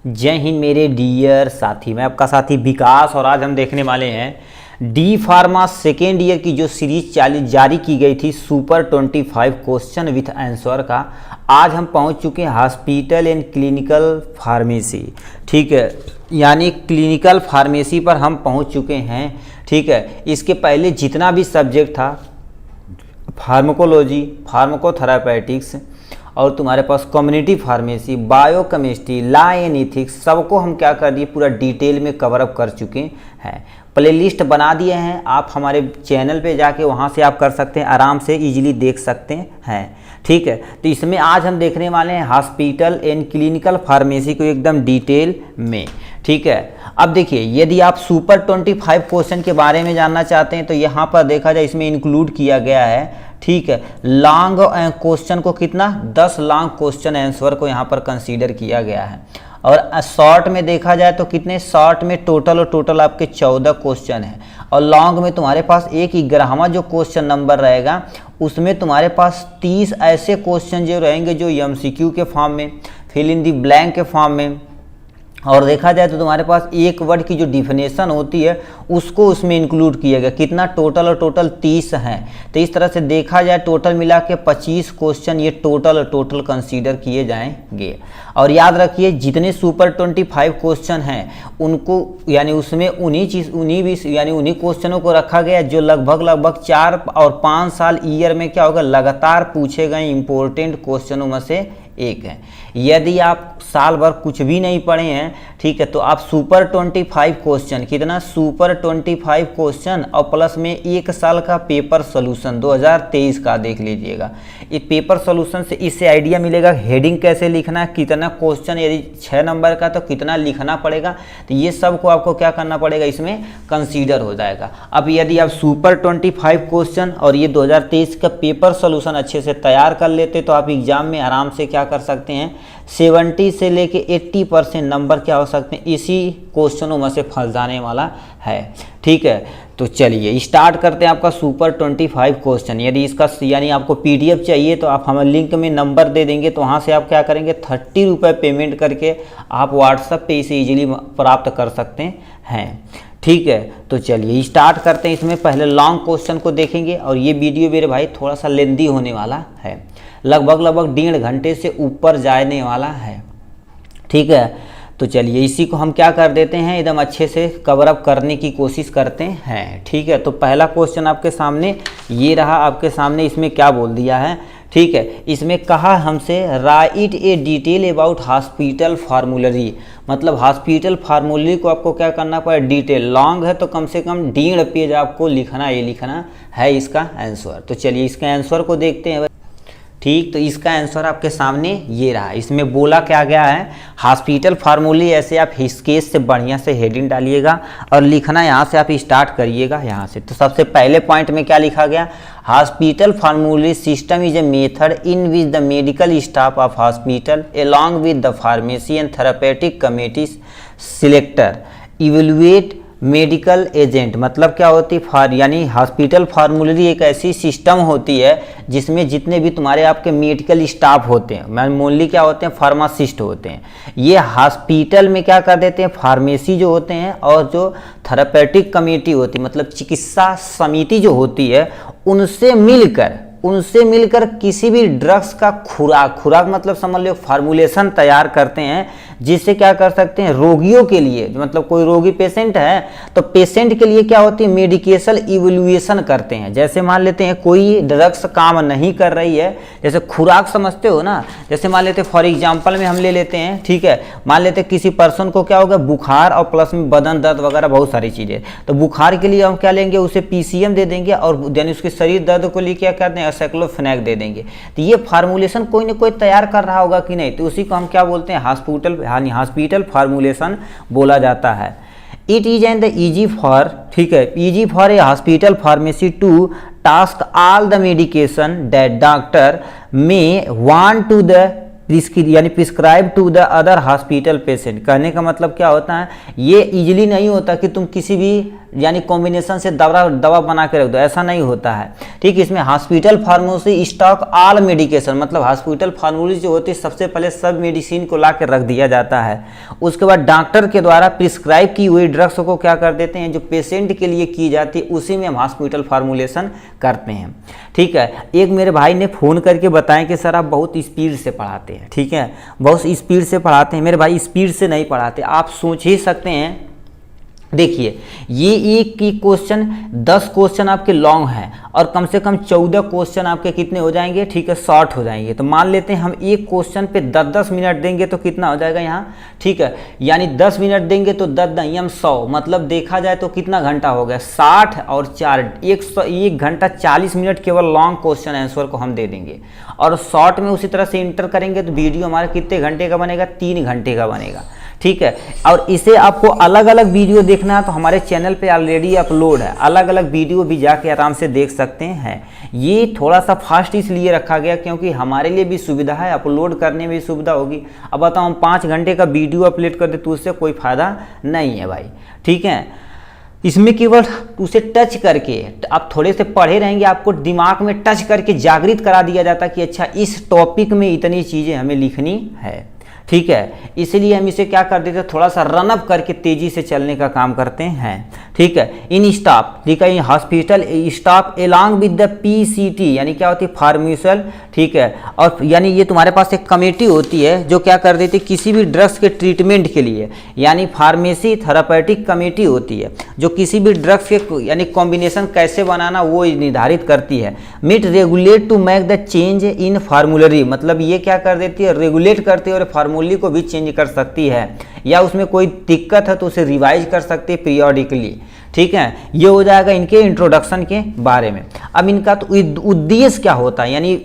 जय हिंद मेरे डियर साथी, मैं आपका साथी विकास और आज हम देखने वाले हैं डी फार्मा सेकेंड ईयर की जो सीरीज जारी की गई थी सुपर 25 क्वेश्चन विथ आंसर का। आज हम पहुंच चुके हैं हॉस्पिटल एंड क्लिनिकल फार्मेसी। ठीक है, यानी क्लिनिकल फार्मेसी पर हम पहुंच चुके हैं। ठीक है, इसके पहले जितना भी सब्जेक्ट था फार्माकोलॉजी, फार्माकोथेरापेटिक्स और तुम्हारे पास community pharmacy, biochemistry, law and ethics, सबको हम क्या कर दिए, पूरा डिटेल में कवर अप कर चुके हैं। प्लेलिस्ट बना दिए हैं, आप हमारे चैनल पे जाके वहाँ से आप कर सकते हैं, आराम से इजीली देख सकते हैं। ठीक है, तो इसमें आज हम देखने वाले हैं हॉस्पिटल एंड क्लिनिकल फार्मेसी को एकदम डिटेल में। ठीक है, अब देखिए, यदि आप सुपर 25 क्वेश्चन के बारे में जानना चाहते हैं तो यहाँ पर देखा जाए इसमें इंक्लूड किया गया है। ठीक है, लॉन्ग क्वेश्चन को कितना 10 लॉन्ग क्वेश्चन आंसर को यहाँ पर कंसीडर किया गया है और शॉर्ट में देखा जाए तो कितने, शॉर्ट में टोटल आपके 14 क्वेश्चन है और लॉन्ग में तुम्हारे पास एक 11वां जो क्वेश्चन नंबर रहेगा उसमें तुम्हारे पास 30 ऐसे क्वेश्चन जो रहेंगे जो एमसीक्यू के फॉर्म में, फिल इन दी ब्लैंक के फॉर्म में, और देखा जाए तो तुम्हारे पास एक वर्ड की जो डिफिनेशन होती है उसको उसमें इंक्लूड किया गया। कितना टोटल 30 हैं। तो इस तरह से देखा जाए टोटल मिला के 25 क्वेश्चन ये टोटल कंसीडर किए जाएंगे। और याद रखिए जितने सुपर 25 क्वेश्चन हैं उनको यानी उसमें उन्हीं क्वेश्चनों को रखा गया जो लगभग 4 और 5 साल ईयर में क्या होगा, लगातार पूछे गए इंपॉर्टेंट क्वेश्चनों में से एक है। यदि आप साल भर कुछ भी नहीं पढ़े हैं, ठीक है, तो आप सुपर 25 क्वेश्चन, कितना सुपर 25 क्वेश्चन और प्लस में एक साल का पेपर सोल्यूशन 2023 का देख लीजिएगा। इस पेपर सोल्यूशन से इससे आइडिया मिलेगा हेडिंग कैसे लिखना, कितना क्वेश्चन, यदि 6 नंबर का तो कितना लिखना पड़ेगा। तो ये सब को आपको क्या करना पड़ेगा, इसमें कंसीडर हो जाएगा। अब यदि आप सुपर 25 क्वेश्चन और ये 2023 का पेपर सोल्यूशन अच्छे से तैयार कर लेते तो आप एग्जाम में आराम से क्या कर सकते हैं, 70 से लेके 80% नंबर क्या हो सकते हैं, इसी क्वेश्चनों में से फंस जाने वाला है। ठीक है, तो चलिए स्टार्ट करते हैं आपका सुपर 25 क्वेश्चन। यदि इसका यानी आपको पीडीएफ चाहिए तो आप हमें लिंक में नंबर दे देंगे, तो वहाँ से आप क्या करेंगे 30 रुपये पेमेंट करके आप व्हाट्सएप पे इसे इजीली प्राप्त कर सकते हैं। ठीक है, तो चलिए स्टार्ट करते हैं। इसमें पहले लॉन्ग क्वेश्चन को देखेंगे और ये वीडियो मेरे भाई थोड़ा सा लेंदी होने वाला है, लगभग 1.5 घंटे से ऊपर जाने वाला है। ठीक है, तो चलिए इसी को हम क्या कर देते हैं, एकदम अच्छे से कवर अप करने की कोशिश करते हैं। ठीक है, तो पहला क्वेश्चन आपके सामने ये रहा, आपके सामने इसमें क्या बोल दिया है। ठीक है, इसमें कहा हमसे right A detail about hospital फार्मूलरी, मतलब हॉस्पिटल फार्मूलरी को आपको क्या करना पड़ेगा, डिटेल। लॉन्ग है तो कम से कम 1.5 पेज आपको लिखना, ये लिखना है इसका आंसर। तो चलिए इसके आंसर को देखते हैं। ठीक, तो इसका आंसर आपके सामने ये रहा। इसमें बोला क्या गया है, हॉस्पिटल फार्मूली, ऐसे आप हिस्केस से बढ़िया से हेडिंग डालिएगा और लिखना यहाँ से आप स्टार्ट करिएगा यहाँ से। तो सबसे पहले पॉइंट में क्या लिखा गया, hospital formulary system is a method in which the medical staff of hospital along with the pharmacy and therapeutic committee selector evaluate medical agent. मतलब क्या होती है, यानी हॉस्पिटल फार्मूलरी एक ऐसी सिस्टम होती है जिसमें जितने भी तुम्हारे आपके मेडिकल स्टाफ होते हैं, मोनली क्या होते हैं, फार्मासिस्ट होते हैं, ये हॉस्पिटल में क्या कर देते हैं, फार्मेसी जो होते हैं और जो थेरापेटिक कमेटी होती है, मतलब चिकित्सा समिति जो होती है, उनसे मिलकर किसी भी ड्रग्स का खुराक मतलब समझ लो फार्मूलेशन तैयार करते हैं, जिससे क्या कर सकते हैं, रोगियों के लिए, मतलब कोई रोगी पेशेंट है तो पेशेंट के लिए क्या होती है, मेडिकेशन इवैल्यूएशन करते हैं। जैसे मान लेते हैं कोई ड्रग्स काम नहीं कर रही है, जैसे खुराक समझते हो ना, जैसे मान लेते फॉर एग्जाम्पल में हम ले लेते हैं। ठीक है, मान लेते किसी पर्सन को क्या होगा, बुखार और प्लस में बदन दर्द वगैरह बहुत सारी चीज़ें, तो बुखार के लिए हम क्या लेंगे, उसे पीसीएम दे देंगे और यानी उसके शरीर दर्द को लिए क्या करते हैं, साइक्लोफेनेक दे देंगे। तो ये फार्मूलेशन कोई ना कोई तैयार कर रहा होगा कि नहीं, तो उसी को हम क्या बोलते हैं, हॉस्पिटल फार्मूलेशन बोला जाता है। It is and the easy for, ठीक है, easy for a hospital pharmacy to task all the medication that doctor may want to the यानी prescribe to the other hospital patient. कहने का मतलब क्या होता है, ये इजीली नहीं होता कि तुम किसी भी यानी कॉम्बिनेशन से दवा बना के रख दो, ऐसा नहीं होता है। ठीक, इसमें hospital pharmacy stock all medication, मतलब हॉस्पिटल फार्मेसी जो होती है सबसे पहले सब मेडिसिन को ला के रख दिया जाता है। उसके बाद डॉक्टर के द्वारा प्रिस्क्राइब की हुई ड्रग्स को क्या कर देते हैं, जो पेशेंट के लिए की जाती है उसी में हम हॉस्पिटल फार्मूलेशन करते हैं। ठीक है, एक मेरे भाई ने फ़ोन करके बताएं कि सर आप बहुत स्पीड से पढ़ाते हैं। ठीक है, बहुत स्पीड से पढ़ाते हैं। मेरे भाई स्पीड से नहीं पढ़ाते, आप सोच ही सकते हैं। देखिए, ये एक की क्वेश्चन 10 क्वेश्चन आपके लॉन्ग हैं और कम से कम 14 क्वेश्चन आपके कितने हो जाएंगे, ठीक है, शॉर्ट हो जाएंगे। तो मान लेते हैं हम एक क्वेश्चन पे 10-10 मिनट देंगे तो कितना हो जाएगा यहाँ, ठीक है, यानी 10 मिनट देंगे तो 10 नहीं हम 100, मतलब देखा जाए तो कितना घंटा हो गया, 60 और 4 1 घंटा 40 मिनट केवल लॉन्ग क्वेश्चन आंसर को हम दे देंगे। और शॉर्ट में उसी तरह से इंटर करेंगे तो वीडियो हमारा कितने घंटे का बनेगा, 3 घंटे का बनेगा। ठीक है, और इसे आपको अलग अलग वीडियो देखना है तो हमारे चैनल पे ऑलरेडी अपलोड है, अलग अलग वीडियो भी जाके आराम से देख सकते हैं। ये थोड़ा सा फास्ट इसलिए रखा गया क्योंकि हमारे लिए भी सुविधा है, अपलोड करने में भी सुविधा होगी। अब बताओ हम 5 घंटे का वीडियो अपलोड कर दे तो उससे कोई फ़ायदा नहीं है भाई। ठीक है, इसमें केवल उसे टच करके आप थोड़े से पढ़े रहेंगे, आपको दिमाग में टच करके जागृत करा दिया जाता कि अच्छा इस टॉपिक में इतनी चीज़ें हमें लिखनी है। ठीक है, इसलिए हम इसे क्या कर देते हैं, थोड़ा सा रनअप करके तेजी से चलने का काम करते हैं। ठीक है, इन स्टाफ, ठीक है, in hospital staff along with the PCT, यानी क्या होती है, फार्मेसल। ठीक है, और यानी ये तुम्हारे पास एक कमेटी होती है जो क्या कर देती है, किसी भी ड्रग्स के ट्रीटमेंट के लिए, यानी फार्मेसी थेरापेटिक कमेटी होती है जो किसी भी ड्रग्स के यानी कॉम्बिनेशन कैसे बनाना वो निर्धारित करती है। Meet regulate to make the change in formulary, मतलब ये क्या कर देती है, रेगुलेट करती है और फार्मूलरी को भी चेंज कर सकती है, या उसमें कोई दिक्कत है तो उसे रिवाइज कर सकती है पीरियोडिकली। ठीक है, ये हो जाएगा इनके इंट्रोडक्शन के बारे में। अब इनका तो उद्देश्य क्या होता है, यानी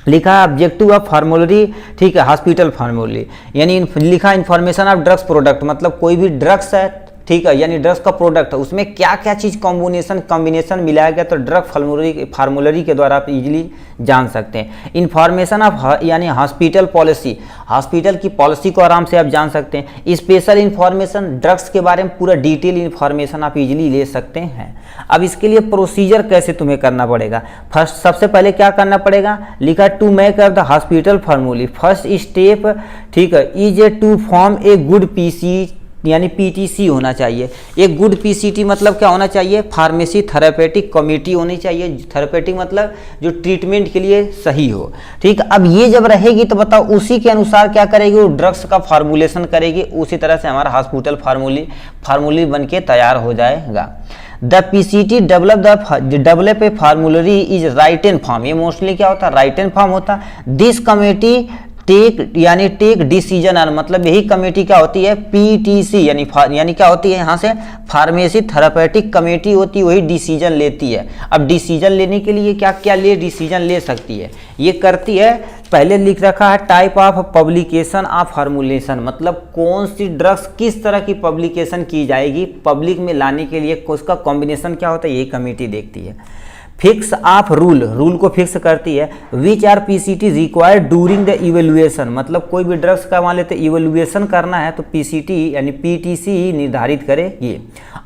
लिखा है ऑब्जेक्टिव ऑफ फार्मूलरी, ठीक है, हॉस्पिटल फार्मूलरी, यानी लिखा इन्फॉर्मेशन ऑफ ड्रग्स प्रोडक्ट, मतलब कोई भी ड्रग्स है, ठीक है, यानी ड्रग्स का प्रोडक्ट है उसमें क्या क्या चीज़ कॉम्बिनेशन मिलाया गया तो ड्रग फार्मूलरी के द्वारा आप इजीली जान सकते हैं। इन्फॉर्मेशन ऑफ यानी हॉस्पिटल पॉलिसी, हॉस्पिटल की पॉलिसी को आराम से आप जान सकते हैं। स्पेशल इन्फॉर्मेशन, ड्रग्स के बारे में पूरा डिटेल इन्फॉर्मेशन आप इजीली ले सकते हैं। अब इसके लिए प्रोसीजर कैसे तुम्हें करना पड़ेगा, फर्स्ट सबसे पहले क्या करना पड़ेगा, लिखा to make up the hospital formulary, first step, ठीक है, is a to form a good PC, यानी पीटीसी होना चाहिए। एक गुड पीसीटी मतलब क्या होना चाहिए, फार्मेसी थेरापेटिक कमेटी होनी चाहिए। थेरापेटिक मतलब जो ट्रीटमेंट के लिए सही हो। ठीक, अब ये जब रहेगी तो बताओ उसी के अनुसार क्या करेगी, वो ड्रग्स का फार्मूलेशन करेगी, उसी तरह से हमारा हॉस्पिटल फार्मूली बन के तैयार हो जाएगा। The PCT develop a फार्मूलरी is right and form, ये मोस्टली क्या होता है, राइट एंड फॉर्म होता है। दिस कमेटी टेक डिसीजन, मतलब यही कमेटी क्या होती है, पीटीसी, यानी क्या होती है, यहाँ से फार्मेसी थेरापेटिक कमेटी होती है, वही डिसीजन लेती है। अब डिसीजन लेने के लिए क्या क्या डिसीजन ले सकती है, ये करती है, पहले लिख रखा है type of publication of formulation, मतलब कौन सी ड्रग्स किस तरह की पब्लिकेशन की जाएगी, पब्लिक में लाने के लिए उसका कॉम्बिनेशन क्या होता है, यही कमेटी देखती है। फिक्स ऑफ रूल को फिक्स करती है। Which are PCT required during the evaluation, मतलब कोई भी ड्रग्स का मान लेते इवेल्युएशन करना है तो पीसीटी यानी पीटीसी निर्धारित करेगी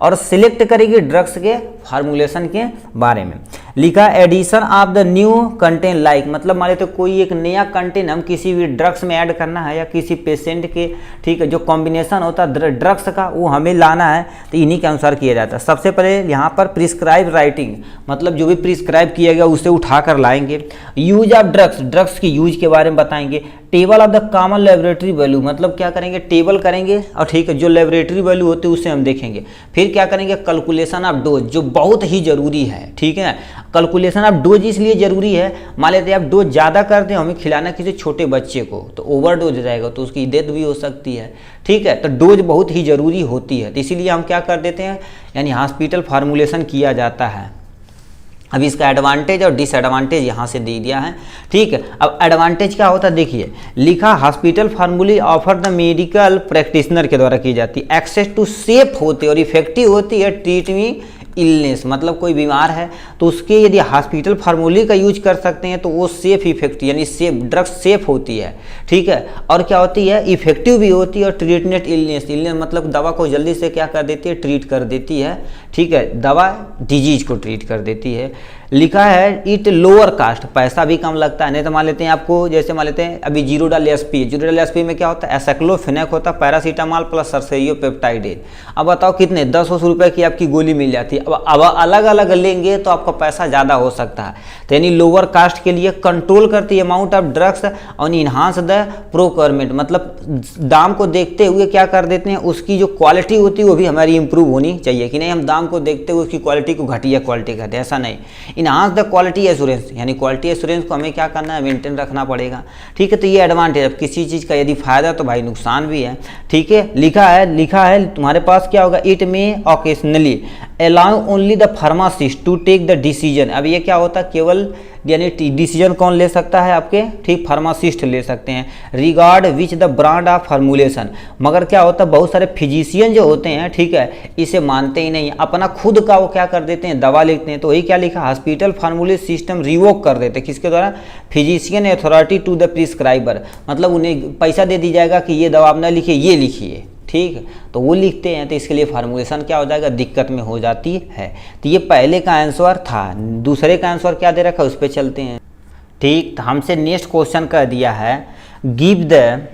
और सिलेक्ट करेगी ड्रग्स के फार्मूलेशन के बारे में। लिखा addition of the new content, like मतलब मान लेते कोई एक नया कंटेंट हम किसी भी ड्रग्स में ऐड करना है या किसी पेशेंट के, ठीक है, जो कॉम्बिनेशन होता है ड्रग्स का वो हमें लाना है तो इन्हीं के अनुसार किया जाता है। सबसे पहले यहाँ पर प्रिस्क्राइब राइटिंग, मतलब जो भी प्रिस्क्राइब किया गया उसे उठा कर लाएंगे। यूज ऑफ ड्रग्स की यूज के बारे में बताएंगे। Table of the common laboratory value, मतलब क्या करेंगे, टेबल करेंगे और ठीक है जो लेबोरेटरी वैल्यू होती है उसे हम देखेंगे। फिर क्या करेंगे, कैलकुलेशन ऑफ डोज, जो बहुत ही जरूरी है। ठीक है, कैलकुलेशन ऑफ डोज इसलिए जरूरी है, मान लेते हैं आप डोज ज़्यादा कर दें, हमें खिलाना किसी छोटे बच्चे को तो ओवर डोज रहेगा तो उसकी डेथ भी हो सकती है। ठीक है, तो डोज बहुत ही ज़रूरी होती है, तो इसीलिए हम क्या कर देते हैं, यानी हॉस्पिटल फार्मूलेशन किया जाता है। अब इसका एडवांटेज और डिसएडवांटेज यहाँ से दे दिया है। ठीक है, अब एडवांटेज क्या होता है, देखिए लिखा hospital formulary offer the medical practitioner के द्वारा की जाती है। एक्सेस टू सेफ होती है और इफेक्टिव होती है इलनेस मतलब कोई बीमार है तो उसके यदि हॉस्पिटल फार्मूले का यूज कर सकते हैं तो वो सेफ इफेक्ट यानी सेफ ड्रग्स सेफ होती है, ठीक है। और क्या होती है, इफेक्टिव भी होती है और ट्रीटनेट इलनेस, इलनेस मतलब दवा को जल्दी से क्या कर देती है, ट्रीट कर देती है, ठीक है। दवा डिजीज को ट्रीट कर देती है। लिखा है इट लोअर कास्ट, पैसा भी कम लगता है। नहीं तो मान लेते हैं आपको, जैसे मान लेते हैं अभी जीरोडाल एसपी, जीरोडाल एसपी में क्या होता है, एसाइक्लोफेनेक होता है, पैरासीटामॉल प्लस सरसेरियोपेप्टाइडेज। अब बताओ कितने 10 रुपए की आपकी गोली मिल जाती है। अब अलग अलग लेंगे तो आपका पैसा ज़्यादा हो सकता है। तो यानी लोअर कास्ट के लिए कंट्रोल करती है अमाउंट ऑफ ड्रग्स और इन्हांस द प्रोक्योरमेंट, मतलब दाम को देखते हुए क्या कर देते हैं, उसकी जो क्वालिटी होती है वो भी हमारी इंप्रूव होनी चाहिए कि नहीं हम दाम को देखते हुए उसकी क्वालिटी को घटिया क्वालिटी करते हैं, ऐसा नहीं। इनहांस द क्वालिटी एश्योरेंस, यानी क्वालिटी एश्योरेंस को हमें क्या करना है, मेंटेन रखना पड़ेगा, ठीक है। तो ये एडवांटेज, अब किसी चीज़ का यदि फायदा तो भाई नुकसान भी है, ठीक है। लिखा है तुम्हारे पास क्या होगा, इट में occasionally allow only the pharmacist to take the decision. अब ये क्या होता है, केवल यानी डिसीजन कौन ले सकता है आपके, ठीक, फार्मासिस्ट ले सकते हैं, regard which the brand of formulation. मगर क्या होता है, बहुत सारे फिजिशियन जो होते हैं, ठीक है, इसे मानते ही नहीं, अपना खुद का वो क्या कर देते हैं, दवा लिखते हैं। तो वही क्या लिखा, हॉस्पिटल फार्मूले सिस्टम रिवोक कर देते हैं, किसके द्वारा, physician authority to the prescriber, मतलब उन्हें पैसा दे दी जाएगा कि ये दवा आप ना लिखिए, ये लिखिए, ठीक, तो वो लिखते हैं। तो इसके लिए फार्मूलेशन क्या हो जाएगा, दिक्कत में हो जाती है। तो ये पहले का आंसर था। दूसरे का आंसर क्या दे रखा है, उस पर चलते हैं, ठीक। तो हमसे नेक्स्ट क्वेश्चन कर दिया है, give the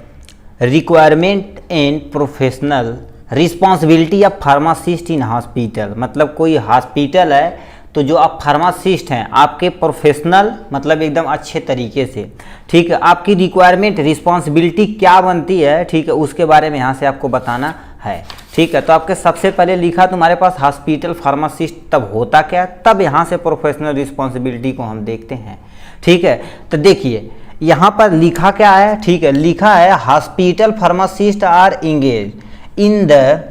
requirement and professional responsibility of pharmacist in hospital. मतलब कोई हॉस्पिटल है तो जो आप फार्मासिस्ट हैं, आपके प्रोफेशनल मतलब एकदम अच्छे तरीके से, ठीक है, आपकी रिक्वायरमेंट रिस्पॉन्सिबिलिटी क्या बनती है, ठीक है, उसके बारे में यहाँ से आपको बताना है, ठीक है। तो आपके सबसे पहले लिखा तुम्हारे पास हॉस्पिटल फार्मासिस्ट तब होता क्या, तब यहाँ से प्रोफेशनल रिस्पॉन्सिबिलिटी को हम देखते हैं, ठीक है। तो देखिए यहाँ पर लिखा क्या है, ठीक है, लिखा है hospital pharmacist are engage in the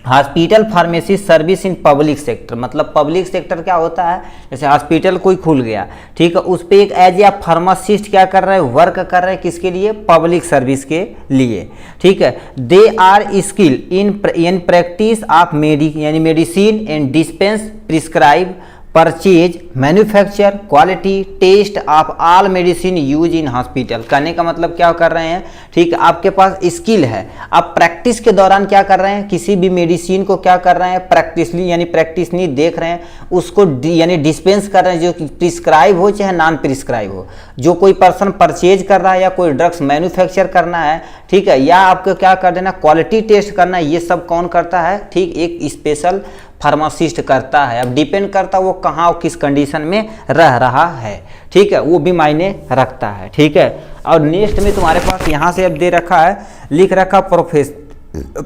hospital pharmacy service in public sector. मतलब पब्लिक सेक्टर क्या होता है, जैसे हॉस्पिटल कोई खुल गया, ठीक है, उस पर एक एज ए फार्मासिस्ट क्या कर रहे हैं, वर्क कर रहे हैं, किसके लिए, पब्लिक सर्विस के लिए, ठीक है। They are skill in practice of यानी medicine and dispense prescribe purchase manufacture quality test of all medicine use in hospital. कहने का मतलब क्या कर रहे हैं, ठीक है, आपके पास स्किल है, आप प्रैक्टिस के दौरान क्या कर रहे हैं, किसी भी मेडिसिन को क्या कर रहे हैं, प्रैक्टिसली यानी प्रैक्टिसली देख रहे हैं, उसको यानी डिस्पेंस कर रहे हैं, जो प्रिस्क्राइब हो चाहे नॉन प्रिस्क्राइब हो, जो कोई पर्सन परचेज कर रहा है या कोई ड्रग्स मैन्युफैक्चर करना है, ठीक है, या आपको क्या कर देना, क्वालिटी टेस्ट करना है, ये सब कौन करता है, ठीक, एक स्पेशल फार्मासिस्ट करता है। अब डिपेंड करता है वो कहाँ और किस कंडीशन में रह रहा है, ठीक है, वो भी मायने रखता है, ठीक है। और नेक्स्ट में तुम्हारे पास यहाँ से अब दे रखा है, लिख रखा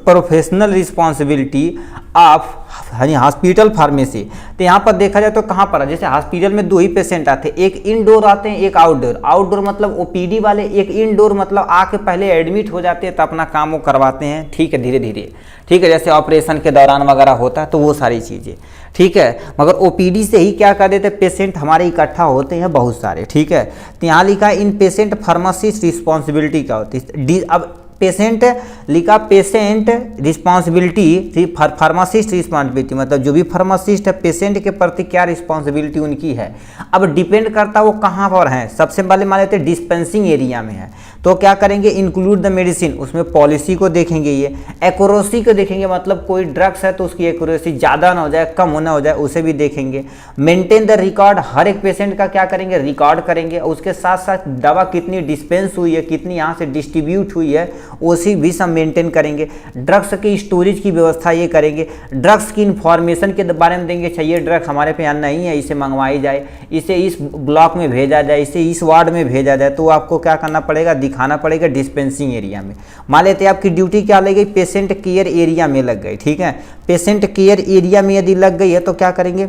professional responsibility of hospital pharmacy. तो यहाँ पर देखा जाए तो कहाँ पर है, जैसे हॉस्पिटल में 2 ही पेशेंट आते हैं, एक इनडोर आते हैं, एक आउटडोर। आउटडोर मतलब ओपीडी वाले, एक इनडोर मतलब आके पहले एडमिट हो जाते हैं तो अपना काम वो करवाते हैं, ठीक है, धीरे धीरे, ठीक है, जैसे ऑपरेशन के दौरान वगैरह होता है तो वो सारी चीज़ें, ठीक है। मगर ओपीडी से ही क्या कर देते, पेशेंट हमारे इकट्ठा होते हैं बहुत सारे, ठीक है। तो यहाँ लिखा है इन पेशेंट फार्मासिस्ट रिस्पॉन्सिबिलिटी क्या होती है। अब पेशेंट लिखा, पेशेंट रिस्पॉन्सिबिलिटी फार्मासिस्ट रिस्पॉन्सिबिलिटी मतलब जो भी फार्मासिस्ट है पेशेंट के प्रति क्या रिस्पॉन्सिबिलिटी उनकी है। अब डिपेंड करता वो कहाँ पर है, सबसे पहले मान लेते डिस्पेंसिंग एरिया में है तो क्या करेंगे, इंक्लूड द मेडिसिन, उसमें पॉलिसी को देखेंगे, ये एक्यूरेसी को देखेंगे, मतलब कोई ड्रग्स है तो उसकी एक्यूरेसी ज़्यादा ना हो जाए, कम होना हो जाए, उसे भी देखेंगे। मेंटेन द रिकॉर्ड, हर एक पेशेंट का क्या करेंगे, रिकॉर्ड करेंगे। उसके साथ साथ दवा कितनी डिस्पेंस हुई है, कितनी यहाँ से डिस्ट्रीब्यूट हुई है, उसी भी सब मेंटेन करेंगे। ड्रग्स की स्टोरेज की व्यवस्था ये करेंगे। ड्रग्स की इंफॉर्मेशन के बारे में देंगे, अच्छा ये ड्रग्स हमारे पे यहाँ नहीं है, इसे मंगवाई जाए, इसे इस ब्लॉक में भेजा जाए, इसे इस वार्ड में भेजा जाए। तो आपको क्या करना पड़ेगा, दिखाना पड़ेगा डिस्पेंसिंग एरिया में। मान लेते हैं आपकी ड्यूटी क्या लग गई, पेशेंट केयर एरिया में लग गई, ठीक है। पेशेंट केयर एरिया में यदि लग गई है तो क्या करेंगे,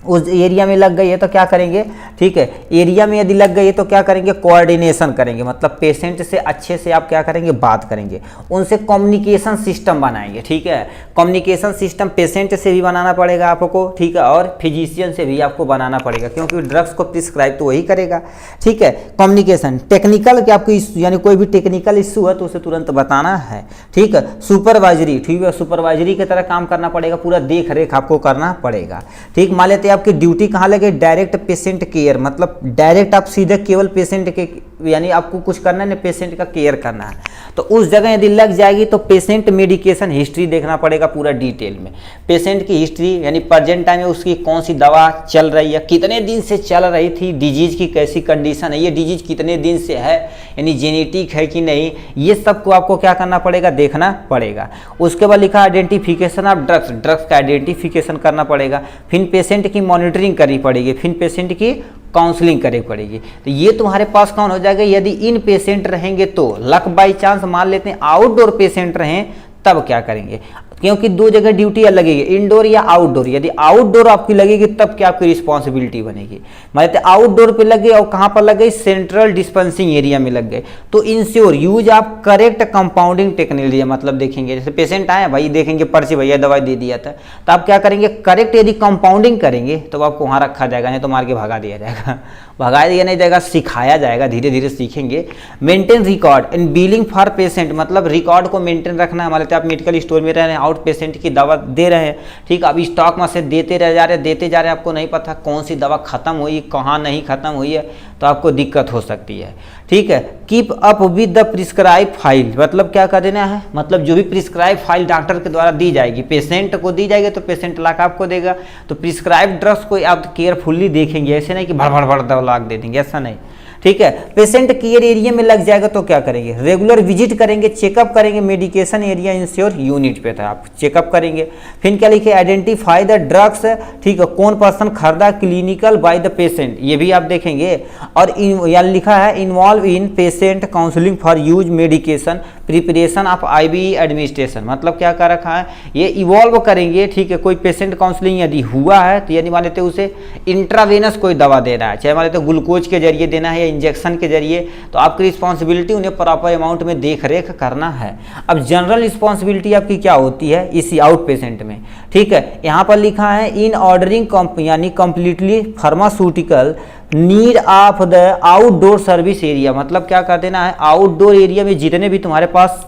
उस एरिया में लग गई है तो क्या करेंगे, ठीक है, एरिया में यदि लग गई है तो क्या करेंगे, कोऑर्डिनेशन करेंगे, मतलब पेशेंट से अच्छे से आप क्या करेंगे, बात करेंगे, उनसे कम्युनिकेशन सिस्टम बनाएंगे, ठीक है। कम्युनिकेशन सिस्टम पेशेंट से भी बनाना पड़ेगा आपको, ठीक है, और फिजिशियन से भी आपको बनाना पड़ेगा, क्योंकि ड्रग्स को प्रिस्क्राइब तो वही करेगा, ठीक है। कम्युनिकेशन, टेक्निकल कि आपको यानी कोई भी टेक्निकल इशू है तो उसे तुरंत बताना है, ठीक है। सुपरवाइजरी, ठीक है, सुपरवाइजरी की तरह काम करना पड़ेगा, पूरा देख रेख आपको करना पड़ेगा, ठीक। मान लेते हैं आपकी ड्यूटी कहाँ लगे, डायरेक्ट पेशेंट केयर, मतलब डायरेक्ट आप सीधे केवल पेशेंट के, यानी आपको कुछ करना है, पेशेंट का केयर करना है, तो उस जगह यदि लग जाएगी तो पेशेंट मेडिकेशन हिस्ट्री देखना पड़ेगा पूरा डिटेल में, पेशेंट की हिस्ट्री, यानी प्रेजेंट टाइम में उसकी कौन सी दवा चल रही है, कितने दिन से चल रही थी, डिजीज की कैसी कंडीशन है, ये डिजीज कितने दिन से है, यानी जेनेटिक है कि नहीं, ये सबको आपको क्या करना पड़ेगा, देखना पड़ेगा। उसके बाद लिखा आइडेंटिफिकेशन ऑफ ड्रग्स, ड्रग्स का आइडेंटिफिकेशन करना पड़ेगा, फिर पेशेंट की मॉनिटरिंग करनी पड़ेगी, फिर पेशेंट की काउंसलिंग करनी पड़ेगी। तो ये तुम्हारे पास कौन हो जाएगा, यदि इन पेशेंट रहेंगे तो, लक बाई चांस मान लेते हैं आउटडोर पेशेंट रहें तब क्या करेंगे, क्योंकि दो जगह ड्यूटी लगेगी, इंडोर या आउटडोर, यदि आउटडोर आपकी लगेगी तब क्या आपकी रिस्पॉन्सिबिलिटी बनेगी, मतलब आउटडोर पे लग गई और कहाँ पर लग गई, सेंट्रल डिस्पेंसिंग एरिया में लग गए, तो इंश्योर यूज आप करेक्ट कंपाउंडिंग टेक्नोलॉजी, मतलब देखेंगे जैसे पेशेंट आए भाई, देखेंगे पर्ची भैया दवाई दे दिया था, तो आप क्या करेंगे, करेक्ट यदि कंपाउंडिंग करेंगे तो आपको वहाँ रखा जाएगा, नहीं तो मार के भगा दिया जाएगा, भगा दिया नहीं जाएगा, सिखाया जाएगा, धीरे धीरे सीखेंगे। Maintain record in billing for patient, मतलब रिकॉर्ड को मेंटेन रखना है, मान लेते हैं आप मेडिकल स्टोर में रह रहे हैं, आउट पेशेंट की दवा दे रहे हैं, ठीक, अब स्टॉक में से देते रह जा रहे हैं, देते जा रहे हैं, आपको नहीं पता कौन सी दवा खत्म हुई, कहाँ नहीं खत्म हुई है, तो आपको दिक्कत हो सकती है, ठीक है। Keep up with the prescribe file, मतलब क्या कर देना है, मतलब जो भी प्रिस्क्राइब फाइल डॉक्टर के द्वारा दी जाएगी, पेशेंट को दी जाएगी तो पेशेंट लाके आपको देगा, तो प्रिस्क्राइब ड्रग्स को आप केयरफुल्ली देखेंगे, ऐसे नहीं कि भड़ भड़ भड़ दवा लाग दे देंगे, ऐसा नहीं, ठीक है। पेशेंट केयर एरिया में लग जाएगा तो क्या करेंगे, रेगुलर विजिट करेंगे, चेकअप करेंगे, मेडिकेशन एरिया इंश्योर यूनिट पे था आप चेकअप करेंगे। फिर क्या लिखे, आइडेंटिफाई द ड्रग्स, ठीक है, कौन पर्सन खरीदा, क्लिनिकल बाय द पेशेंट, ये भी आप देखेंगे। और यहाँ लिखा है involve in patient counselling for use medication, preparation of IV administration, मतलब क्या कर रखा है, ये इवॉल्व करेंगे, ठीक है। कोई पेशेंट काउंसलिंग यदि हुआ है तो यानी मान लेते उसे इंट्रावेनस कोई दवा दे रहा है, चाहे मान लेते ग्लूकोज के जरिए देना है या इंजेक्शन के जरिए, तो आपकी रिस्पॉन्सिबिलिटी उन्हें प्रॉपर अमाउंट में देख रेख करना है। अब जनरल रिस्पॉन्सिबिलिटी आपकी क्या होती है इसी आउट पेशेंट में, ठीक है। यहाँ पर लिखा है इन ऑर्डरिंग यानी completely pharmaceutical need of the outdoor service area, मतलब क्या कर देना है, आउटडोर एरिया में जितने भी तुम्हारे पास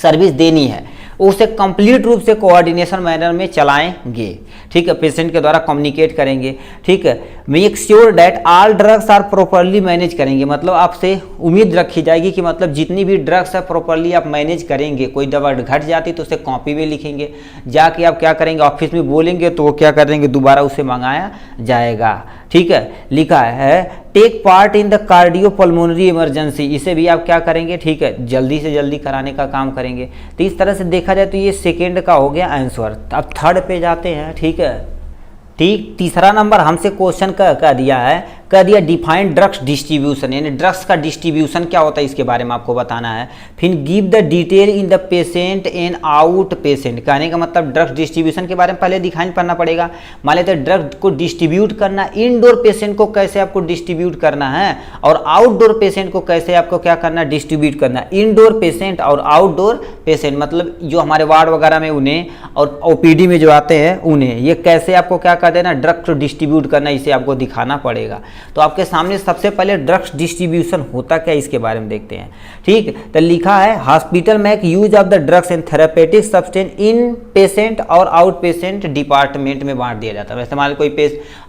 सर्विस देनी है उसे कंप्लीट रूप से कोऑर्डिनेशन मैनर में चलाएंगे, ठीक है, पेशेंट के द्वारा कम्युनिकेट करेंगे, ठीक है। Make sure that all drugs are properly manage करेंगे, मतलब आपसे उम्मीद रखी जाएगी कि मतलब जितनी भी ड्रग्स है प्रॉपरली आप मैनेज करेंगे, कोई दवा घट जाती तो उसे कॉपी में लिखेंगे, जाके आप क्या करेंगे ऑफिस में बोलेंगे तो वो क्या करेंगे दोबारा उसे मंगाया जाएगा, ठीक है। लिखा है take part in the cardiopulmonary emergency, इसे भी आप क्या करेंगे, ठीक है, जल्दी से जल्दी कराने का काम करेंगे। तो इस तरह से देखा जाए तो ये सेकेंड का हो गया आंसर। अब थर्ड पे जाते हैं, ठीक है, ठीक। तीसरा नंबर हमसे क्वेश्चन कह दिया है, कह दिया डिफाइंड ड्रग्स डिस्ट्रीब्यूशन, यानी ड्रग्स का डिस्ट्रीब्यूशन क्या होता है इसके बारे में आपको बताना है। फिर give the detail in the patient and out patient, कहने का मतलब ड्रग्स डिस्ट्रीब्यूशन के बारे में पहले दिखाई पड़ना पड़ेगा। मान लेते हैं ड्रग को डिस्ट्रीब्यूट करना, इनडोर पेशेंट को कैसे आपको डिस्ट्रीब्यूट करना है और आउटडोर पेशेंट को कैसे आपको क्या करना है, डिस्ट्रीब्यूट करना। इनडोर पेशेंट और आउटडोर पेशेंट मतलब जो हमारे वार्ड वगैरह में उन्हें और ओपीडी में जो आते हैं उन्हें, ये कैसे आपको क्या कर देना, ड्रग को डिस्ट्रीब्यूट करना, इसे आपको दिखाना पड़ेगा। तो आपके सामने सबसे पहले ड्रग्स डिस्ट्रीब्यूशन होता क्या इसके बारे में देखते हैं, ठीक। तो लिखा है hospital make use of the drugs and therapeutic substance in patient और आउट पेशेंट डिपार्टमेंट में बांट दिया जाता है। वैसे मान कोई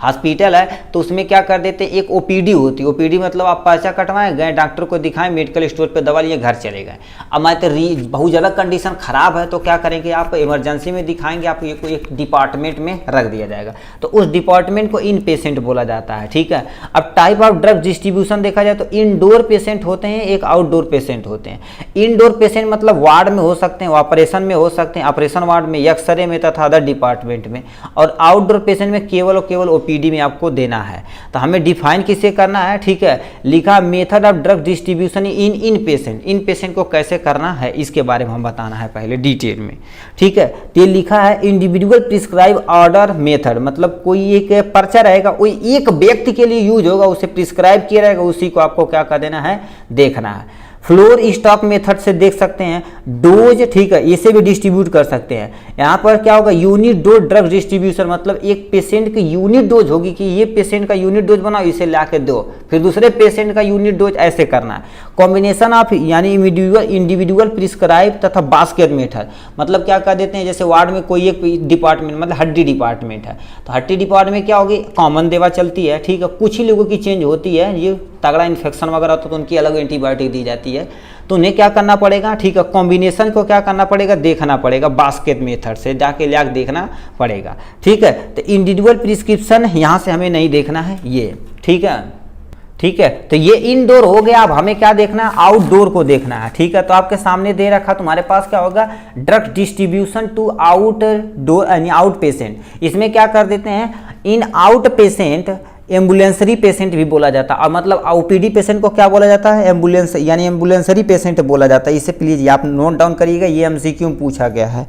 हॉस्पिटल है तो उसमें क्या कर देते हैं, एक ओपीडी होती है, ओपीडी मतलब आप पर्चा कटवाएं गए, डॉक्टर को दिखाएं, मेडिकल स्टोर पर दवा लिए घर चले गए। अब मान तो बहुत ज़्यादा कंडीशन खराब है तो क्या करेंगे, आप इमरजेंसी में दिखाएंगे, आप ये कोई एक डिपार्टमेंट में रख दिया जाएगा, तो उस डिपार्टमेंट को इन पेशेंट बोला जाता है, ठीक है। अब टाइप ऑफ ड्रग डिस्ट्रीब्यूशन देखा जाए तो इंडोर पेशेंट होते हैं, एक आउटडोर पेशेंट होते हैं। इंडोर पेशेंट मतलब वार्ड में हो सकते हैं, ऑपरेशन में हो सकते हैं, ऑपरेशन वार्ड में, एक्सरे में तथा अदर डिपार्टमेंट में। और आउटडोर पेशेंट में केवल और केवल ओपीडी में आपको देना है। तो हमें डिफाइन किसे करना है, ठीक है, लिखा method of drug distribution in patient, in patient को कैसे करना है इसके बारे में हम बताना है पहले डिटेल में, ठीक है। तो ये लिखा है इंडिविजुअल प्रिस्क्राइब ऑर्डर मेथड, मतलब कोई एक पर्चा रहेगा, कोई एक व्यक्ति के लिए यूज होगा, उसे प्रिस्क्राइब किया रहेगा, उसी को आपको क्या कर देना है, देखना है। फ्लोर स्टॉक मेथड से देख सकते हैं डोज, ठीक है, इसे भी डिस्ट्रीब्यूट कर सकते हैं। यहाँ पर क्या होगा, यूनिट डोज ड्रग डिस्ट्रीब्यूशन, मतलब एक पेशेंट की यूनिट डोज होगी कि ये पेशेंट का यूनिट डोज बनाओ, इसे ला के दो, फिर दूसरे पेशेंट का यूनिट डोज, ऐसे करना है। कॉम्बिनेशन ऑफ यानी इंडिविजुअल प्रिस्क्राइब तथा बास्केट मेथड, मतलब क्या कर देते हैं, जैसे वार्ड में कोई एक डिपार्टमेंट, मतलब हड्डी डिपार्टमेंट है, तो हड्डी डिपार्टमेंट में क्या होगी, कॉमन दवा चलती है, ठीक है, कुछ ही लोगों की चेंज होती है, ये तगड़ा इन्फेक्शन वगैरह होता है तो उनकी अलग एंटीबायोटिक दी जाती है, तो उन्हें क्या करना पड़ेगा, ठीक है, कॉम्बिनेशन को क्या करना पड़ेगा, देखना पड़ेगा, बास्केट मेथड से जाके लाके देखना पड़ेगा, ठीक है। तो इंडिविजुअल प्रिस्क्रिप्शन यहाँ से हमें नहीं देखना है ये, ठीक है, ठीक है। तो ये इनडोर हो गया। अब हमें क्या देखना है, आउटडोर को देखना है, ठीक है। तो आपके सामने दे रखा, तुम्हारे पास क्या होगा, ड्रग डिस्ट्रीब्यूशन टू आउटडोर यानी आउट पेशेंट। इसमें क्या कर देते हैं, इन आउट पेशेंट एम्बुलेंसरी पेशेंट भी बोला जाता है, और मतलब ओपीडी पेशेंट को क्या बोला जाता है, एम्बुलेंस यानी एम्बुलेंसरी पेशेंट बोला जाता है। इसे प्लीज आप नोट डाउन करिएगा, ये एमसीक्यू में पूछा गया है,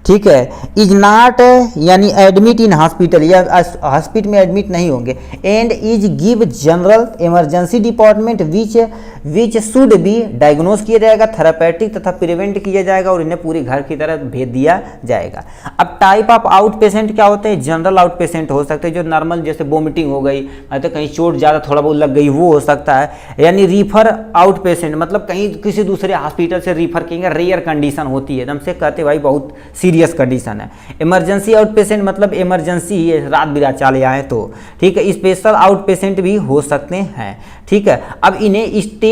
ठीक है। इज नॉट यानी एडमिट इन हॉस्पिटल, या हॉस्पिटल में एडमिट नहीं होंगे। And is give general emergency department which should be diagnose किया जाएगा, थेरापेटिक तथा प्रिवेंट किया जाएगा, और इन्हें पूरे घर की तरह भेज दिया जाएगा। अब टाइप ऑफ आउट पेशेंट क्या होते हैं, जनरल आउट पेशेंट हो सकते हैं, जो नॉर्मल जैसे वोमिटिंग हो गई, मतलब कहीं चोट ज़्यादा थोड़ा बहुत लग गई, वो हो सकता है। यानी रीफर आउट पेशेंट, मतलब कहीं किसी दूसरे हॉस्पिटल से रीफर किएंगे, रेयर कंडीशन होती है, एकदम से कहते भाई बहुत सीरियस कंडीशन है। इमरजेंसी आउट पेशेंट मतलब इमरजेंसी ही है, रात बिरात चले आए तो, ठीक है। स्पेशल आउट पेशेंट भी हो सकते हैं, ठीक है। अब इन्हें step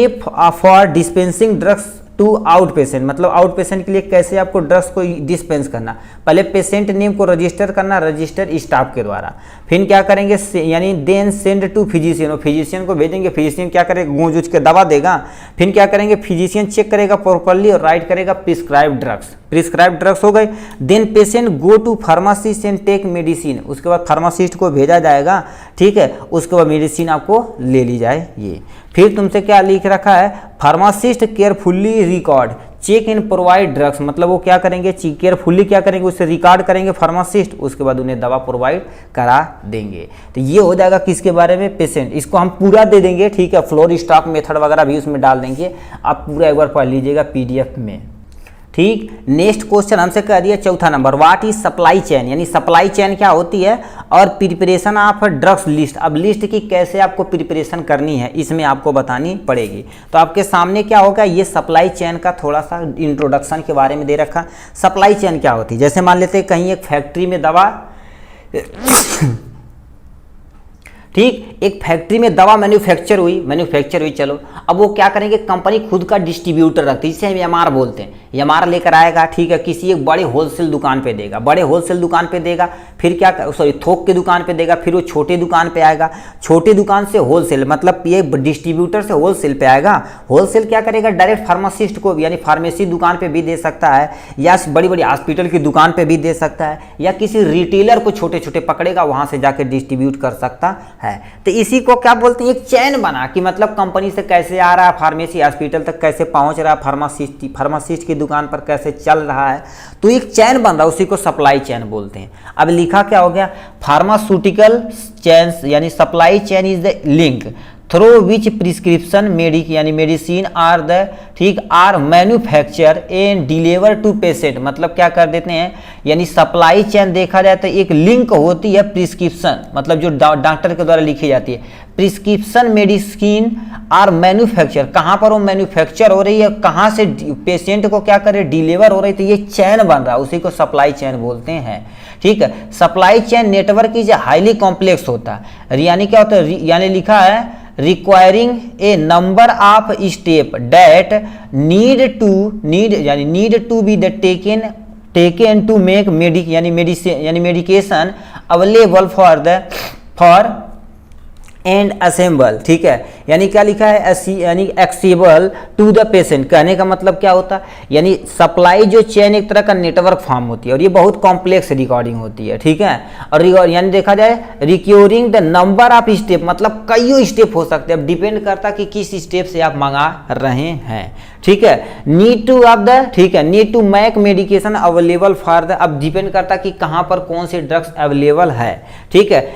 for dispensing drugs to out patient, मतलब आउट पेशेंट के लिए कैसे आपको ड्रग्स को डिस्पेंस करना, पहले पेशेंट नेम को रजिस्टर करना, रजिस्टर स्टाफ के द्वारा, फिर क्या करेंगे, यानी then send to physician, physician को भेजेंगे, फिजिशियन क्या करेगा, गूंज उज के दवा देगा, फिर क्या करेंगे, फिजिशियन चेक करेगा प्रॉपर्ली और राइट करेगा प्रिस्क्राइब ड्रग्स, प्रिस्क्राइब ड्रग्स हो गए। Then patient go to pharmacist and take medicine, उसके बाद फार्मासिस्ट को भेजा जाएगा, ठीक है, उसके बाद मेडिसिन आपको ले ली जाए ये। फिर तुमसे क्या लिख रखा है, pharmacist carefully record check in provide drugs, मतलब वो क्या करेंगे, केयरफुल्ली क्या करेंगे, उससे रिकॉर्ड करेंगे फार्मासिस्ट, उसके बाद उन्हें दवा प्रोवाइड करा देंगे। तो ये हो जाएगा किसके बारे में, पेशेंट। इसको हम पूरा दे देंगे, ठीक है, फ्लोर स्टॉक मेथड वगैरह भी उसमें डाल देंगे, आप पूरा एक बार पढ़ लीजिएगा पीडीएफ में, ठीक। नेक्स्ट क्वेश्चन हमसे कह दिया चौथा number, what is supply chain, यानी सप्लाई चेन क्या होती है, और प्रिपरेशन ऑफ ड्रग्स लिस्ट। अब लिस्ट की कैसे आपको प्रिपरेशन करनी है इसमें आपको बतानी पड़ेगी। तो आपके सामने क्या होगा, ये सप्लाई चेन का थोड़ा सा इंट्रोडक्शन के बारे में दे रखा। सप्लाई चेन क्या होती है, जैसे मान लेते हैं कहीं एक फैक्ट्री में दवा ठीक, एक फैक्ट्री में दवा मैन्युफैक्चर हुई, चलो अब वो क्या करेंगे, कंपनी खुद का डिस्ट्रीब्यूटर रखती है, जिसे हम एमआर बोलते हैं, एमआर लेकर आएगा, ठीक है, किसी एक बड़े होलसेल दुकान पे देगा, बड़े होलसेल दुकान पे देगा, फिर क्या थोक के दुकान पे देगा, फिर वो छोटे दुकान पे आएगा, छोटे दुकान से होलसेल, मतलब ये डिस्ट्रीब्यूटर से होलसेल पे आएगा, होलसेल क्या करेगा, डायरेक्ट फार्मासिस्ट को यानी फार्मेसी दुकान पे भी दे सकता है, या बड़ी बड़ी हॉस्पिटल की दुकान पे भी दे सकता है, या किसी रिटेलर को छोटे छोटे पकड़ेगा, वहां से जाकर डिस्ट्रीब्यूट कर सकता है। तो इसी को क्या बोलते हैं, एक चैन बना कि मतलब कंपनी से कैसे आ रहा है, फार्मेसी हॉस्पिटल तक कैसे पहुंच रहा है, फार्मासिस्ट की दुकान पर कैसे चल रहा है, तो एक चैन बन रहा है, उसी को सप्लाई चैन बोलते हैं। अब लिखा क्या हो गया, फार्मास्यूटिकल चैन यानी supply chain is the link through which prescription यानी मेडिसिन आर द ठीक are manufacture and deliver to patient, मतलब क्या कर देते हैं, यानी सप्लाई चैन देखा जाए तो एक लिंक होती है प्रिस्क्रिप्शन, मतलब जो डॉक्टर के द्वारा लिखी जाती है, प्रिस्क्रिप्शन मेडिसिन आर मैन्युफैक्चर, कहाँ पर वो मैन्युफैक्चर हो रही है, कहाँ से पेशेंट को क्या करे डिलीवर हो रही है, तो ये चैन बन रहा है, उसी को सप्लाई चैन बोलते हैं, ठीक है। Supply chain network is highly complex होता है, यानी क्या होता है, यानी लिखा है requiring a number of step that need to be the taken to make medication available for and assemble, ठीक है, यानी क्या लिखा है, यानी एक्सेबल टू द पेशेंट। कहने का मतलब क्या होता है, यानी सप्लाई जो चेन एक तरह का नेटवर्क फॉर्म होती है और ये बहुत कॉम्प्लेक्स रिकॉर्डिंग होती है, ठीक है। और यानी देखा जाए recurring the number of step, मतलब कई स्टेप हो सकते हैं, अब डिपेंड करता कि किस स्टेप से आप मंगा रहे हैं, ठीक है। नीड टू ऑफ द, ठीक है, need to make medication available for the, अब डिपेंड करता कि कहां पर कौन से ड्रग्स अवेलेबल है, ठीक है।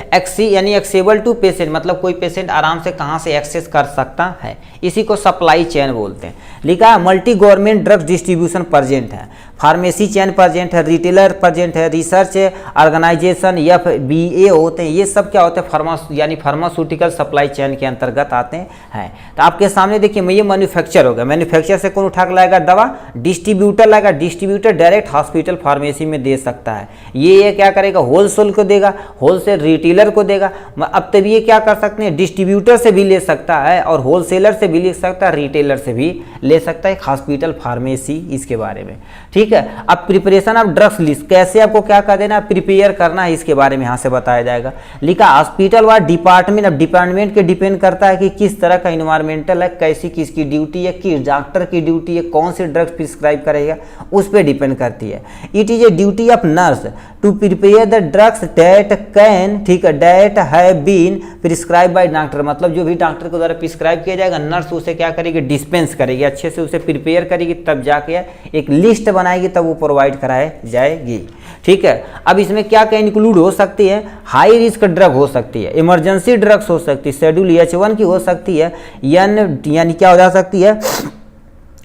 यानी एक्सेबल टू पेशेंट, मतलब कोई पेशेंट आराम से कहां से एक्सेस कर सकता है, इसी को सप्लाई चेन बोलते हैं। लिखा है multi government drugs distribution present है, फार्मेसी चेन प्रेजेंट है, रिटेलर प्रेजेंट है, रिसर्च ऑर्गेनाइजेशन FBA होते हैं, ये सब क्या होते हैं, यानी फार्मास्यूटिकल सप्लाई चेन के अंतर्गत आते हैं। तो आपके सामने देखिए ये मैन्युफैक्चर होगा, मैन्युफैक्चर से कौन उठा के लाएगा दवा, डिस्ट्रीब्यूटर लाएगा, डिस्ट्रीब्यूटर डायरेक्ट हॉस्पिटल फार्मेसी में दे सकता है, ये क्या करेगा, होलसेल को देगा, होलसेल रिटेलर को देगा। अब तब ये क्या कर सकते हैं, डिस्ट्रीब्यूटर से भी ले सकता है और होलसेलर से भी ले सकता है, रिटेलर से भी ले सकता है, हॉस्पिटल फार्मेसी, इसके बारे में, ठीक है। अब प्रिपरेशन ऑफ ड्रग्स लिस्ट, कैसे आपको क्या कर देना, प्रिपेयर करना है, इसके बारे में यहाँ से बताया जाएगा। लिखा हॉस्पिटल व डिपार्टमेंट, अब डिपार्टमेंट के डिपेंड करता है कि किस तरह का इन्वायरमेंटल है, कैसी किसकी ड्यूटी है, किस डॉक्टर की ड्यूटी है, कौन से ड्रग्स प्रिस्क्राइब करेगा, उस पर डिपेंड करती है। It is a duty of nurse to prepare the drugs that can, ठीक है, that have been prescribe by doctor, मतलब जो भी डॉक्टर के द्वारा प्रिस्क्राइब किया जाएगा, नर्स उसे क्या करेगी, डिस्पेंस करेगी, अच्छे से उसे प्रिपेयर करेगी, तब जाके एक लिस्ट बनाएगी, तब वो प्रोवाइड कराए जाएगी, ठीक है। अब इसमें क्या क्या इंक्लूड हो सकती है, हाई रिस्क ड्रग हो सकती है, इमरजेंसी ड्रग्स हो सकती है, शेड्यूल H1 की हो सकती है, यानी क्या हो जा सकती है,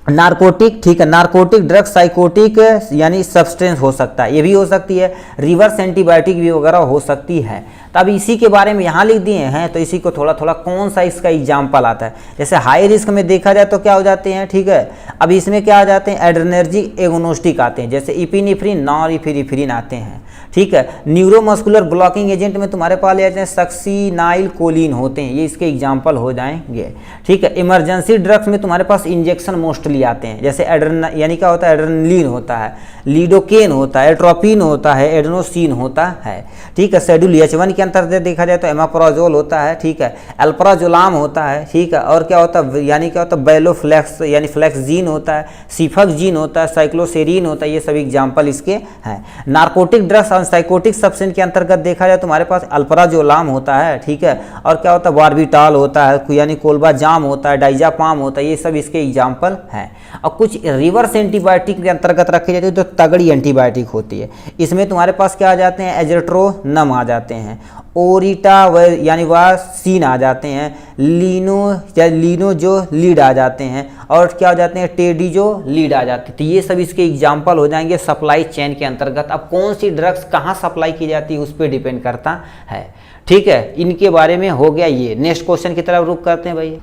नारकोटिक, ठीक है, नारकोटिक ड्रग, साइकोटिक यानी सब्सटेंस हो सकता है, ये भी हो सकती है, रिवर्स एंटीबायोटिक भी वगैरह हो सकती है। तब इसी के बारे में यहाँ लिख दिए हैं, तो इसी को थोड़ा थोड़ा कौन सा इसका एग्जाम्पल आता है, जैसे हाई रिस्क में देखा जाए तो क्या हो जाते हैं, ठीक है। अब इसमें क्या आ जाते हैं, एड्रेनर्जिक एगोनोस्टिक आते हैं, जैसे इपिनेफ्रिन, नॉरएपिनेफ्रिन आते हैं, ठीक है। न्यूरोमस्कुलर ब्लॉकिंग एजेंट में तुम्हारे पास ले जाते हैं सक्सीनाइल कोलिन होते हैं, ये इसके एग्जाम्पल हो जाएंगे, ठीक है। इमरजेंसी ड्रग्स में तुम्हारे पास इंजेक्शन मोस्टली आते हैं, जैसे यानी क्या होता है, एड्रेनलिन होता है, लीडोकेन होता है, एट्रोपिन होता है, एडेनोसिन होता है, ठीक है। शेड्यूल H1 के अंतर्गत देखा जाए तो एमाप्राजोल होता है, ठीक है, अल्प्राजोलाम होता है, ठीक है। और क्या होता है, यानी क्या होता है, बेलोफ्लेक्स यानी फ्लेक्सजीन होता है, सिफक्जीन होता है, साइक्लोसेरिन होता है, ये सब एग्जाम्पल इसके हैं। नार्कोटिक ड्रग्स और साइकोटिक सब्सटेंस के अंतर्गत देखा जाए तो हमारे पास अल्प्राजोलाम होता है, ठीक है। और क्या होता है, बार्बिटाल होता है, यानी कोल्बाजाम होता है, डाइजापाम होता है, ये सब इसके एग्जाम्पल हैं। और कुछ रिवर्स एंटीबायोटिक के अंतर्गत रखे जाते हैं तो तगड़ी एंटीबायोटिक होती है, इसमें तुम्हारे पास क्या आ जाते हैं, एजेट्रोनम आ जाते हैं, ओरिटा यानी वासीन आ जाते हैं, लीनो जो लीड आ जाते हैं, और क्या हो जाते हैं, टेडी जो लीड आ जाते हैं। तो ये सब इसके एग्जाम्पल हो जाएंगे सप्लाई चेन के अंतर्गत। अब कौन सी ड्रग्स कहाँ सप्लाई की जाती है उस पर डिपेंड करता है, ठीक है। इनके बारे में हो गया ये। नेक्स्ट क्वेश्चन की तरफ रुक करते हैं भाई,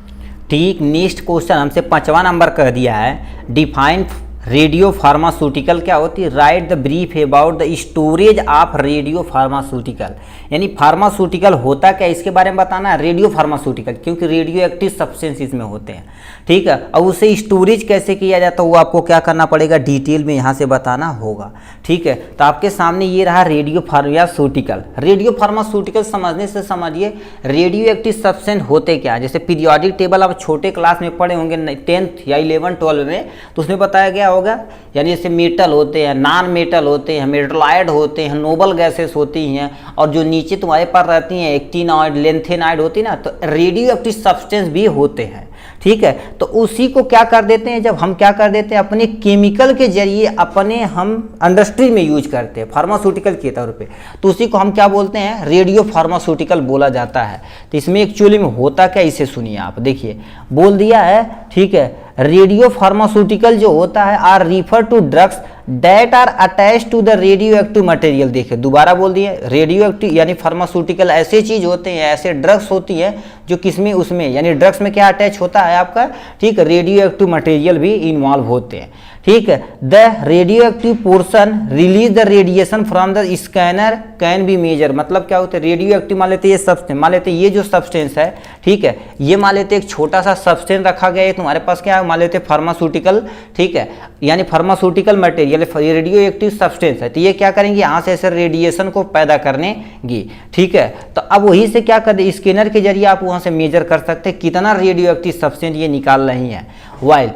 ठीक। नेक्स्ट क्वेश्चन हमसे 5वां नंबर कर दिया है, डिफाइन रेडियो फार्मास्यूटिकल क्या होती है, right the brief about the storage of radio pharmaceutical, यानी फार्मास्यूटिकल होता क्या इसके बारे में बताना है, रेडियो फार्मास्यूटिकल, क्योंकि रेडियो एक्टिव सब्सटेंस इसमें होते हैं, ठीक है। और उसे स्टोरेज कैसे किया जाता है वो आपको क्या करना पड़ेगा, डिटेल में यहाँ से बताना होगा, ठीक है। तो आपके सामने ये रहा रेडियो फार्मास्यूटिकल। रेडियो फार्मास्यूटिकल समझने से समझिए रेडियो एक्टिव सब्सटेंस होते क्या, जैसे पीरियोडिक टेबल आप छोटे क्लास में पढ़े होंगे 10th या 11-12 में, तो उसमें बताया गया होगा, यानी जैसे मेटल होते हैं, नॉन मेटल होते हैं, मेटलाइड होते हैं, नोबल गैसेस होती हैं, और जो नीचे तुम्हारे पास रहती हैं एक्टिनॉइड, लेंथेनाइड होती है ना, तो रेडियो एक्टिव सब्सटेंस भी होते हैं, ठीक है। तो उसी को क्या कर देते हैं, जब हम क्या कर देते हैं अपने केमिकल के जरिए अपने हम इंडस्ट्री में यूज करते हैं फार्मास्यूटिकल के तौर पे, तो उसी को हम क्या बोलते हैं, रेडियो फार्मास्यूटिकल बोला जाता है। तो इसमें एक्चुअली में होता क्या, इसे सुनिए आप, देखिए बोल दिया है, ठीक है। रेडियो फार्मास्यूटिकल जो होता है are refer to drugs that are attach to the radioactive material. देखिए दोबारा बोल दिए, रेडियो एक्टिव यानी फार्मास्यूटिकल ऐसे चीज होते हैं, ऐसे ड्रग्स होती हैं जो किसमें, उसमें, यानी ड्रग्स में क्या अटैच होता है आपका, ठीक है, रेडियो एक्टिव मटेरियल भी इन्वॉल्व होते हैं, ठीक है। The radioactive portion release the radiation from the scanner can be measure, मतलब क्या होता है रेडियो एक्टिव, मान लेते ये सब्सटेंस, मान लेते ये जो सब्सटेंस है, ठीक है, ये मान लेते एक छोटा सा सब्सटेंस रखा गया है तुम्हारे पास, क्या है मान लेते फार्मास्यूटिकल, ठीक है, यानी pharmaceutical material radio active substance है, तो ये क्या करेंगे यहाँ से ऐसे रेडिएशन को पैदा करनेगी, ठीक है। तो अब वही से क्या कर, स्कैनर के जरिए आप वहाँ से मेजर कर सकते हैं कितना रेडियो एक्टिव सब्सटेंस ये निकाल रही है। While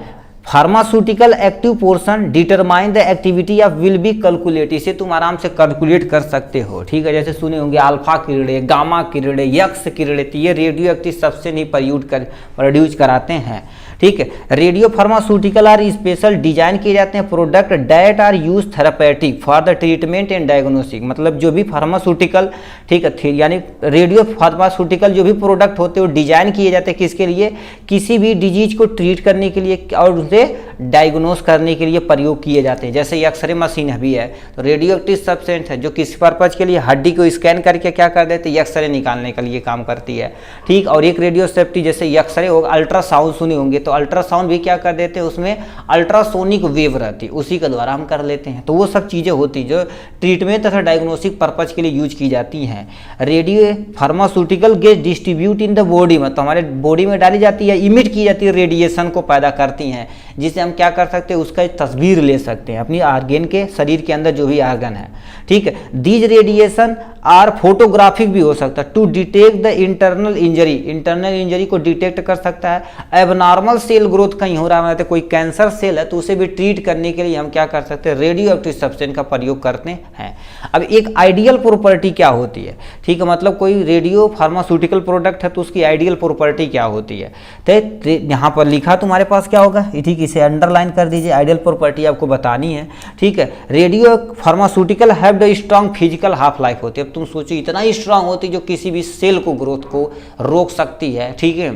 pharmaceutical active portion determine the activity of will be calculate, इसे तुम आराम से कैलकुलेट कर सकते हो, ठीक है। जैसे सुने होंगे अल्फा किरणें, गामा किरणें, यक्स किरणें, तो ये रेडियो एक्टिव सब्सटेंस ही प्रोड्यूस कराते हैं, ठीक है। Radiopharmaceutical are special design किए जाते हैं product that are use therapeutic for the treatment and diagnostic, मतलब जो भी फार्मास्यूटिकल, ठीक है, यानी रेडियो फार्मास्यूटिकल जो भी प्रोडक्ट होते हैं वो डिजाइन किए जाते हैं किसके लिए, किसी भी डिजीज को ट्रीट करने के लिए और उसे डायग्नोस करने के लिए प्रयोग किए जाते हैं। जैसे एक्सरे मशीन भी है, तो रेडियो एक्टिव सब्सटेंस है जो किस पर्पज के लिए, हड्डी को स्कैन करके क्या कर देते हैं, एक्सरे निकालने के लिए काम करती है, ठीक। और एक रेडियो सेफ्टी जैसे एक्सरे होगा, अल्ट्रासाउंड सुने होंगे, तो अल्ट्रासाउंड भी क्या कर देते हैं, उसमें अल्ट्रासोनिक वेव रहती है, उसी के द्वारा हम कर लेते हैं। तो वो सब चीज़ें होती जो ट्रीटमेंट तथा डायग्नोस्टिक पर्पज के लिए यूज की जाती हैं। Radio pharmaceutical gas distribute in the body, मतलब हमारे बॉडी में डाली जाती है, इमिट की जाती है, रेडिएशन को पैदा करती हैं, जिसे हम क्या कर सकते हैं, उसका तस्वीर ले सकते हैं अपनी आर्गन के, शरीर के अंदर जो भी आर्गन है, ठीक है। दीज रेडिएशन आर फोटोग्राफिक भी हो सकता है to detect the internal injury को डिटेक्ट कर सकता है। एबनॉर्मल सेल ग्रोथ कहीं हो रहा है, तो कोई कैंसर सेल है तो उसे भी ट्रीट करने के लिए हम क्या कर सकते हैं, रेडियो एक्टिव सब्सटेंस का प्रयोग करते हैं। अब एक आइडियल प्रॉपर्टी क्या होती है, ठीक है, मतलब कोई रेडियो फार्मास्यूटिकल प्रोडक्ट है तो उसकी आइडियल प्रॉपर्टी क्या होती है, तो यहाँ पर लिखा तुम्हारे पास क्या होगा, ठीक, इसे अंडरलाइन कर दीजिए, आइडियल प्रॉपर्टी आपको बतानी है, ठीक है। Radio pharmaceutical have the strong physical half life होती है, अब तुम सोचो इतना ही स्ट्रांग होती जो किसी भी सेल को ग्रोथ को रोक सकती है, ठीक है।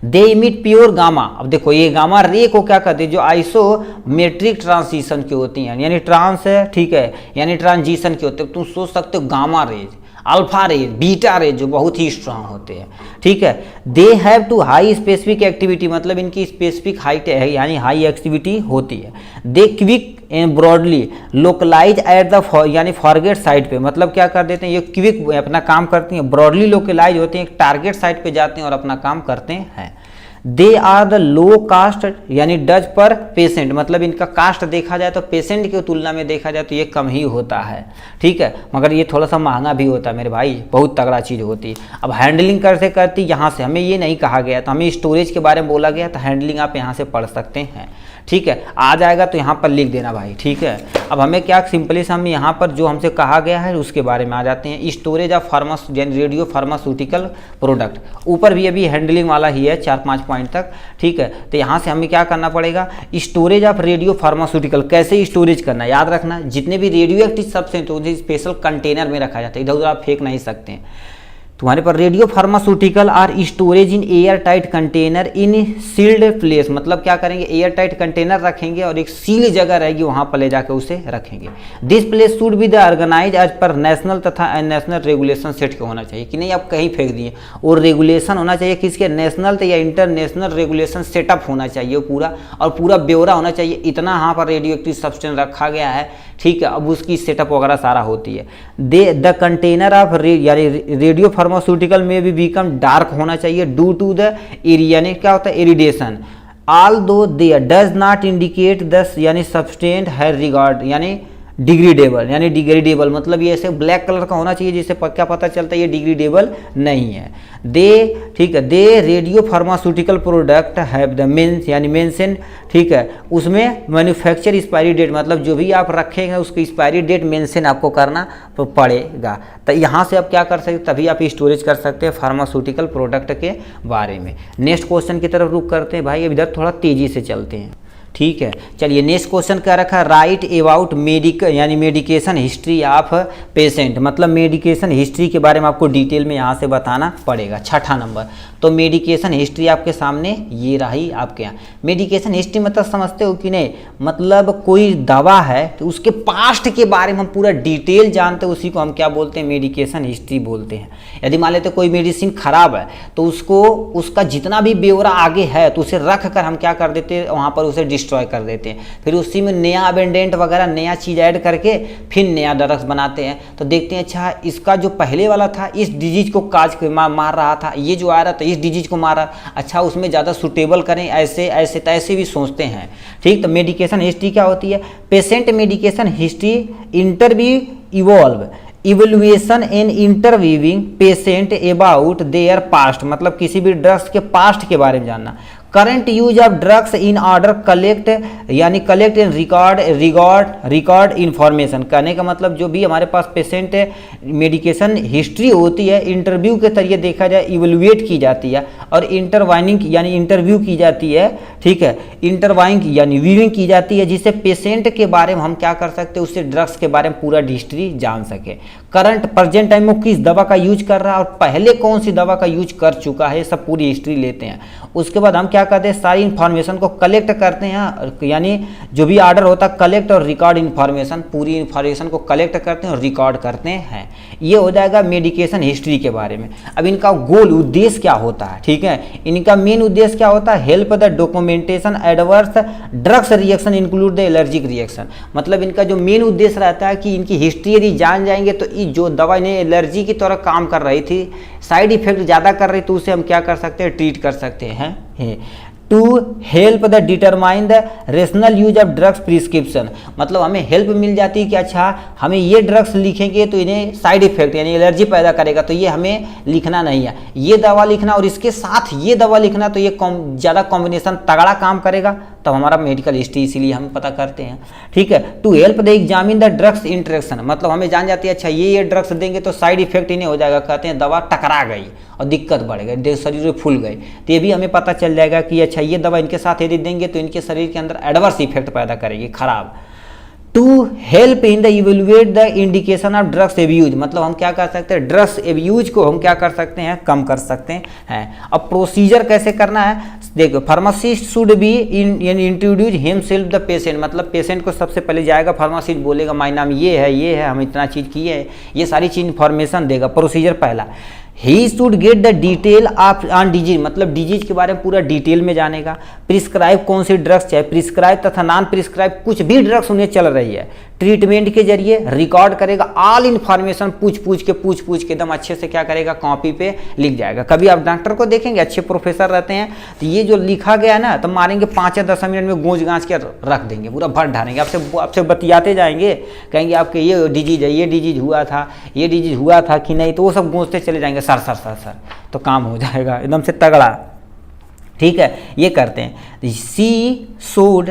दे इमिट प्योर गामा, अब देखो ये गामा रे को क्या कहते हैं, जो आइसोमेट्रिक ट्रांजिशन की होती हैं, यानी ट्रांस है, ठीक है, यानी ट्रांजिशन की होते हैं, तुम सोच सकते हो gamma rays, alpha rays, beta rays जो बहुत ही स्ट्रांग होते हैं, ठीक है। They have to high specific activity, मतलब इनकी स्पेसिफिक हाइट है, यानी हाई एक्टिविटी होती है। They quick and broadly localise at the यानी फॉरगेट साइड पे, मतलब क्या कर देते हैं, ये क्विक अपना काम करती हैं, ब्रॉडली लोकलाइज होते हैं, टारगेट साइड पे जाते हैं और अपना काम करते हैं। They are the low cost, यानी डज पर पेशेंट, मतलब इनका कास्ट देखा जाए तो पेशेंट की तुलना में देखा जाए तो ये कम ही होता है, ठीक है, मगर ये थोड़ा सा महंगा भी होता है मेरे भाई, बहुत तगड़ा चीज़ होती है। अब हैंडलिंग करते करती यहाँ से हमें ये नहीं कहा गया, तो हमें स्टोरेज के बारे में बोला गया, तो हैंडलिंग आप यहाँ से पढ़ सकते हैं, ठीक है, आ जाएगा तो यहाँ पर लिख देना भाई, ठीक है। अब हमें क्या सिंपली से हम यहाँ पर जो हमसे कहा गया है उसके बारे में आ जाते हैं। Storage of radio pharmaceutical product, ऊपर भी अभी हैंडलिंग वाला ही है 4-5 पॉइंट तक, ठीक है। तो यहाँ से हमें क्या करना पड़ेगा, स्टोरेज ऑफ रेडियो फार्मास्यूटिकल, कैसे स्टोरेज करना, याद रखना, जितने भी रेडियो एक्टिव सब्सटेंस होते हैं स्पेशल कंटेनर में रखा जाता है, इधर उधर आप फेंक नहीं सकते हैं। तुम्हारे पर radiopharmaceutical are storage in airtight container in sealed place, मतलब क्या करेंगे, एयर टाइट कंटेनर रखेंगे और एक सील जगह रहेगी वहां पर ले जाकर उसे रखेंगे। This place should be the organise as per national तथा नेशनल रेगुलेशन सेट के होना चाहिए, कि नहीं आप कहीं फेंक दिए, और रेगुलेशन होना चाहिए किसके, नेशनल या इंटरनेशनल रेगुलेशन सेटअप होना चाहिए पूरा, और पूरा ब्यौरा होना चाहिए, इतना यहाँ पर रेडियो एक्टिव सब्सटेंस रखा गया है, ठीक है। अब उसकी सेटअप वगैरह सारा होती है। द कंटेनर ऑफ यानी रेडियो फार्मास्यूटिकल में भी बिकम डार्क होना चाहिए ड्यू टू द यानी क्या होता है, इरिडेशन, ऑल दो दे डज नॉट इंडिकेट दस यानी सब्सटेंट है रिगार्ड, यानी डिग्रेडेबल, यानी डिग्रेडेबल मतलब ये ऐसे ब्लैक कलर का होना चाहिए जिससे क्या पता चलता है ये डिग्रेडेबल नहीं है। दे, ठीक है, they radio pharmaceutical product have the men's यानी मेंशन, ठीक है, उसमें मैन्युफैक्चर एक्सपायरी डेट, मतलब जो भी आप रखेंगे उसकी एक्सपायरी डेट मेंशन आपको करना पड़ेगा। तो यहाँ से आप क्या कर सकते, तभी आप स्टोरेज कर सकते हैं फार्मास्यूटिकल प्रोडक्ट के बारे में। नेक्स्ट क्वेश्चन की तरफ रुक करते हैं भाई, अब इधर थोड़ा तेजी से चलते हैं, ठीक है। चलिए नेक्स्ट क्वेश्चन क्या रखा, राइट अबाउट यानी मेडिकेशन हिस्ट्री ऑफ पेशेंट, मतलब मेडिकेशन हिस्ट्री के बारे में आपको डिटेल में यहाँ से बताना पड़ेगा। 6ठा नंबर, तो मेडिकेशन हिस्ट्री आपके सामने ये रही आपके यहाँ। मेडिकेशन हिस्ट्री मतलब समझते हो कि नहीं, मतलब कोई दवा है तो उसके पास्ट के बारे में हम पूरा डिटेल जानते हैं, उसी को हम क्या बोलते हैं, मेडिकेशन हिस्ट्री बोलते हैं। यदि मान लेते कोई मेडिसिन खराब है तो उसको उसका जितना भी ब्यौरा आगे है तो उसे रख कर हम क्या कर देते हैं, वहाँ पर उसे डिस्ट्रॉय कर देते हैं, फिर उसी में नया अबेंडेंट वगैरह नया चीज़ ऐड करके फिर नया ड्रग्स बनाते हैं। तो देखते हैं अच्छा इसका जो पहले वाला था इस डिजीज को मार रहा था, ये जो आ रहा था इस डिजीज को मार रहा, अच्छा उसमें ज़्यादा सूटेबल करें, ऐसे ऐसे तैसे भी सोचते हैं। ठीक, तो मेडिकेशन हिस्ट्री क्या होती है? Patient medication history interview evaluation and interviewing patient about their past, मतलब किसी भी ड्रग्स के पास्ट के बारे में जानना। Current use of drugs in order collect and record information, कहने का मतलब जो भी हमारे पास पेशेंट मेडिकेशन हिस्ट्री होती है इंटरव्यू के जरिए देखा जाए, इवोल्यूएट की जाती है और इंटरवाइनिंग यानी इंटरव्यू की जाती है। ठीक है, इंटरवाइंग यानी व्यूइंग की जाती है, जिससे पेशेंट के बारे में हम क्या कर सकते हैं, उससे ड्रग्स के बारे में पूरा हिस्ट्री जान सके। करंट प्रेजेंट टाइम में किस दवा का यूज कर रहा है और पहले कौन सी दवा का यूज कर चुका है, सब पूरी हिस्ट्री लेते हैं। उसके बाद हम क्या करते हैं, सारी इन्फॉर्मेशन को कलेक्ट करते हैं, यानी जो भी ऑर्डर होता है कलेक्ट और रिकॉर्ड इन्फॉर्मेशन, पूरी इन्फॉर्मेशन को कलेक्ट करते हैं और रिकॉर्ड करते हैं। ये हो जाएगा मेडिकेशन हिस्ट्री के बारे में। अब इनका गोल उद्देश्य क्या होता है? ठीक है, इनका मेन उद्देश्य क्या होता है? Help the documentation adverse drugs reaction include the allergic reaction, मतलब इनका जो मेन उद्देश्य रहता है कि इनकी हिस्ट्री यदि जान जाएंगे तो जो दवा इन्हें एलर्जी की तरह काम कर रही थी, साइड इफेक्ट ज़्यादा कर रही, तो उसे हम क्या कर सकते हैं, ट्रीट कर सकते हैं। To help the determine the rational use of drugs prescription, मतलब हमें हेल्प मिल जाती है कि अच्छा हमें ये ड्रग्स लिखेंगे तो इन्हें साइड इफेक्ट यानी एलर्जी पैदा करेगा, तो ये हमें लिखना नहीं है, ये दवा लिखना और इसके साथ ये दवा लिखना, तो ये ज़्यादा कॉम्बिनेशन तगड़ा काम करेगा, तब हमारा मेडिकल हिस्ट्री इसीलिए हम पता करते हैं। ठीक है, to help the examine the drugs interaction, मतलब हमें जान जाती है अच्छा ये ड्रग्स देंगे तो साइड इफेक्ट इन्हें हो जाएगा, कहते हैं दवा टकरा गई और दिक्कत बढ़ गई, शरीर में फूल गई, तो ये भी हमें पता चल जाएगा कि अच्छा ये दवा इनके साथ यदि देंगे तो इनके शरीर के अंदर एडवर्स इफेक्ट पैदा करेगी, खराब। To help in the evaluate the indication of drugs abuse, मतलब हम क्या कर सकते हैं, ड्रग्स एब्यूज को हम क्या कर सकते हैं, कम कर सकते हैं। अब प्रोसीजर कैसे करना है, देखो pharmacist should be introduce himself the patient, मतलब पेशेंट को सबसे पहले जाएगा फार्मासिस्ट, बोलेगा माय नाम ये है हम इतना चीज़ किए हैं, ये सारी चीज़ इन्फॉर्मेशन देगा। प्रोसीजर पहला, he should get the detail of on disease, मतलब डिजीज के बारे में पूरा डिटेल में जानेगा। प्रिस्क्राइब कौन सी ड्रग्स चाहे, प्रिस्क्राइब तथा नॉन प्रिस्क्राइब कुछ भी ड्रग्स उन्हें चल रही है, ट्रीटमेंट के जरिए रिकॉर्ड करेगा, ऑल इन्फॉर्मेशन पूछ पूछ के एकदम अच्छे से क्या करेगा, कॉपी पे लिख जाएगा। कभी आप डॉक्टर को देखेंगे अच्छे प्रोफेसर रहते हैं तो ये जो लिखा गया है ना, तो मारेंगे 5 या 10 मिनट में गूंज गांच के रख देंगे, पूरा भर डालेंगे, आपसे बतियाते जाएंगे, कहेंगे आपके ये डिजीज है, ये डिजीज हुआ था कि नहीं, तो वो सब गूंजते चले जाएंगे सर, तो काम हो जाएगा एकदम से तगड़ा। ठीक है, ये करते हैं। See should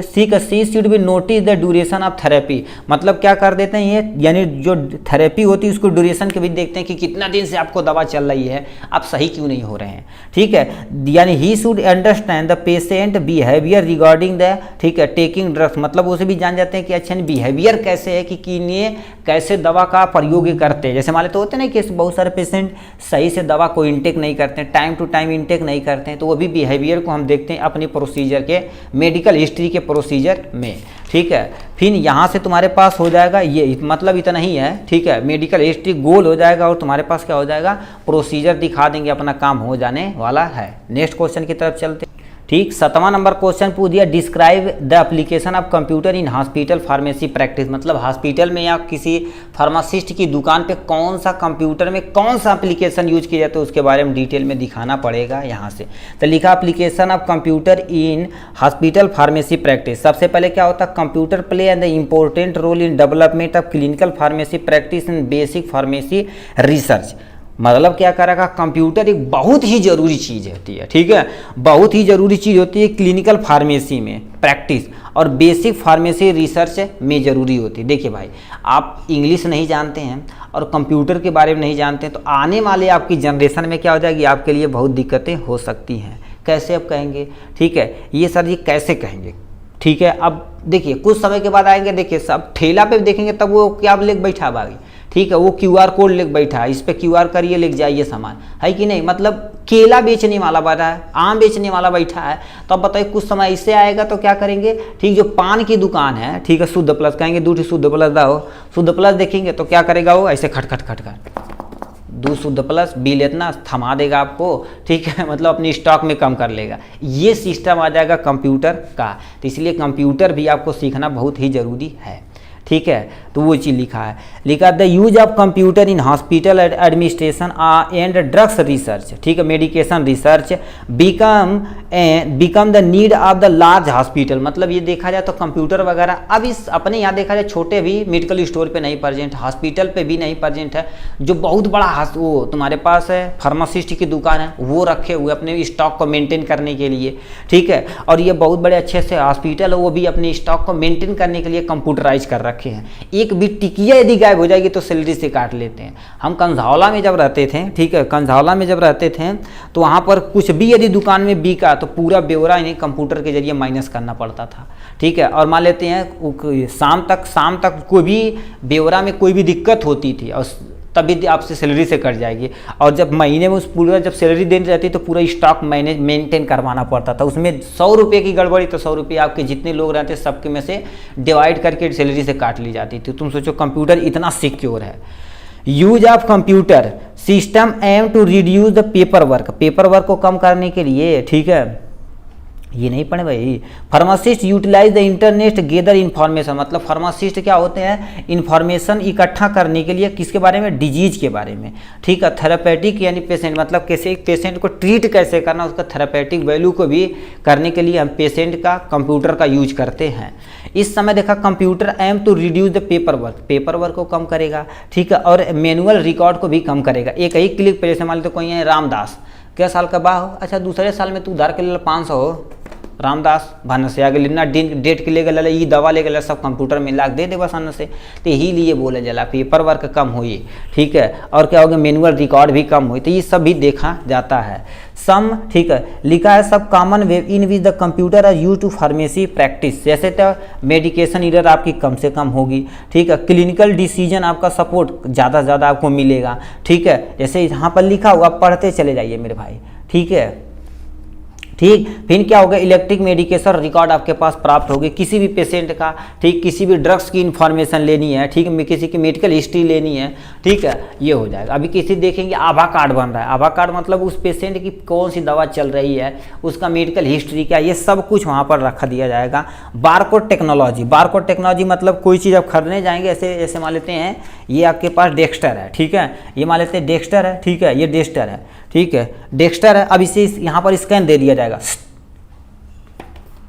be notice the duration of therapy, मतलब क्या कर देते हैं ये, यानी जो थेरेपी होती है उसको ड्यूरेशन के भी देखते हैं कि कितना दिन से आपको दवा चल रही है, आप सही क्यों नहीं हो रहे हैं। ठीक है, यानी he should understand the patient behaviour regarding the, ठीक है, टेकिंग ड्रग्स, मतलब उसे भी जान जाते हैं कि अच्छा बिहेवियर कैसे है कि इन्हें कैसे दवा का प्रयोग करते हैं। जैसे मान लेते होते हैं ना कि बहुत सारे पेशेंट सही से दवा को इंटेक नहीं करते हैं, टाइम टू टाइम इंटेक नहीं करते हैं, तो वो भी बिहेवियर को हम देखते हैं अपने प्रोसीजर के, मेडिकल हिस्ट्री के प्रोसीजर में। ठीक है, फिर यहाँ से तुम्हारे पास हो जाएगा ये, मतलब इतना ही है। ठीक है, मेडिकल हिस्ट्री गोल हो जाएगा और तुम्हारे पास क्या हो जाएगा, प्रोसीजर दिखा देंगे, अपना काम हो जाने वाला है। नेक्स्ट क्वेश्चन की तरफ चलते। ठीक, 7वां नंबर क्वेश्चन पूछ दिया, describe the application of computer in hospital pharmacy practice, मतलब हॉस्पिटल में या किसी फार्मासिस्ट की दुकान पे कौन सा कंप्यूटर में कौन सा एप्लीकेशन यूज किया जाता है उसके बारे में डिटेल में दिखाना पड़ेगा यहाँ से। तो लिखा application of computer in hospital pharmacy practice. सबसे पहले क्या होता है, computer play and the important role in development of clinical pharmacy practice in basic pharmacy research, मतलब क्या करेगा, कंप्यूटर एक बहुत ही ज़रूरी चीज़ होती है। ठीक है, बहुत ही ज़रूरी चीज़ होती है क्लिनिकल फार्मेसी में प्रैक्टिस और बेसिक फार्मेसी रिसर्च में ज़रूरी होती है। देखिए भाई, आप इंग्लिश नहीं जानते हैं और कंप्यूटर के बारे में नहीं जानते हैं तो आने वाले आपकी जनरेशन में क्या हो जाएगी, आपके लिए बहुत दिक्कतें हो सकती हैं। कैसे आप कहेंगे, ठीक है, ये सर ये कैसे कहेंगे। ठीक है, अब देखिए कुछ समय के बाद आएंगे, देखिए सब ठेला पे देखेंगे तब वो क्या लेके बैठा भाई, ठीक है, वो QR कोड लेके बैठा है, इस पे QR करिए लेके जाइए सामान, है कि नहीं। मतलब केला बेचने वाला बैठा है, आम बेचने वाला बैठा है, तो अब बताइए कुछ समय इससे आएगा तो क्या करेंगे। ठीक, जो पान की दुकान है, ठीक है, शुद्ध प्लस कहेंगे, दूसरी शुद्ध प्लस दाओ, शुद्ध प्लस देखेंगे तो क्या करेगा, वो ऐसे खट खट खट खट दू शुद्ध प्लस बिल इतना थमा देगा आपको, ठीक है, मतलब अपनी स्टॉक में कम कर लेगा। ये सिस्टम आ जाएगा कंप्यूटर का। तो इसलिए कंप्यूटर भी आपको सीखना बहुत ही ज़रूरी है, ठीक है। तो वो चीज़ लिखा the use of computer in hospital administration and drugs research, ठीक है, medication research become the need of the large hospital. मतलब ये देखा जाए तो कंप्यूटर वगैरह अब इस अपने यहाँ देखा जाए छोटे भी मेडिकल स्टोर पे नहीं प्रेजेंट, हॉस्पिटल पे भी नहीं प्रेजेंट है। जो बहुत बड़ा वो तुम्हारे पास है फार्मासिस्ट की दुकान है, वो रखे हुए अपने स्टॉक को मेंटेन करने के लिए, ठीक है। और ये बहुत बड़े अच्छे से हॉस्पिटल है, वो भी अपने स्टॉक को मेंटेन करने के लिए कंप्यूटराइज कर रखे हैं। एक भी टिकिया यदि गायब हो जाएगी तो सैलरी से काट लेते हैं। हम कंझौला में जब रहते थे, ठीक है, कंझौला में जब रहते थे तो वहाँ पर कुछ भी यदि दुकान में बिका तो पूरा ब्यौरा इन्हें कंप्यूटर के जरिए माइनस करना पड़ता था, ठीक है। और मान लेते हैं शाम तक कोई भी ब्यौरा में कोई भी दिक्कत होती थी और तभी आपसे सैलरी से कट जाएगी। और जब महीने में उस पूरा जब सैलरी देनी रहती तो पूरा स्टॉक मेंटेन करवाना पड़ता था। उसमें 100 रुपये की गड़बड़ी तो 100 रुपये आपके जितने लोग रहते सबके में से डिवाइड करके सैलरी से काट ली जाती थी। तुम सोचो कंप्यूटर इतना सिक्योर है। Use of computer system aim to reduce the paperwork को कम करने के लिए, ठीक है, ये नहीं पढ़े भाई। Pharmacist utilise the internet gather information, मतलब फार्मासिस्ट क्या होते हैं, इन्फॉर्मेशन इकट्ठा करने के लिए किसके बारे में, डिजीज के बारे में, ठीक है। थेरापेटिक यानी पेशेंट, मतलब कैसे एक पेशेंट को ट्रीट कैसे करना, उसका थेरापेटिक वैल्यू को भी करने के लिए हम पेशेंट का कंप्यूटर का यूज करते हैं। इस समय देखा computer aim to reduce the paperwork को कम करेगा, ठीक है, और मैनुअल रिकॉर्ड को भी कम करेगा। एक ही क्लिक पे, जैसे मान लो कोई है रामदास, क्या साल का बा हो, अच्छा दूसरे साल में तू उधार के लिए 500 हो, रामदास भान से आगे लेना डेट के लेकर ये दवा लेकर सब कंप्यूटर में लाग दे दे बस आने से। तो यही लिए बोले जला पेपर वर्क कम हुई, ठीक है, और क्या हो गया, मैनुअल रिकॉर्ड भी कम हुई। तो ये सब भी देखा जाता है। सम, ठीक है, लिखा है सब common web in which the computer are use to pharmacy practice, जैसे तो मेडिकेशन एरर आपकी कम से कम होगी, ठीक है। क्लिनिकल डिसीजन आपका सपोर्ट ज़्यादा से ज़्यादा आपको मिलेगा, ठीक है। जैसे यहाँ पर लिखा हुआ पढ़ते चले जाइए मेरे भाई, ठीक है, ठीक। फिर क्या होगा, इलेक्ट्रिक मेडिकेशन रिकॉर्ड आपके पास प्राप्त होगी किसी भी पेशेंट का, ठीक, किसी भी ड्रग्स की इन्फॉर्मेशन लेनी है, ठीक, किसी की मेडिकल हिस्ट्री लेनी है, ठीक है, ये हो जाएगा। अभी किसी देखेंगे आभा कार्ड बन रहा है, आभा कार्ड मतलब उस पेशेंट की कौन सी दवा चल रही है, उसका मेडिकल हिस्ट्री क्या, ये सब कुछ वहाँ पर रखा दिया जाएगा। बारकोड टेक्नोलॉजी मतलब कोई चीज़ आप खरीदने जाएंगे, ऐसे मान लेते हैं ये आपके पास डेक्स्टर है, ठीक है, ये मान लेते हैं डेक्स्टर है, ठीक है, ये डेक्स्टर है, ठीक है, डेक्स्टर है। अब इसे यहाँ पर स्कैन दे दिया जाएगा,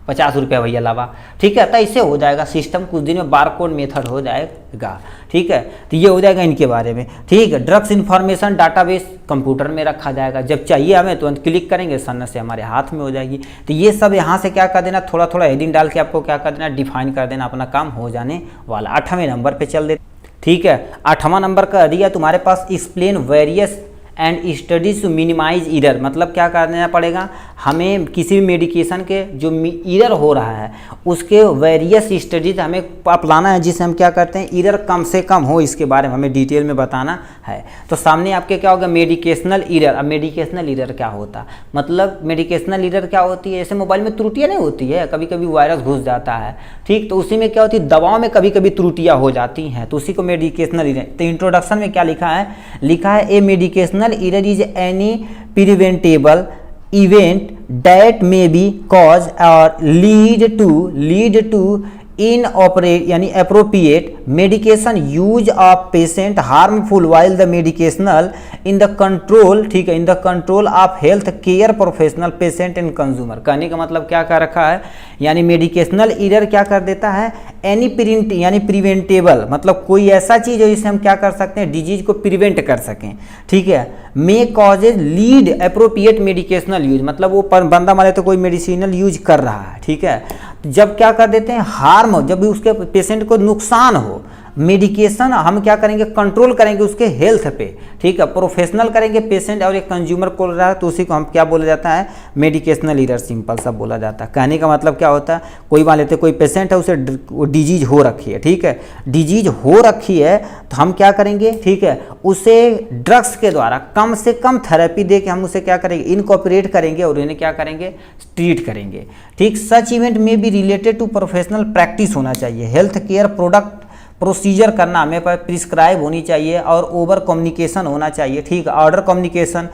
50 रुपया भैया लावा, ठीक है। तो इससे हो जाएगा सिस्टम, कुछ दिन में बारकोड मेथड हो जाएगा, ठीक है। तो ये हो जाएगा इनके बारे में, ठीक है। ड्रग्स इन्फॉर्मेशन डाटाबेस कंप्यूटर में रखा जाएगा, जब चाहिए हमें तुरंत क्लिक करेंगे, सन्न से हमारे हाथ में हो जाएगी। तो ये सब यहाँ से क्या कर देना, थोड़ा थोड़ा हेडिंग डाल के आपको क्या कर देना, डिफाइन कर देना, अपना काम हो जाने वाला। 8वें नंबर पर चल देते, ठीक है। 8वां नंबर का दिया तुम्हारे पास explain various and studies to minimise error, मतलब क्या करना पड़ेगा हमें किसी भी मेडिकेशन के जो ईरर हो रहा है उसके वेरियस स्टडीज हमें अपनाना है, जिससे हम क्या करते हैं ईरर कम से कम हो, इसके बारे में हमें डिटेल में बताना है। तो सामने आपके क्या होगा, मेडिकेशनल ईरर। अब मेडिकेशनल ईरर क्या होता, मतलब मेडिकेशनल ईरर क्या होती है, ऐसे मोबाइल में त्रुटियाँ नहीं होती है, कभी कभी वायरस घुस जाता है, ठीक, तो उसी में क्या होती है, दवाओं में कभी कभी त्रुटियाँ हो जाती हैं, तो उसी को मेडिकेशनल ईरर। तो इंट्रोडक्शन में क्या लिखा है ए मेडिकेशनल error is any preventable event that may be cause or lead to inappropriate medication use of patient harmful while the medicational in the control, ठीक है, in the control of health care professional patient and consumer। कहने का मतलब क्या कर रखा है, यानी मेडिकेशनल ईरर क्या कर देता है, एनी प्रिंट यानी प्रिवेंटेबल, मतलब कोई ऐसा चीज़ है जिससे हम क्या कर सकते हैं, डिजीज को प्रिवेंट कर सकें, ठीक है। मे कॉजेज लीड अप्रोप्रिएट मेडिकेशनल यूज, मतलब वो बंदा मान लेते कोई मेडिसिनल यूज कर रहा है, ठीक है, जब क्या कर देते हैं हार्म, जब भी उसके पेशेंट को नुकसान हो, मेडिकेशन हम क्या करेंगे, कंट्रोल करेंगे उसके हेल्थ पे, ठीक है, प्रोफेशनल करेंगे पेशेंट और एक कंज्यूमर को रहा है, तो उसी को हम क्या बोला जाता है, मेडिकेशनल ईरर, सिंपल सा बोला जाता है। कहने का मतलब क्या होता है, कोई मान लेते कोई पेशेंट है उसे डिजीज हो रखी है, ठीक है, डिजीज हो रखी है, तो हम क्या करेंगे, ठीक है, उसे ड्रग्स के द्वारा कम से कम थेरेपी दे के हम उसे क्या करेंगे, इनकॉपरेट करेंगे और इन्हें क्या करेंगे, ट्रीट करेंगे, ठीक। सच इवेंट में भी रिलेटेड टू प्रोफेशनल प्रैक्टिस होना चाहिए, हेल्थ केयर प्रोडक्ट प्रोसीजर करना हमें पर प्रिस्क्राइब होनी चाहिए और ओवर कम्युनिकेशन होना चाहिए, ठीक है, ऑर्डर कम्युनिकेशन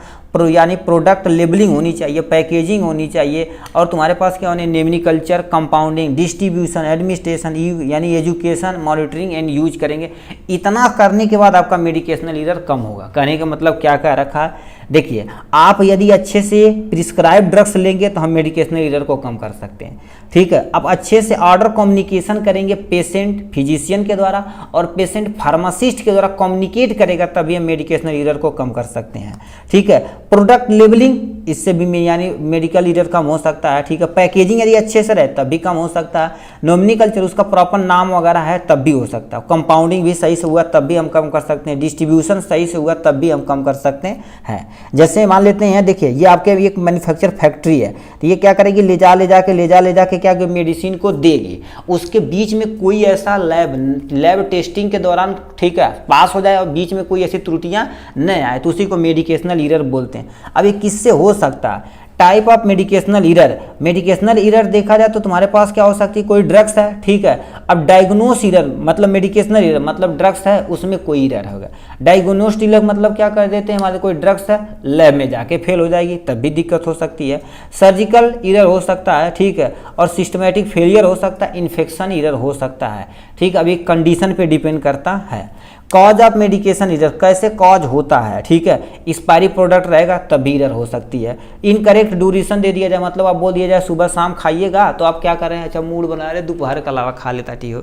यानी प्रोडक्ट लेबलिंग होनी चाहिए, पैकेजिंग होनी चाहिए, और तुम्हारे पास क्या होने नेमिकल्चर, कंपाउंडिंग, डिस्ट्रीब्यूशन, एडमिनिस्ट्रेशन यानी एजुकेशन, मॉनिटरिंग एंड यूज करेंगे। इतना करने के बाद आपका मेडिकेशनल एरर कम होगा। कहने का मतलब क्या क्या रखा है, देखिए आप यदि अच्छे से प्रिस्क्राइब ड्रग्स लेंगे तो हम मेडिकेशनल एरर को कम कर सकते हैं, ठीक है। अब अच्छे से ऑर्डर कम्युनिकेशन करेंगे पेशेंट फिजिशियन के द्वारा और पेशेंट फार्मासिस्ट के द्वारा कम्युनिकेट करेगा, तभी हम मेडिकेशनल एरर को कम कर सकते हैं, ठीक है। प्रोडक्ट लेबलिंग, इससे भी यानी मेडिकल एरर कम हो सकता है, ठीक है। पैकेजिंग यदि अच्छे से रहे तब भी कम हो सकता है। नोमिनिकल्चर, उसका प्रॉपर नाम वगैरह है तब भी हो सकता है। कंपाउंडिंग भी सही से हुआ तब भी हम कम कर सकते हैं। डिस्ट्रीब्यूशन सही से हुआ तब भी हम कम कर सकते हैं। जैसे मान लेते हैं, देखिए ये आपके एक मैन्युफैक्चर फैक्ट्री है, तो ये क्या करेगी, ले जा के क्या मेडिसिन को देगी। उसके बीच में कोई ऐसा लैब टेस्टिंग के दौरान, ठीक है, पास हो जाए और बीच में कोई ऐसी त्रुटियां न आए तो उसी को मेडिकेशनल एरर बोलते हैं। अब ये किससे हो सकता है, टाइप ऑफ मेडिकेशनल एरर। मेडिकेशनल एरर देखा जाए तो तुम्हारे पास क्या हो सकती है, कोई ड्रग्स है, ठीक है। अब डायग्नोस एरर मतलब मेडिकेशनल एरर मतलब ड्रग्स है उसमें कोई एरर होगा। डायग्नोस्ड एरर मतलब क्या कर देते हैं, हमारे कोई ड्रग्स है लैब में जाके फेल हो जाएगी तब भी दिक्कत हो सकती है। सर्जिकल एरर हो सकता है, ठीक है, और सिस्टमेटिक फेलियर हो सकता है, इन्फेक्शन एरर हो सकता है, ठीक है। अब एक कंडीशन पे डिपेंड करता है। कॉज ऑफ मेडिकेशन एरर, कैसे कॉज होता है, ठीक है। एक्सपायरी प्रोडक्ट रहेगा तब भी एरर हो सकती है। इनकरेक्ट ड्यूरेशन दे दिया जाए, मतलब आप बोल दिया जाए सुबह शाम खाइएगा तो आप क्या कर रहे हैं, अच्छा मूड बना रहे दोपहर के अलावा खा लेता ठीक हो,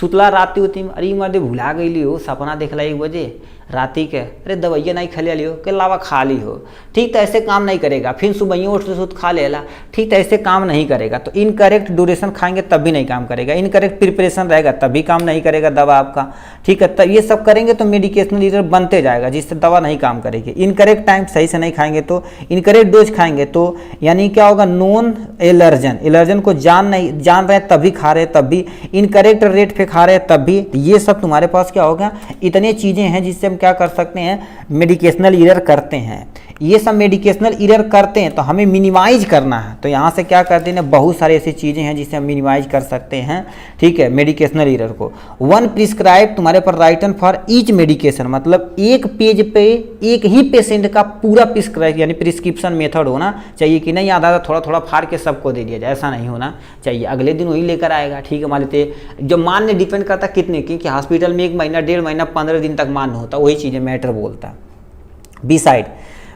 सुतला राती होती में, अरे मर्दे भुला गई हो, सपना देखला 1 बजे राती के, अरे दवाइया नहीं खा लियो के अलावा खा ली हो, ठीक तो ऐसे काम नहीं करेगा। फिर सुबह उठ सुत खा लेला, ठीक तो ऐसे काम नहीं करेगा। तो इनकरेक्ट ड्यूरेशन खाएंगे तब भी नहीं काम करेगा। इनकरेक्ट प्रिपरेशन रहेगा तब भी काम नहीं करेगा दवा आपका, ठीक है। तब ये सब करेंगे तो मेडिकेशनल एरर बनते जाएगा, जिससे दवा नहीं काम करेगी। इनकरेक्ट टाइम सही से नहीं खाएंगे तो, इनकरेक्ट डोज खाएंगे तो यानी क्या होगा, नॉन एलर्जन को जान रहे हैं तब भी खा रहे हैं तब भी, इनकरेक्ट रेट पे खा रहे हैं तब भी। ये सब तुम्हारे पास क्या होगा, इतनी चीज़ें हैं जिससे हम क्या कर सकते हैं, मेडिकेशनल एरर करते हैं। ये सब मेडिकेशनल एरर करते हैं तो हमें मिनिमाइज करना है, तो यहाँ से क्या करते हैं, बहुत सारी ऐसी चीज़ें हैं जिससे हम मिनिमाइज कर सकते हैं, ठीक है, मेडिकेशनल एरर को। 1 प्रिस्क्राइब तुम्हारे पर राइटन फॉर ईच मेडिकेशन, मतलब एक पेज पे एक ही पेशेंट का पूरा प्रिस्क्राइब यानी प्रिस्क्रिप्शन मेथड होना चाहिए कि नहीं आधा थोड़ा थोड़ा फाड़ के सबको दे दिया जाए, ऐसा नहीं होना चाहिए। अगले दिन वही लेकर आएगा, ठीक है। मान लेते जो मान्य डिपेंड करता कितने की, कि हॉस्पिटल में 1 महीना 1.5 महीना 15 दिन तक मान्य होता, वही चीज़ें मैटर बोलता।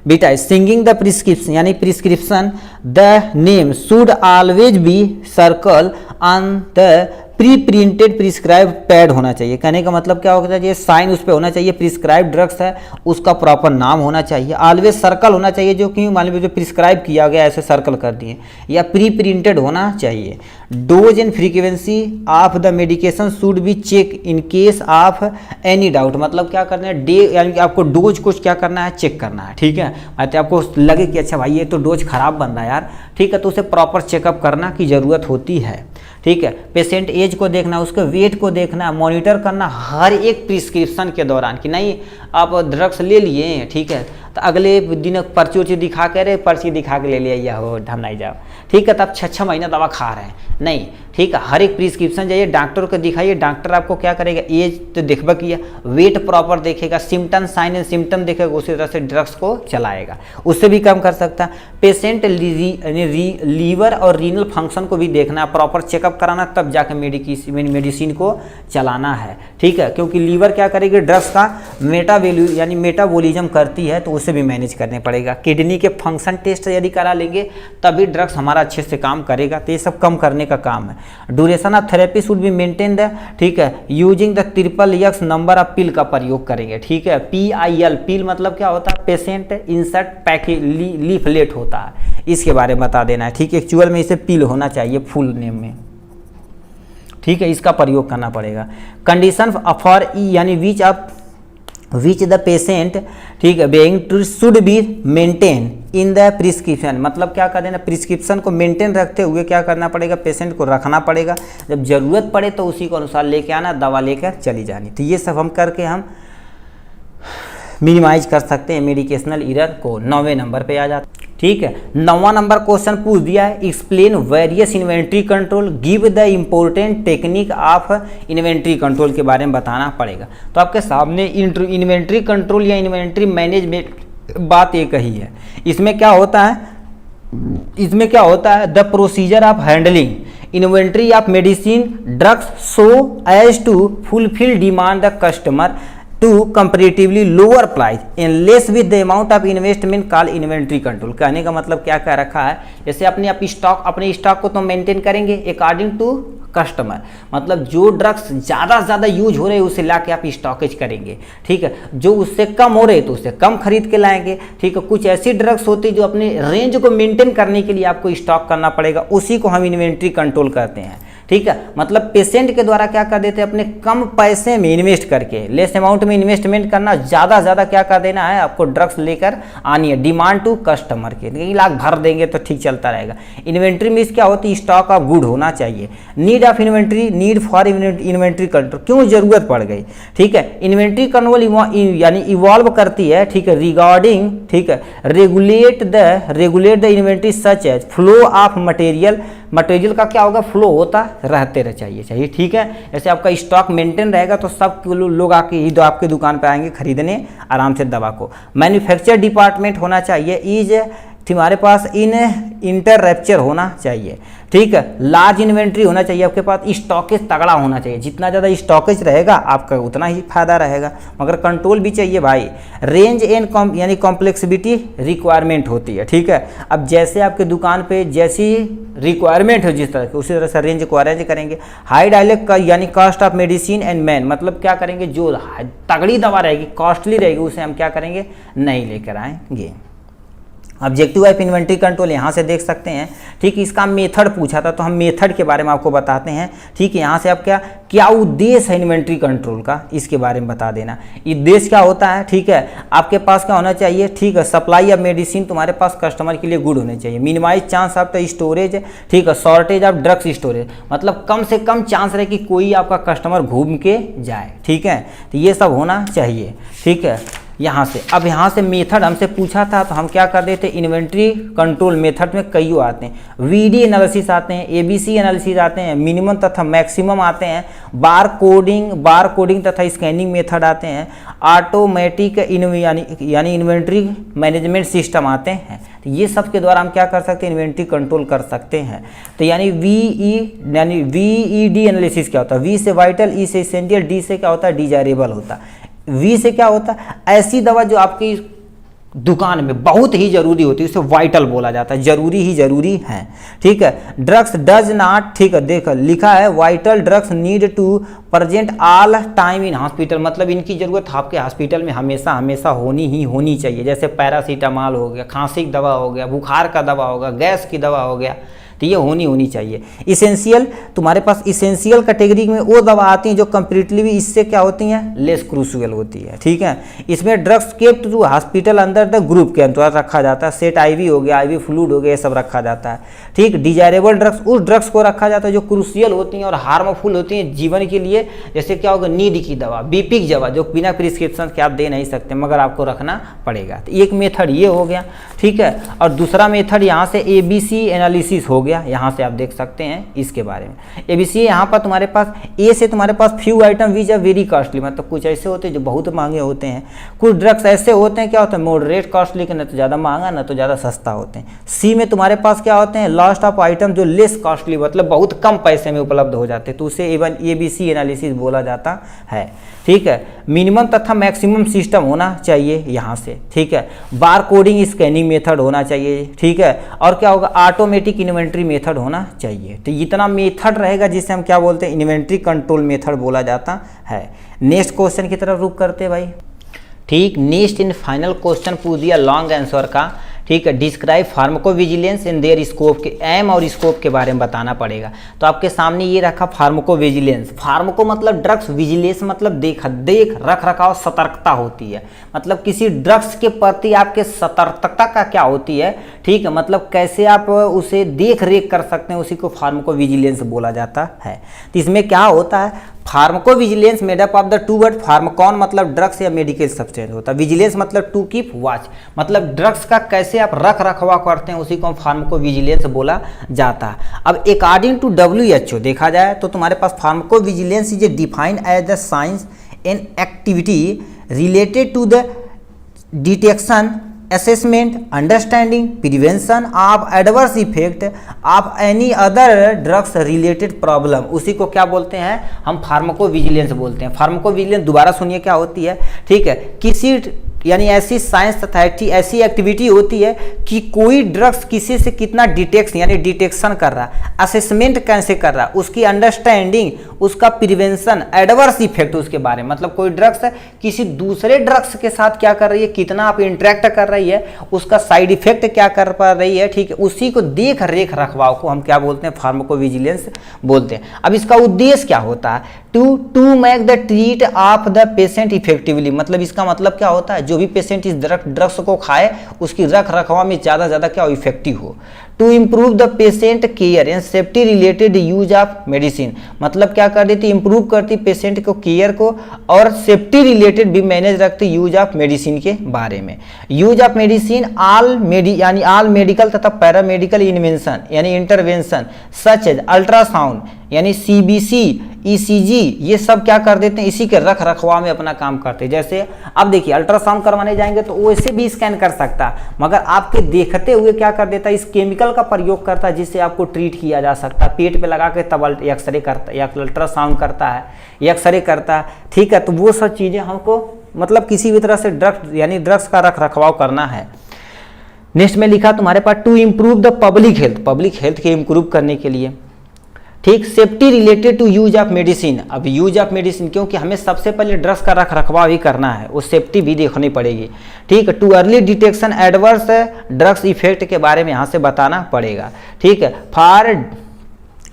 बीटा सिंगिंग द प्रिस्क्रिप्शन यानी prescription, the name should always be circle on the pre printed prescribe pad होना चाहिए। कहने का मतलब क्या होता है, ये साइन उस पर होना चाहिए, प्रिस्क्राइब ड्रग्स है उसका प्रॉपर नाम होना चाहिए। ऑलवेज सर्कल होना चाहिए, जो कि मान लीजिए जो प्रिस्क्राइब किया गया ऐसे सर्कल कर दिए, या प्री प्रिंटेड होना चाहिए। Dose and frequency of the medication should be check in case of any doubt, मतलब क्या करना है, डे यानी कि आपको डोज कुछ क्या करना है, चेक करना है, ठीक है। मतलब आपको लगे कि अच्छा भाई ये तो डोज खराब बन रहा है यार, ठीक है, तो उसे प्रॉपर चेकअप करना की ज़रूरत होती है, ठीक है। पेशेंट एज को देखना, उसके वेट को देखना, मॉनिटर करना हर एक प्रिस्क्रिप्शन के दौरान कि नहीं आप ड्रग्स ले लिए, ठीक है, तो अगले दिन पर्ची उर्ची दिखा के, अरे पर्ची दिखा के ले लिया हो ढम नहीं जाओ, ठीक है, तब 6 महीना दवा खा रहे हैं नहीं, ठीक है। हर एक प्रिस्क्रिप्शन जाइए डॉक्टर को दिखाइए, डॉक्टर आपको क्या करेगा, एज तो देखबा किया, वेट प्रॉपर देखेगा, सिम्टम साइन एंड सिम्टम देखेगा, उसी तरह से ड्रग्स को चलाएगा, उससे भी कम कर सकता है। पेशेंट लीवर और रीनल फंक्शन को भी देखना है, प्रॉपर चेकअप कराना, तब जाकर मेडिसिन को चलाना है, ठीक है। क्योंकि लीवर क्या करेगी, ड्रग्स का मेटाबॉलिज्म करती है, तो उसे भी मैनेज करने पड़ेगा। किडनी के फंक्शन टेस्ट यदि करा लेंगे तभी ड्रग्स हमारा अच्छे से काम करेगा, तो ये सब कम करने का काम है। Duration of therapy should be maintain the, ठीक है, using the XXX number of pill का प्रयोग करेंगे, ठीक है। PIL पिल मतलब क्या होता है, पेशेंट इंसर्ट पैकेज लीफलेट होता है, इसके बारे में बता देना है, ठीक है। एक्चुअल में इसे पिल होना चाहिए फुल नेम में, ठीक है, इसका प्रयोग करना पड़ेगा। कंडीशन फॉर यानी विच द पेशेंट, ठीक है, being to should be maintain in the prescription, मतलब क्या कर देना, प्रिस्क्रिप्शन को मेंटेन रखते हुए क्या करना पड़ेगा, पेशेंट को रखना पड़ेगा, जब जरूरत पड़े तो उसी को अनुसार लेके आना, दवा लेकर चली जानी। तो ये सब हम करके हम मिनिमाइज कर सकते हैं मेडिकेशनल एरर को। 9वें नंबर पे आ जाते, ठीक है। 9वां नंबर क्वेश्चन पूछ दिया है, explain various inventory control, give the important technique of inventory control के बारे में बताना पड़ेगा। तो आपके सामने इन्वेंट्री कंट्रोल या इन्वेंट्री मैनेजमेंट बात एक ही है। इसमें क्या होता है, the procedure of handling inventory of medicine drugs so as to fulfil demand the customer to comparatively lower price in less with the amount of investment call inventory control. कहने का मतलब क्या कह रखा है, जैसे अपने स्टॉक को तो मेंटेन करेंगे अकॉर्डिंग टू कस्टमर, मतलब जो ड्रग्स ज़्यादा से ज़्यादा यूज हो रहे हैं उसे लाके आप स्टॉकेज करेंगे, ठीक है। जो उससे कम हो रहे हैं तो उससे कम खरीद के लाएंगे, ठीक है। कुछ ऐसी ड्रग्स होती है जो अपने रेंज को मेंटेन करने के लिए आपको स्टॉक करना पड़ेगा, उसी को हम इन्वेंट्री कंट्रोल करते हैं, ठीक है। मतलब पेशेंट के द्वारा क्या कर देते हैं, अपने कम पैसे में इन्वेस्ट करके, लेस अमाउंट में इन्वेस्टमेंट करना, ज़्यादा से ज़्यादा क्या कर देना है, आपको ड्रग्स लेकर आनी है डिमांड टू कस्टमर के, 1 लाख भर देंगे तो ठीक चलता रहेगा। इन्वेंट्री में क्या होती है, स्टॉक ऑफ गुड होना चाहिए। Need of inventory, need for inventory control, क्यों जरूरत पड़ गई, ठीक है। इन्वेंट्री कंट्रोल यानी इवॉल्व करती है, ठीक है, रिगार्डिंग, ठीक है, regulate the inventory such as flow of material का क्या होगा, फ्लो होता रहते रह चाहिए, ठीक है। जैसे आपका स्टॉक मेंटेन रहेगा तो सब लोग आके आपके दुकान पे आएंगे खरीदने आराम से दवा को। मैन्युफैक्चर डिपार्टमेंट होना चाहिए, इज तुम्हारे पास इंटररप्चर होना चाहिए, ठीक है। लार्ज इन्वेंट्री होना चाहिए आपके पास, स्टॉकेज तगड़ा होना चाहिए, जितना ज़्यादा स्टॉकेज रहेगा आपका उतना ही फायदा रहेगा, मगर कंट्रोल भी चाहिए भाई। रेंज एंड यानी कॉम्प्लेक्सिटी रिक्वायरमेंट होती है, ठीक है। अब जैसे आपके दुकान पे जैसी रिक्वायरमेंट हो जिस तरह की, उसी तरह से रेंज को अरेंज करेंगे। हाई डायलेक्ट यानी cost of medicine and man, मतलब क्या करेंगे, जो तगड़ी दवा रहेगी, कॉस्टली रहेगी, उसे हम क्या करेंगे, नहीं लेकर आएंगे। ऑब्जेक्टिव ऑफ इन्वेंट्री कंट्रोल यहाँ से देख सकते हैं, ठीक। इसका मेथड पूछा था तो हम मेथड के बारे में आपको बताते हैं, ठीक है। यहाँ से आप क्या उद्देश्य है इन्वेंट्री कंट्रोल का, इसके बारे में बता देना। उद्देश्य क्या होता है, ठीक है, आपके पास क्या होना चाहिए, ठीक है, सप्लाई ऑफ मेडिसिन तुम्हारे पास कस्टमर के लिए गुड होने चाहिए। Minimise chance of the storage, ठीक है, शॉर्टेज ऑफ ड्रग्स स्टोरेज, मतलब कम से कम चांस रहे कि कोई आपका कस्टमर घूम के जाए, ठीक है। तो ये सब होना चाहिए, ठीक है। यहाँ से मेथड हमसे पूछा था तो हम क्या कर देते, इन्वेंट्री कंट्रोल मेथड में कई आते हैं, वीडी एनालिसिस आते हैं, एबीसी एनालिसिस आते हैं, मिनिमम तथा मैक्सिमम आते हैं, बार कोडिंग तथा स्कैनिंग मेथड आते हैं, ऑटोमेटिक यानी इन्वेंट्री मैनेजमेंट सिस्टम आते हैं। तो ये सब के द्वारा हम क्या कर सकते हैं, इन्वेंट्री कंट्रोल कर सकते हैं। तो यानी VED एनालिसिस क्या होता है, V से वाइटल, E से एसेंशियल, D से क्या होता है, डिजायरेबल होता है, V से क्या होता है, ऐसी दवा जो आपकी दुकान में बहुत ही जरूरी होती है, उसे वाइटल बोला जाता है, जरूरी है, ठीक है। ड्रग्स डज नॉट, ठीक है, देखो लिखा है vital drugs need to present all time in hospital, मतलब इनकी जरूरत आपके हॉस्पिटल में हमेशा होनी चाहिए। जैसे पैरासीटामॉल हो गया, खांसी की दवा हो गया, बुखार का दवा हो गया, गैस की दवा हो गया, तो ये होनी चाहिए। इसेंशियल, तुम्हारे पास इसेंशियल कैटेगरी में वो दवा आती हैं जो कंपेरेटिवली इससे क्या होती हैं, लेस क्रूशियल होती है, ठीक है। इसमें ड्रग्स केप्ट टू हॉस्पिटल अंदर द ग्रुप के अंतर्गत रखा जाता है, सेट IV हो गया, IV फ्लूइड हो गया, ये सब रखा जाता है, ठीक। डिजायरेबल ड्रग्स, उस ड्रग्स को रखा जाता है जो क्रूशियल होती हैं और हार्मफुल होती हैं जीवन के लिए, जैसे क्या होगा, नींद की दवा, BP की दवा, जो बिना प्रिस्क्रिप्शन के आप दे नहीं सकते मगर आपको रखना पड़ेगा। तो एक मेथड ये हो गया, ठीक है। और दूसरा मेथड यहाँ से ABC एनालिसिस हो गया, यहाँ से आप देख सकते हैं इसके बारे में। ABC यहाँ पर तुम्हारे पास A से तुम्हारे पास few item which are very costly, मतलब कुछ ऐसे होते हैं जो बहुत महंगे होते हैं, कुछ ड्रग्स ऐसे होते हैं क्या होता है, मॉडरेट कॉस्टली के, न तो ज़्यादा महंगा न तो ज़्यादा सस्ता होते हैं। C में तुम्हारे पास क्या होते हैं, लास्ट ऑफ आइटम जो लेस कॉस्टली, मतलब बहुत कम पैसे में उपलब्ध हो जाते हैं, तो उसे इवन ABC एनालिसिस बोला जाता है, ठीक है। मिनिमम तथा मैक्सिमम सिस्टम होना चाहिए यहाँ से, ठीक है। बार कोडिंग स्कैनिंग मेथड होना चाहिए, ठीक है। और क्या होगा, ऑटोमेटिक इन्वेंट्री मेथड होना चाहिए। तो इतना मेथड रहेगा जिसे हम क्या बोलते हैं, इन्वेंट्री कंट्रोल मेथड बोला जाता है। नेक्स्ट क्वेश्चन की तरफ रुक करते हैं भाई, ठीक। नेक्स्ट इन फाइनल क्वेश्चन पूछ दिया लॉन्ग आंसर का, ठीक है। Describe pharmacovigilance in their scope, के एम और स्कोप के बारे में बताना पड़ेगा। तो आपके सामने ये रखा फार्माकोविजिलेंस, फार्माको मतलब ड्रग्स, विजिलेंस मतलब देख रख रखाव, सतर्कता होती है, मतलब किसी ड्रग्स के प्रति आपके सतर्कता का क्या होती है, ठीक है, मतलब कैसे आप उसे देख रेख कर सकते हैं, उसी को फार्माकोविजिलेंस बोला जाता है। तो इसमें क्या होता है, pharmacovigilance made up of the two word, pharmakon मतलब ड्रग्स या मेडिकल सब्सटेंस होता है, विजिलेंस मतलब टू कीप वॉच, मतलब ड्रग्स का कैसे आप रख रखवाव करते हैं उसी को फार्मको विजिलेंस बोला जाता है। अब अकॉर्डिंग टू WHO देखा जाए तो तुम्हारे पास pharmacovigilance is defined as the science and activity related to the detection, assessment, understanding, prevention of adverse effect of any other drugs related problem, उसी को क्या बोलते हैं हम फार्माको विजिलेंस बोलते हैं। फार्माको विजिलेंस दोबारा सुनिए क्या होती है, ठीक है, किसी यानी ऐसी साइंस तथा ऐसी एक्टिविटी होती है कि कोई ड्रग्स किसी से कितना डिटेक्शन यानी डिटेक्शन कर रहा है, असेसमेंट कैसे कर रहा है, उसकी अंडरस्टैंडिंग, उसका प्रिवेंशन, एडवर्स इफेक्ट उसके बारे में, मतलब कोई ड्रग्स किसी दूसरे ड्रग्स के साथ क्या कर रही है, कितना आप इंटरेक्ट कर रही है, उसका साइड इफेक्ट क्या कर पा रही है, ठीक है, उसी को देख रेख रखवाव को हम क्या बोलते हैं फार्माको विजिलेंस बोलते हैं। अब इसका उद्देश्य क्या होता है, to make the treat of the patient effectively, मतलब इसका मतलब क्या होता है जो भी पेशेंट इस ड्रग्स को खाए उसकी रख रखाव में ज़्यादा क्या इफेक्टिव हो। To improve the patient care and safety related use of medicine, मतलब क्या कर देती, इंप्रूव करती पेशेंट को केयर को और सेफ्टी रिलेटेड भी मैनेज रखती यूज ऑफ मेडिसिन के बारे में। यूज ऑफ मेडिसिन यानी ऑल मेडिकल तथा पैरामेडिकल इन्वेंशन यानी इंटरवेंशन सच एज अल्ट्रासाउंड यानी CBC, ECG, ये सब क्या कर देते हैं इसी के रख रखवाव में अपना काम करते हैं। जैसे अब देखिए अल्ट्रासाउंड करवाने जाएंगे तो वैसे भी स्कैन कर सकता है, मगर आपके देखते हुए क्या कर देता है, इस केमिकल का प्रयोग करता है जिससे आपको ट्रीट किया जा सकता है। पेट पे लगा के तब एक्सरे करता है या अल्ट्रासाउंड करता है, एक्सरे करता है, ठीक है, तो वो सब चीज़ें हमको मतलब किसी भी तरह से ड्रग्स यानी ड्रग्स का रख रखवाव करना है। नेक्स्ट में लिखा तुम्हारे पास to improve the public health के इम्प्रूव करने के लिए, ठीक, safety related to use of medicine. अब यूज ऑफ मेडिसिन क्योंकि हमें सबसे पहले ड्रग्स का रख रखवाव ही करना है, वो सेफ्टी भी देखनी पड़ेगी, ठीक है। Too early detection adverse drugs effect के बारे में यहाँ से बताना पड़ेगा, ठीक है। फॉर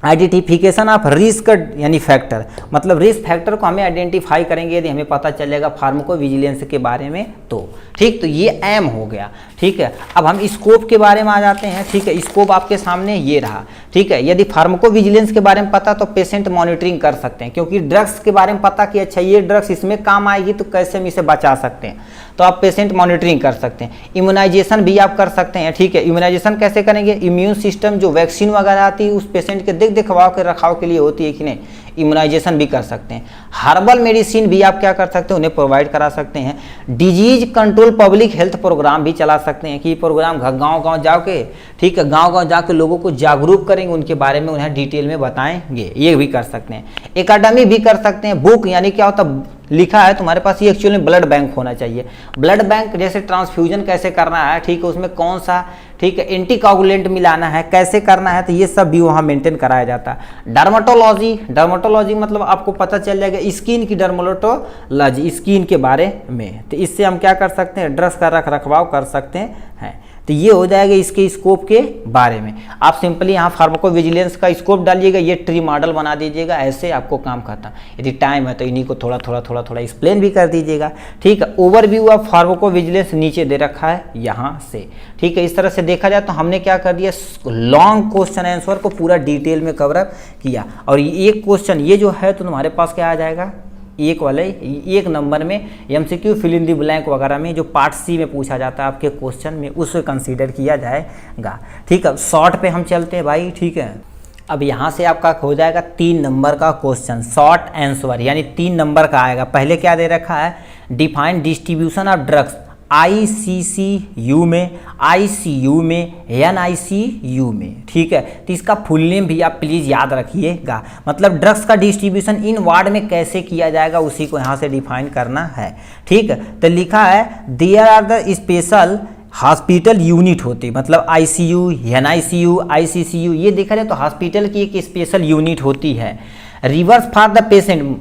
आइडेंटिफिकेशन ऑफ रिस्क यानी फैक्टर, मतलब रिस्क फैक्टर को हमें आइडेंटिफाई करेंगे यदि हमें पता चलेगा फार्माको विजिलेंस के बारे में तो, ठीक, तो ये एम हो गया, ठीक है। अब हम स्कोप के बारे में आ जाते हैं, ठीक है, स्कोप आपके सामने ये रहा, ठीक है। यदि फार्माको विजिलेंस के बारे में पता तो पेशेंट मॉनिटरिंग कर सकते हैं, क्योंकि ड्रग्स के बारे में पता कि अच्छा ये ड्रग्स इसमें काम आएगी तो कैसे हम इसे बचा सकते हैं, तो आप पेशेंट मॉनिटरिंग कर सकते हैं। इम्यूनाइजेशन भी आप कर सकते हैं, ठीक है। इम्यूनाइजेशन कैसे करेंगे, इम्यून सिस्टम जो वैक्सीन वगैरह आती है उस पेशेंट के दिखवाव के रखाव के लिए होती है कि नहीं, इम्यूनाइजेशन भी कर सकते हैं। हर्बल मेडिसिन भी आप क्या कर सकते हैं, उन्हें प्रोवाइड करा सकते हैं। Disease control public health programme भी चला सकते हैं कि प्रोग्राम गांव-गांव जाके, ठीक है, गांव-गांव जाके लोगों को जागरूक करेंगे, उनके बारे में उन्हें डिटेल में बताएंगे, ये भी कर सकते हैं। एकेडमी भी कर सकते हैं। बुक यानी क्या होता है, लिखा है तुम्हारे पास, ये एक्चुअली ब्लड बैंक होना चाहिए। ब्लड बैंक जैसे ट्रांसफ्यूजन कैसे करना है, ठीक है, उसमें कौन सा, ठीक है, एंटीकोगुलेंट मिलाना है, कैसे करना है, तो ये सब भी वहाँ मेंटेन कराया जाता है। डर्माटोलॉजी मतलब आपको पता चल जाएगा स्किन की डर्माटोलॉजी, स्किन के बारे में, तो इससे हम क्या कर सकते हैं, ड्रग्स का रख रखवाव कर सकते हैं। तो ये हो जाएगा इसके स्कोप के बारे में। आप सिंपली यहाँ फार्माको विजिलेंस का स्कोप डालिएगा, ये ट्री मॉडल बना दीजिएगा, ऐसे आपको काम खत्म। यदि टाइम है तो इन्हीं को थोड़ा एक्सप्लेन भी कर दीजिएगा, ठीक है। ओवरव्यू ऑफ फार्माको विजिलेंस नीचे दे रखा है यहाँ से, ठीक है। इस तरह से देखा जाए तो हमने क्या कर दिया, लॉन्ग क्वेश्चन आंसर को पूरा डिटेल में कवर किया। और एक क्वेश्चन ये जो है तो तुम्हारे पास क्या आ जाएगा, एक नंबर में MCQ fill in the blank वगैरह में जो पार्ट C में पूछा जाता है आपके क्वेश्चन में, उसे कंसीडर किया जाएगा, ठीक है। शॉर्ट पे हम चलते हैं भाई, ठीक है। अब यहाँ से आपका हो जाएगा 3 नंबर का क्वेश्चन, शॉर्ट आंसर यानी 3 नंबर का आएगा। पहले क्या दे रखा है, define distribution of drugs ICCU में, ICU में, NICU में, ठीक है। तो इसका फुल नेम भी आप प्लीज़ याद रखिएगा, मतलब ड्रग्स का डिस्ट्रीब्यूशन इन वार्ड में कैसे किया जाएगा उसी को यहाँ से डिफाइन करना है, ठीक है। तो लिखा है there are the special hospital unit होती, मतलब ICU, NICU, ICCU, ये देखा जाए तो हॉस्पिटल की एक स्पेशल यूनिट होती है। Reverse for the patient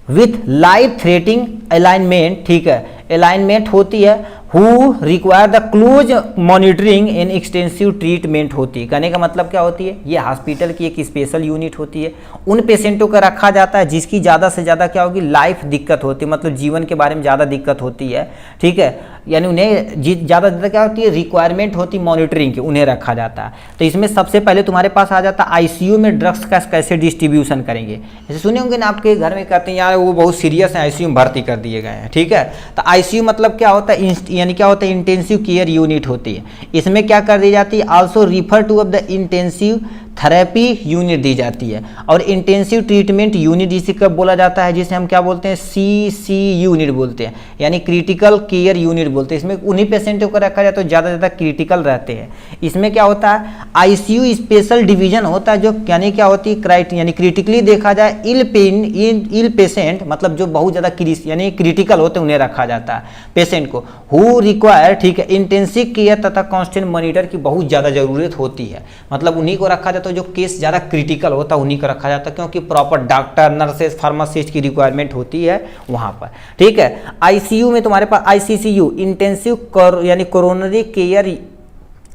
with life threatening alignment, ठीक है, अलाइनमेंट होती है। Who require the close monitoring and extensive treatment होती है। कहने का मतलब क्या होती है, ये हॉस्पिटल की एक स्पेशल यूनिट होती है। उन पेशेंटों का रखा जाता है जिसकी ज़्यादा से ज़्यादा क्या होगी, लाइफ दिक्कत होती है, मतलब जीवन के बारे में ज़्यादा दिक्कत होती है, ठीक है। यानी उन्हें ज़्यादा ज़्यादा क्या होती है, रिक्वायरमेंट होती मॉनिटरिंग की, उन्हें रखा जाता है। तो इसमें सबसे पहले तुम्हारे पास आ जाता है आईसीयू में ड्रग्स का कैसे डिस्ट्रीब्यूशन करेंगे। जैसे सुने होंगे ना आपके घर में कहते हैं यार वो बहुत सीरियस है, आईसीयू में भर्ती कर दिए गए हैं, ठीक है। तो आईसीयू मतलब क्या होता है, यानी क्या होता है, इंटेंसिव केयर यूनिट होती है। इसमें क्या कर दी जाती है, also refer to the intensive therapy unit दी जाती है। और इंटेंसिव ट्रीटमेंट यूनिट जिसे कब बोला जाता है, जिसे हम क्या बोलते हैं, सीसी यूनिट बोलते हैं, यानी क्रिटिकल केयर यूनिट बोलते हैं। इसमें उन्हीं पेशेंटों को रखा जाता है तो ज़्यादा से ज़्यादा क्रिटिकल रहते हैं। इसमें क्या होता है, आईसीयू स्पेशल डिवीजन होता है, जो यानी क्या होती है, यानी क्रिटिकली देखा जाए इल पेशेंट, मतलब जो बहुत ज़्यादा यानी क्रिटिकल होते हैं उन्हें रखा जाता है पेशेंट को, हु रिक्वायर, ठीक है, इंटेंसिव केयर तथा कांस्टेंट मॉनिटर की बहुत ज़्यादा ज़रूरत होती है। मतलब उन्हीं को रखा जाता है, जो केस ज़्यादा क्रिटिकल होता है उन्हीं को रखा जाता है, क्योंकि प्रॉपर डॉक्टर, नर्सेज, फार्मासिस्ट की रिक्वायरमेंट होती है वहाँ पर, ठीक है। आईसीयू में तुम्हारे पास आईसीसीयू इंटेंसिव यानी कोरोनरी केयर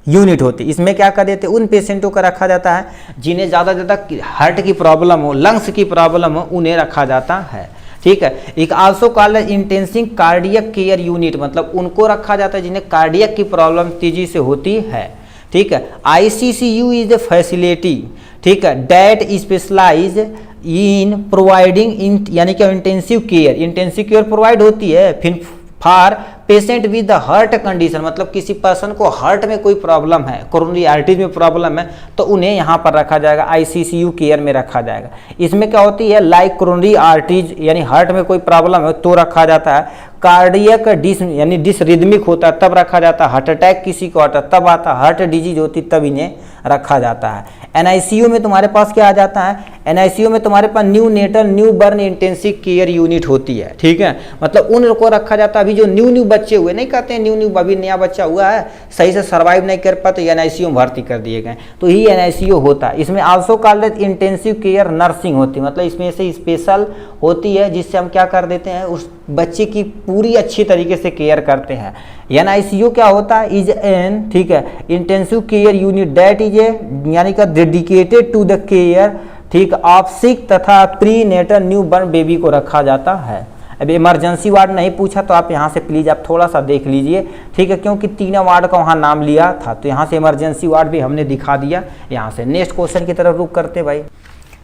यूनिट होती है। इसमें क्या कर देते हैं, उन पेशेंटों का रखा जाता है जिन्हें ज़्यादा ज़्यादा हार्ट की प्रॉब्लम हो, लंग्स की प्रॉब्लम हो, उन्हें रखा जाता है, ठीक है। एक also called intensive cardiac care unit, मतलब उनको रखा जाता है जिन्हें कार्डियक की प्रॉब्लम तेजी से होती है, ठीक है। आईसीसीयू इज ए फैसिलिटी, ठीक है, दैट स्पेशलाइज इन प्रोवाइडिंग यानी कि इंटेंसिव केयर प्रोवाइड होती है फिर for patient with the heart condition, मतलब किसी पर्सन को हार्ट में कोई प्रॉब्लम है, कोरोनरी आर्टरीज में प्रॉब्लम है, तो उन्हें यहाँ पर रखा जाएगा, आईसीसीयू केयर में रखा जाएगा। इसमें क्या होती है, लाइक कोरोनरी आर्टरीज यानी हार्ट में कोई प्रॉब्लम है तो रखा जाता है। कार्डियक यानी डिसरिदमिक होता है तब रखा जाता है, हार्ट अटैक किसी को आता है तब आता है, हार्ट डिजीज होती तब इन्हें रखा जाता है। एनआईसीयू में तुम्हारे पास क्या आ जाता है, एनआईसीयू में तुम्हारे पास neonatal newborn intensive care unit होती है, ठीक है। मतलब उनको रखा जाता है, अभी जो न्यू बच्चे हुए, नहीं कहते हैं न्यू अभी नया बच्चा हुआ है, सही से सर्वाइव नहीं कर पाते, एनआईसीयू में भर्ती कर दिए गए, तो ही एनआईसीयू होता है। इसमें also called intensive care nursing होती है, मतलब इसमें से स्पेशल होती है जिससे हम क्या कर देते हैं, उस बच्चे की पूरी अच्छी तरीके से केयर करते हैं। एनआईसीयू क्या होता है, इज एन, ठीक है, intensive care unit that is a यानी कि डेडिकेटेड टू द केयर, ठीक, ऑफ सिक तथा prenatal newborn baby को रखा जाता है। अब इमरजेंसी वार्ड नहीं पूछा तो आप यहाँ से प्लीज़ आप थोड़ा सा देख लीजिए, ठीक है, क्योंकि 3 वार्ड का वहाँ नाम लिया था तो यहाँ से इमरजेंसी वार्ड भी हमने दिखा दिया। यहाँ से नेक्स्ट क्वेश्चन की तरफ रुक करते भाई,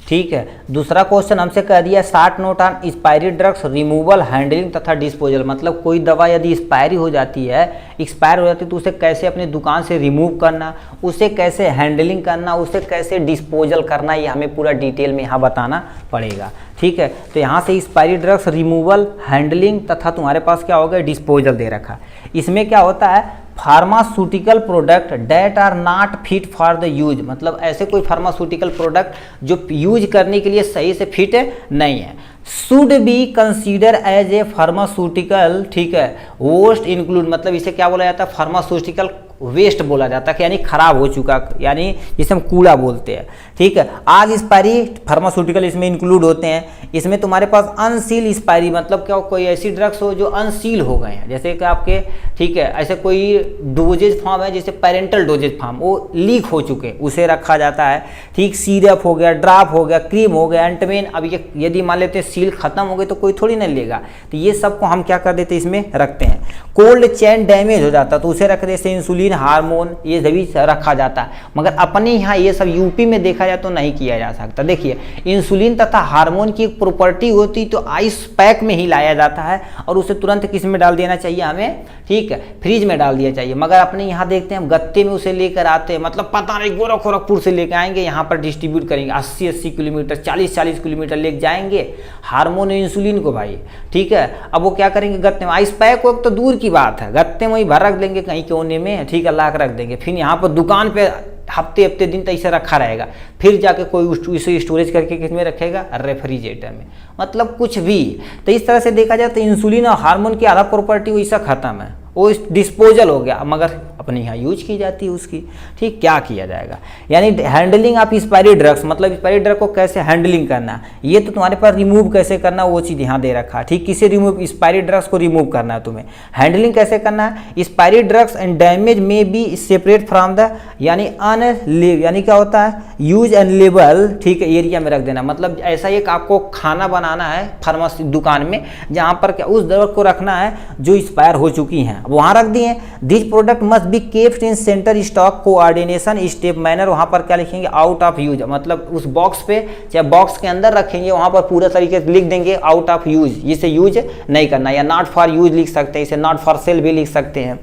ठीक है। दूसरा क्वेश्चन हमसे कह दिया short note on expiry drugs removal, handling तथा डिस्पोजल, मतलब कोई दवा यदि एक्सपायरी हो जाती है, एक्सपायर हो जाती है तो उसे कैसे अपनी दुकान से रिमूव करना, उसे कैसे हैंडलिंग करना, उसे कैसे डिस्पोजल करना, ये हमें पूरा डिटेल में यहाँ बताना पड़ेगा, ठीक है। तो यहाँ से एक्सपायरी ड्रग्स रिमूवल, हैंडलिंग तथा तुम्हारे पास क्या होगा, डिस्पोजल दे रखा। इसमें क्या होता है, pharmaceutical product that are not fit for the use, मतलब ऐसे कोई फार्मास्यूटिकल प्रोडक्ट जो यूज करने के लिए सही से फिट नहीं है, should be consider as a pharmaceutical, ठीक है, वेस्ट इंक्लूड, मतलब इसे क्या बोला जाता है, फार्मास्यूटिकल वेस्ट बोला जाता है, यानी खराब हो चुका, यानी जिसे हम कूड़ा बोलते हैं, ठीक है। आज एक्सपायरी फार्मास्यूटिकल इसमें इंक्लूड होते हैं। इसमें तुम्हारे पास अनसील एक्सपायरी, मतलब क्या कोई ऐसी ड्रग्स हो जो अनसील हो गए हैं, जैसे कि आपके, ठीक है, ऐसे कोई डोजेज फॉर्म है जैसे पेरेंटल डोजेज फॉर्म, वो लीक हो चुके, उसे रखा जाता है, ठीक। सिरप हो गया, ड्राप हो गया, क्रीम हो गया, एंटमेन, अब ये यदि मान लेते हैं सील खत्म हो गई तो कोई थोड़ी नहीं लेगा, तो ये सबको हम क्या कर देते हैं, इसमें रखते हैं। कोल्ड चेन डैमेज हो जाता तो उसे रख देते, इंसुलिन, हार्मोन, ये सभी रखा जाता है, मगर अपने यहाँ ये सब यूपी में देखा जाए तो नहीं किया जा सकता। देखिए इंसुलिन तथा हार्मोन की एक प्रॉपर्टी होती तो आइस पैक में ही लाया जाता है और उसे तुरंत किस में डाल देना चाहिए हमें, ठीक है, फ्रिज में डाल दिया चाहिए, मगर अपने यहाँ देखते हैं हम गत्ते में उसे लेकर आते हैं, मतलब पता नहीं गोरखपुर से लेकर आएंगे, यहाँ पर डिस्ट्रीब्यूट करेंगे, 80-80 किलोमीटर, 40-40 किलोमीटर लेके जाएंगे हार्मोन इंसुलिन को भाई, ठीक है। अब वो क्या करेंगे, गत्ते में, आइस पैक हो तो दूर की बात है, गत्ते में ही भर रख देंगे कहीं कोने में, ठीक है, ला कर रख देंगे, फिर यहाँ पर दुकान पे हफ्ते दिन तक इसे रखा रहेगा, फिर जाके कोई इसे स्टोरेज करके किस में रखेगा, रेफ्रिजरेटर में, मतलब कुछ भी। तो इस तरह से देखा जाए तो इंसुलिन और हार्मोन की आधा प्रॉपर्टी वैसा खत्म है, वो डिस्पोजल हो गया, मगर अपने यहाँ यूज की जाती है उसकी। ठीक, क्या किया जाएगा, यानी हैंडलिंग ऑफ एक्सपायरी ड्रग्स, मतलब एक्सपायरी ड्रग को कैसे हैंडलिंग करना, ये तो तुम्हारे पास रिमूव कैसे करना वो चीज़ यहाँ दे रखा है। ठीक, किसे रिमूव, एक्सपायरी ड्रग्स को रिमूव करना है तुम्हें। हैंडलिंग कैसे करना है, एक्सपायरी ड्रग्स एंड डैमेज में बी सेपरेट फ्रॉम द, यानी यानी क्या होता है, यूज एंड लेबल, ठीक है, एरिया में रख देना। मतलब ऐसा एक आपको खाना बनाना है फार्मेसी दुकान में, जहाँ पर क्या उस दवा को रखना है जो एक्सपायर हो चुकी हैं, वहाँ रख दिए। This product must be kept in centre stock coordination step manner, वहाँ पर क्या लिखेंगे, आउट ऑफ यूज, मतलब उस बॉक्स पे चाहे बॉक्स के अंदर रखेंगे, वहाँ पर पूरा तरीके से लिख देंगे आउट ऑफ यूज, इसे यूज नहीं करना, या नॉट फॉर यूज लिख सकते हैं, इसे नॉट फॉर सेल भी लिख सकते हैं।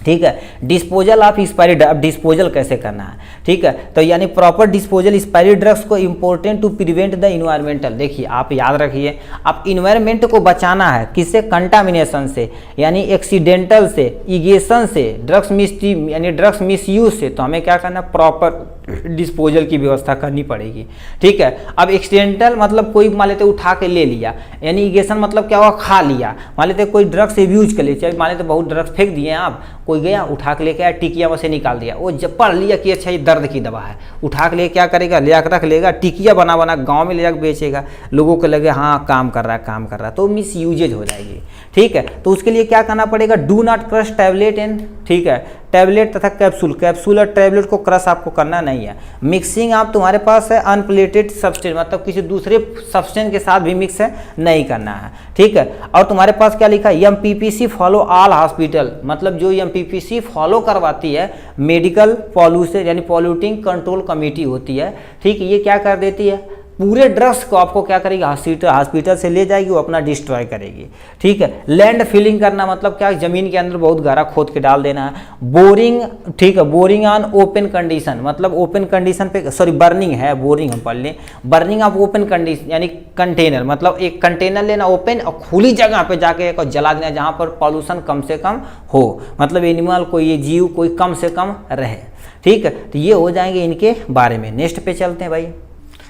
ठीक है, डिस्पोजल ऑफ एक्सपायरी, अब डिस्पोजल कैसे करना है, ठीक है, तो यानी प्रॉपर डिस्पोजल एक्सपायरी ड्रग्स को important to prevent the environmental, देखिए आप याद रखिए, आप इन्वायरमेंट को बचाना है किससे, कंटामिनेशन से, यानी एक्सीडेंटल से, इगेशन से, ड्रग्स यानी ड्रग्स मिसयूज से, तो हमें क्या करना, प्रॉपर डिस्पोजल की व्यवस्था करनी पड़ेगी। ठीक है, अब एक्सीडेंटल मतलब कोई मान लेते उठा के ले लिया, यानी इगेशन मतलब क्या हुआ, खा लिया, मान लेते कोई ड्रग्स एब्यूज कर लिया, मान लेते बहुत ड्रग्स फेंक दिए आप, कोई गया उठा के लेके आया, टिकिया में से निकाल दिया, वो जब पढ़ लिया कि अच्छा ये दर्द की दवा है, उठा के ले क्या करेगा, ले आकर रख लेगा, टिकिया बना बना गांव में ले जाकर बेचेगा, लोगों को लगे हाँ काम कर रहा है काम कर रहा है, तो मिस यूजेज हो जाएगी। ठीक है, तो उसके लिए क्या करना पड़ेगा, do not crush tablet and, ठीक है, टैबलेट तथा कैप्सूल और टैबलेट को क्रश आपको करना नहीं है। मिक्सिंग आप तुम्हारे पास है अनप्लेटेड सब्सटेंस, मतलब किसी दूसरे सब्सटेंस के साथ भी मिक्स है नहीं करना है। ठीक है, और तुम्हारे पास क्या लिखा है, एमपीपीसी फॉलो ऑल हॉस्पिटल, मतलब जो एमपीपीसी फॉलो करवाती है मेडिकल पॉल्यूशन यानी पॉल्यूटिंग कंट्रोल कमेटी होती है। ठीक है, ये क्या कर देती है, पूरे ड्रग्स को आपको क्या करेगी, हॉस्पिटल से ले जाएगी, वो अपना डिस्ट्रॉय करेगी। ठीक है, लैंड फिलिंग करना मतलब क्या, जमीन के अंदर बहुत गहरा खोद के डाल देना है। बोरिंग, ठीक है, बोरिंग ऑन ओपन कंडीशन, मतलब ओपन कंडीशन पे, सॉरी बर्निंग है, बोरिंग हम पढ़ लें, बर्निंग ऑफ ओपन कंडीशन यानी कंटेनर, मतलब एक कंटेनर लेना ओपन और खुली जगह पे जाके एक जला देना जहाँ पर पॉल्यूशन कम से कम हो, मतलब एनिमल कोई ये जीव कोई कम से कम रहे। ठीक है, तो ये हो जाएंगे इनके बारे में। नेक्स्ट पे चलते हैं भाई।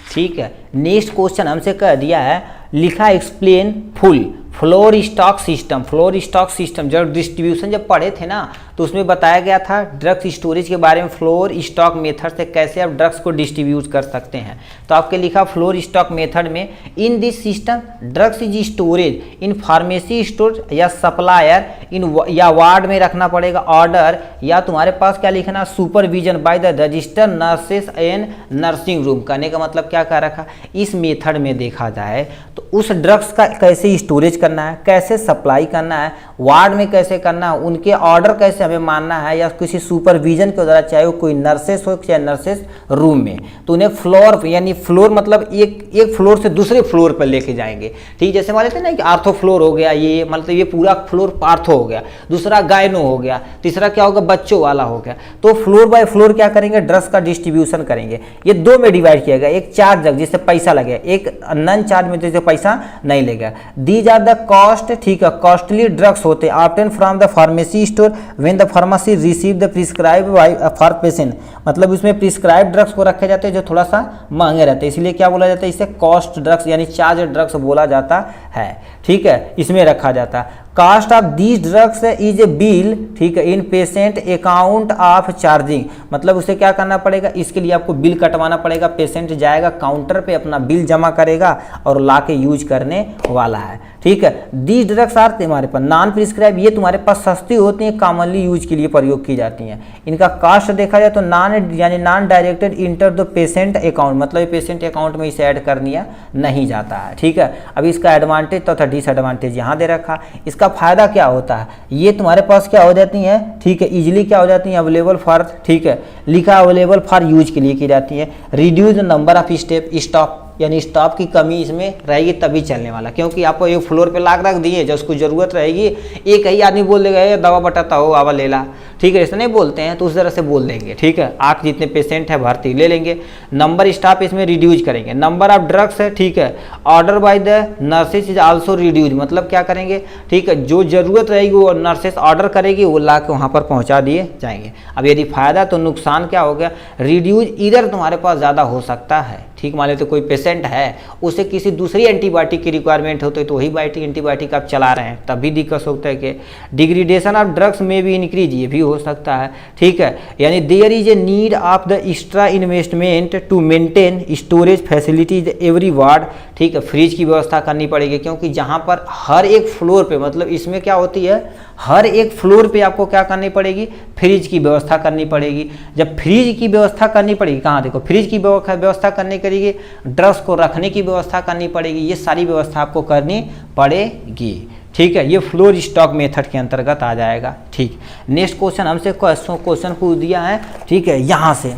ठीक है, नेक्स्ट क्वेश्चन हमसे कह दिया है, लिखा explain full floor stock system. Floor stock system जब डिस्ट्रीब्यूशन जब पढ़े थे ना, तो उसमें बताया गया था ड्रग्स स्टोरेज के बारे में, फ्लोर स्टॉक मेथड से कैसे आप ड्रग्स को डिस्ट्रीब्यूट कर सकते हैं। तो आपके लिखा फ्लोर स्टॉक मेथड में, in this system drugs is storage in pharmacy store या सप्लायर इन, या वार्ड में रखना पड़ेगा ऑर्डर, या तुम्हारे पास क्या लिखना, supervision by the register nurses and nursing room. कहने का मतलब क्या कह रखा, इस मेथड में देखा जाए तो उस ड्रग्स का कैसे स्टोरेज करना है, कैसे सप्लाई करना है, वार्ड में कैसे करना है, उनके ऑर्डर कैसे हमें मानना है, या किसी सुपरविजन के द्वारा, चाहे वो कोई नर्सेस हो चाहे नर्सेस रूम में, तो उन्हें फ्लोर यानी फ्लोर मतलब एक फ्लोर से दूसरे फ्लोर पर लेके जाएंगे। ठीक, जैसे मान लेते हैं ना कि आर्थो फ्लोर हो गया, ये मतलब ये पूरा फ्लोर आर्थो हो गया, दूसरा गायनो हो गया, तीसरा क्या होगा, बच्चों वाला हो गया। तो फ्लोर बाय फ्लोर क्या करेंगे, ड्रग्स का डिस्ट्रीब्यूशन करेंगे। ये दो में डिवाइड किया गया, एक चार्ज जिससे पैसा लगे, एक नॉन चार्ज में जिससे पैसा नहीं लेगा। दीज आर द कॉस्ट, ठीक है, कॉस्टली ड्रग्स होते हैं obtain from the pharmacy store when the pharmacy receive the prescribe for patient, मतलब उसमें प्रिस्क्राइब ड्रग्स को रखे जाते हैं जो थोड़ा सा महंगे रहते हैं, इसलिए क्या बोला जाता है, इसे कॉस्ट ड्रग्स यानी चार्ज ड्रग्स बोला जाता है। ठीक है, इसमें रखा जाता है। Cost of these drugs is a bill, ठीक है, in patient account of charging, मतलब उसे क्या करना पड़ेगा, इसके लिए आपको बिल कटवाना पड़ेगा। पेशेंट जाएगा काउंटर पे अपना बिल जमा करेगा और ला के यूज करने वाला है। ठीक है, दीज ड्रग्स आर तुम्हारे पास नॉन प्रिस्क्राइब, ये तुम्हारे पास सस्ती होती हैं, कॉमनली यूज के लिए प्रयोग की जाती हैं। इनका कास्ट देखा जाए तो non directed enter the patient account, मतलब पेशेंट अकाउंट में इसे ऐड कर दिया नहीं जाता है। ठीक है, अब इसका एडवांटेज तथा डिसएडवांटेज यहाँ दे रखा। इसका फायदा क्या होता है, ये तुम्हारे पास क्या हो जाती हैं, ठीक है, इजीली क्या हो जाती हैं, अवेलेबल फॉर, ठीक है, लिखा अवेलेबल फॉर यूज के लिए की जाती है। Reduce number of step, stop यानी स्टॉप की कमी इसमें रहेगी तभी चलने वाला, क्योंकि आपको एक फ्लोर पे लाग रख दिए, जब उसको जरूरत रहेगी एक ही आदमी बोल देगा ये दवा बटाता हो आवा ले ला, ठीक है, ऐसे नहीं बोलते हैं, तो उस तरह से बोल देंगे। ठीक है, आप जितने पेशेंट है भर्ती ले लेंगे। नंबर स्टाफ इसमें रिड्यूज करेंगे। नंबर ऑफ ड्रग्स है, ठीक है, order by the nurses is also reduce, मतलब क्या करेंगे, ठीक है, जो जरूरत रहेगी वो नर्सेस ऑर्डर करेगी, वो ला के वहाँ पर पहुँचा दिए जाएंगे। अब यदि फायदा तो नुकसान क्या हो गया, रिड्यूज इधर तुम्हारे पास ज़्यादा हो सकता है। ठीक, मान लेते कोई पेशेंट है उसे किसी दूसरी एंटीबायोटिक की रिक्वायरमेंट होती है, तो वही एंटीबायोटिक आप चला रहे हैं, तब भी दिक्कत होता है कि डिग्रेडेशन ऑफ ड्रग्स में भी इंक्रीज, ये भी हो सकता है, ठीक है। यानी there is a need of the extra investment to maintain storage facilities every ward, ठीक है। फ्रिज की व्यवस्था करनी पड़ेगी, क्योंकि जहाँ पर हर एक फ्लोर पे, मतलब इसमें क्या होती है, हर एक फ्लोर पे आपको क्या करनी पड़ेगी, फ्रिज की व्यवस्था करनी पड़ेगी। जब फ्रिज की व्यवस्था करनी पड़ेगी, कहाँ देखो, फ्रिज की व्यवस्था करनी पड़ेगी, ड्रग्स को रखने की व्यवस्था करनी पड़ेगी, ये सारी व्यवस्था आपको करनी पड़ेगी, ठीक है। ये फ्लोर स्टॉक मेथड के अंतर्गत आ जाएगा, ठीक। नेक्स्ट क्वेश्चन हमसे क्वेश्चन पूछ दिया है, ठीक है, यहाँ से,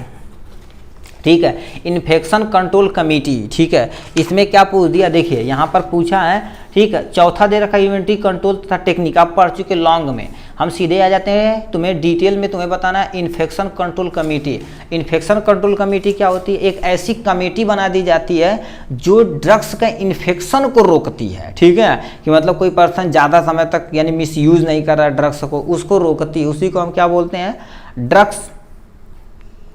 ठीक है। इन्फेक्शन कंट्रोल कमेटी, ठीक है, इसमें क्या पूछ दिया, देखिए यहाँ पर पूछा है, ठीक है। चौथा दे रखा इन्वेंट्री कंट्रोल तथा टेक्निक, आप पढ़ चुके लॉन्ग में। हम सीधे आ जाते हैं, तुम्हें डिटेल में तुम्हें बताना है infection control committee. Infection control committee क्या होती है, एक ऐसी कमेटी बना दी जाती है जो ड्रग्स का इन्फेक्शन को रोकती है, ठीक है, कि मतलब कोई पर्सन ज़्यादा समय तक यानी मिसयूज नहीं कर रहा है ड्रग्स को, उसको रोकती है, उसी को हम क्या बोलते हैं, ड्रग्स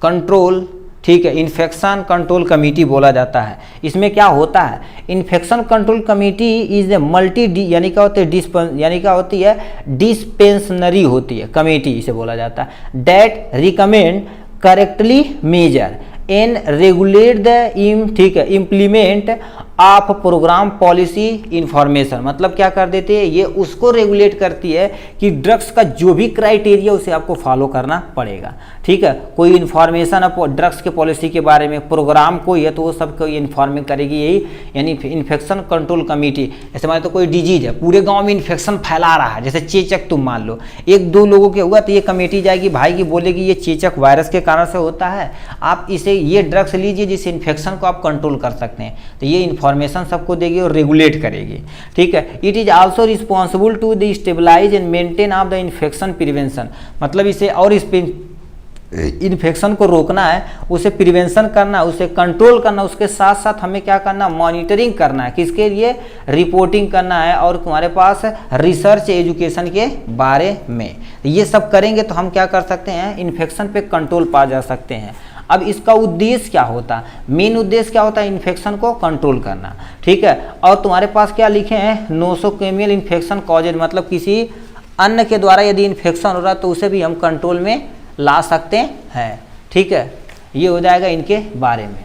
कंट्रोल, ठीक है, इन्फेक्शन कंट्रोल कमेटी बोला जाता है। इसमें क्या होता है, infection control committee is a यानी क्या होती है, यानी क्या होती है, डिस्पेंसनरी होती है कमेटी, इसे बोला जाता है। That recommend correctly measure and regulate the ठीक है implement of programme policy information, मतलब क्या कर देते हैं, ये उसको रेगुलेट करती है कि ड्रग्स का जो भी क्राइटेरिया उसे आपको फॉलो करना पड़ेगा, ठीक है। कोई इन्फॉर्मेशन ड्रग्स के पॉलिसी के बारे में प्रोग्राम कोई है तो वो सबको इन्फॉर्मिंग करेगी, यही यानी इन्फेक्शन कंट्रोल कमेटी। ऐसे मान तो कोई डिजीज है, पूरे गाँव में इन्फेक्शन फैला रहा है, जैसे चेचक तुम मान लो, एक दो लोगों के हुआ तो ये कमेटी जाएगी भाई की, बोलेगी ये चेचक वायरस के कारण से होता है, आप इसे ये ड्रग्स लीजिए जिस इन्फेक्शन को आप कंट्रोल कर सकते हैं, तो ये इन्फॉर्मेशन सबको देगी और रेगुलेट करेगी, ठीक है। It is also responsible to the stabilise and maintain of the infection prevention, मतलब इसे और इस इन्फेक्शन को रोकना है, उसे प्रिवेंशन करना, उसे कंट्रोल करना, उसके साथ साथ हमें क्या करना, मॉनिटरिंग करना है, किसके लिए, रिपोर्टिंग करना है, और तुम्हारे पास रिसर्च एजुकेशन के बारे में। ये सब करेंगे तो हम क्या कर सकते हैं, इन्फेक्शन पे कंट्रोल पा जा सकते हैं। अब इसका उद्देश्य क्या होता है, मेन उद्देश्य क्या होता है, इन्फेक्शन को कंट्रोल करना, ठीक है। और तुम्हारे पास क्या लिखे हैं, नोसोकेमियल इन्फेक्शन कॉजेज, मतलब किसी अन्न के द्वारा यदि इन्फेक्शन हो रहा है तो उसे भी हम कंट्रोल में ला सकते हैं, ठीक है। ये हो जाएगा इनके बारे में,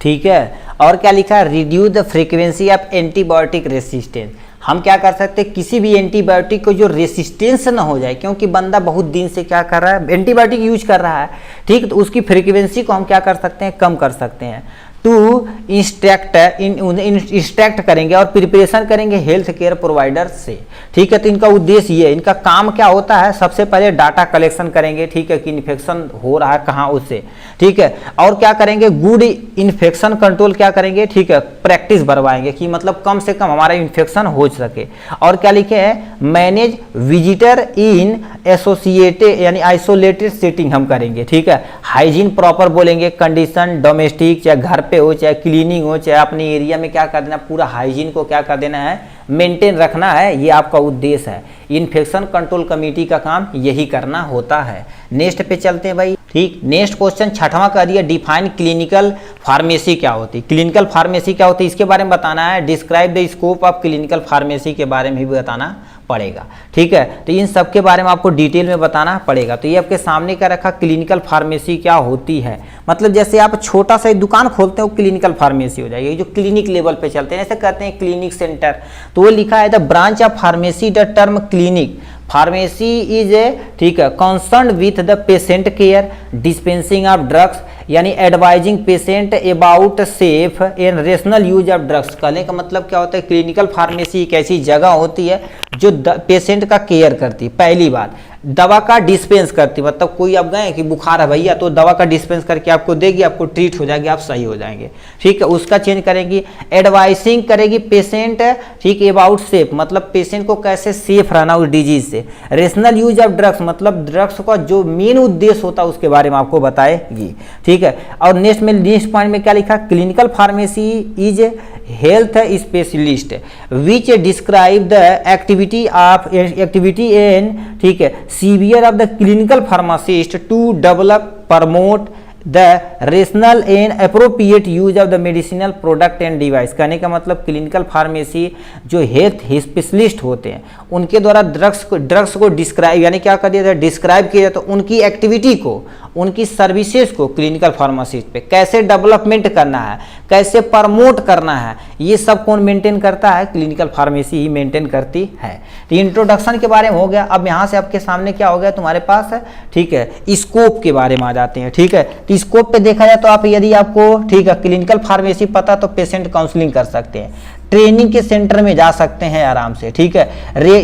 ठीक है। और क्या लिखा है, reduce the frequency of antibiotic resistance, हम क्या कर सकते हैं, किसी भी एंटीबायोटिक को जो रेसिस्टेंस ना हो जाए, क्योंकि बंदा बहुत दिन से क्या कर रहा है, एंटीबायोटिक यूज कर रहा है, ठीक, तो उसकी फ्रीक्वेंसी को हम क्या कर सकते हैं, कम कर सकते हैं। टू इंस्ट्रक्ट करेंगे और प्रिपरेशन करेंगे हेल्थ केयर प्रोवाइडर से, ठीक है। तो इनका उद्देश्य ये, इनका काम क्या होता है, सबसे पहले डाटा कलेक्शन करेंगे, ठीक है, कि इन्फेक्शन हो रहा है कहाँ उससे, ठीक है। और क्या करेंगे, गुड इन्फेक्शन कंट्रोल क्या करेंगे, ठीक है, प्रैक्टिस बढ़वाएंगे कि मतलब कम से कम हमारा इन्फेक्शन हो सके। और क्या लिखे हैं, मैनेज विजिटर इन एसोसिएटेड यानी आइसोलेटेड सेटिंग हम करेंगे, ठीक है। हाइजीन प्रॉपर बोलेंगे, कंडीशन डोमेस्टिक, चाहे घर पे हो, चाहे क्लीनिंग हो, चाहे अपने एरिया में क्या कर देना, पूरा हाइजीन को क्या कर देना है, मेंटेन रखना है, ये आपका उद्देश्य है। इन्फेक्शन कंट्रोल कमेटी का काम यही करना होता है। नेक्स्ट पे चलते हैं भाई, ठीक। नेक्स्ट क्वेश्चन छठवां कर दिया, डिफाइन क्लिनिकल फार्मेसी क्या होती है, क्लिनिकल फार्मेसी क्या होती है, इसके बारे में बताना है। Describe the scope of clinical pharmacy के बारे में भी बताना पड़ेगा, ठीक है। तो इन सब के बारे में आपको डिटेल में बताना पड़ेगा। तो ये आपके सामने क्या रखा, क्लिनिकल फार्मेसी क्या होती है, मतलब जैसे आप छोटा सा दुकान खोलते हो, क्लिनिकल फार्मेसी हो जाएगी, जो क्लिनिक लेवल पे चलते हैं, ऐसे कहते हैं क्लिनिक सेंटर, तो वो लिखा है the branch of pharmacy the term clinic pharmacy is a, ठीक है, concern with the patient care, dispensing of drugs, यानी advising patient about safe and rational use of drugs. कहने का मतलब क्या होता है, क्लिनिकल फार्मेसी एक ऐसी जगह होती है जो पेशेंट का केयर करती है। पहली बात, दवा का डिस्पेंस करती, मतलब कोई आप गए कि बुखार है भैया, तो दवा का डिस्पेंस करके आपको देगी, आपको ट्रीट हो जाएगी, आप सही हो जाएंगे, ठीक है, उसका चेंज करेगी। एडवाइसिंग करेगी पेशेंट, ठीक, अबाउट सेफ, मतलब पेशेंट को कैसे सेफ रहना उस डिजीज से। रेशनल यूज ऑफ ड्रग्स, मतलब ड्रग्स का जो मेन उद्देश्य होता है उसके बारे में आपको बताएगी, ठीक है। और नेक्स्ट पॉइंट में क्या लिखा, clinical pharmacy is health specialist which describe the activity and, ठीक है, severe of the clinical pharmacist to develop promote the rational and appropriate use of the medicinal product and device. कहने का मतलब clinical pharmacy जो health specialist होते हैं उनके द्वारा ड्रग्स को डिस्क्राइब यानी क्या कर दिया जाए, डिस्क्राइब किया जाए, तो उनकी एक्टिविटी को, उनकी सर्विसेज को क्लिनिकल फार्मासिस्ट पे कैसे डेवलपमेंट करना है, कैसे प्रमोट करना है, ये सब कौन मेंटेन करता है, क्लिनिकल फार्मेसी ही मेंटेन करती है। तो इंट्रोडक्शन के बारे में हो गया। अब यहाँ से आपके सामने क्या हो गया तुम्हारे पास है, ठीक है, स्कोप के बारे में आ जाते हैं। ठीक है, तो स्कोप पे देखा जाए तो आप यदि आपको, ठीक है, क्लिनिकल फार्मेसी पता तो पेशेंट काउंसलिंग कर सकते हैं, ट्रेनिंग के सेंटर में जा सकते हैं आराम से। ठीक है,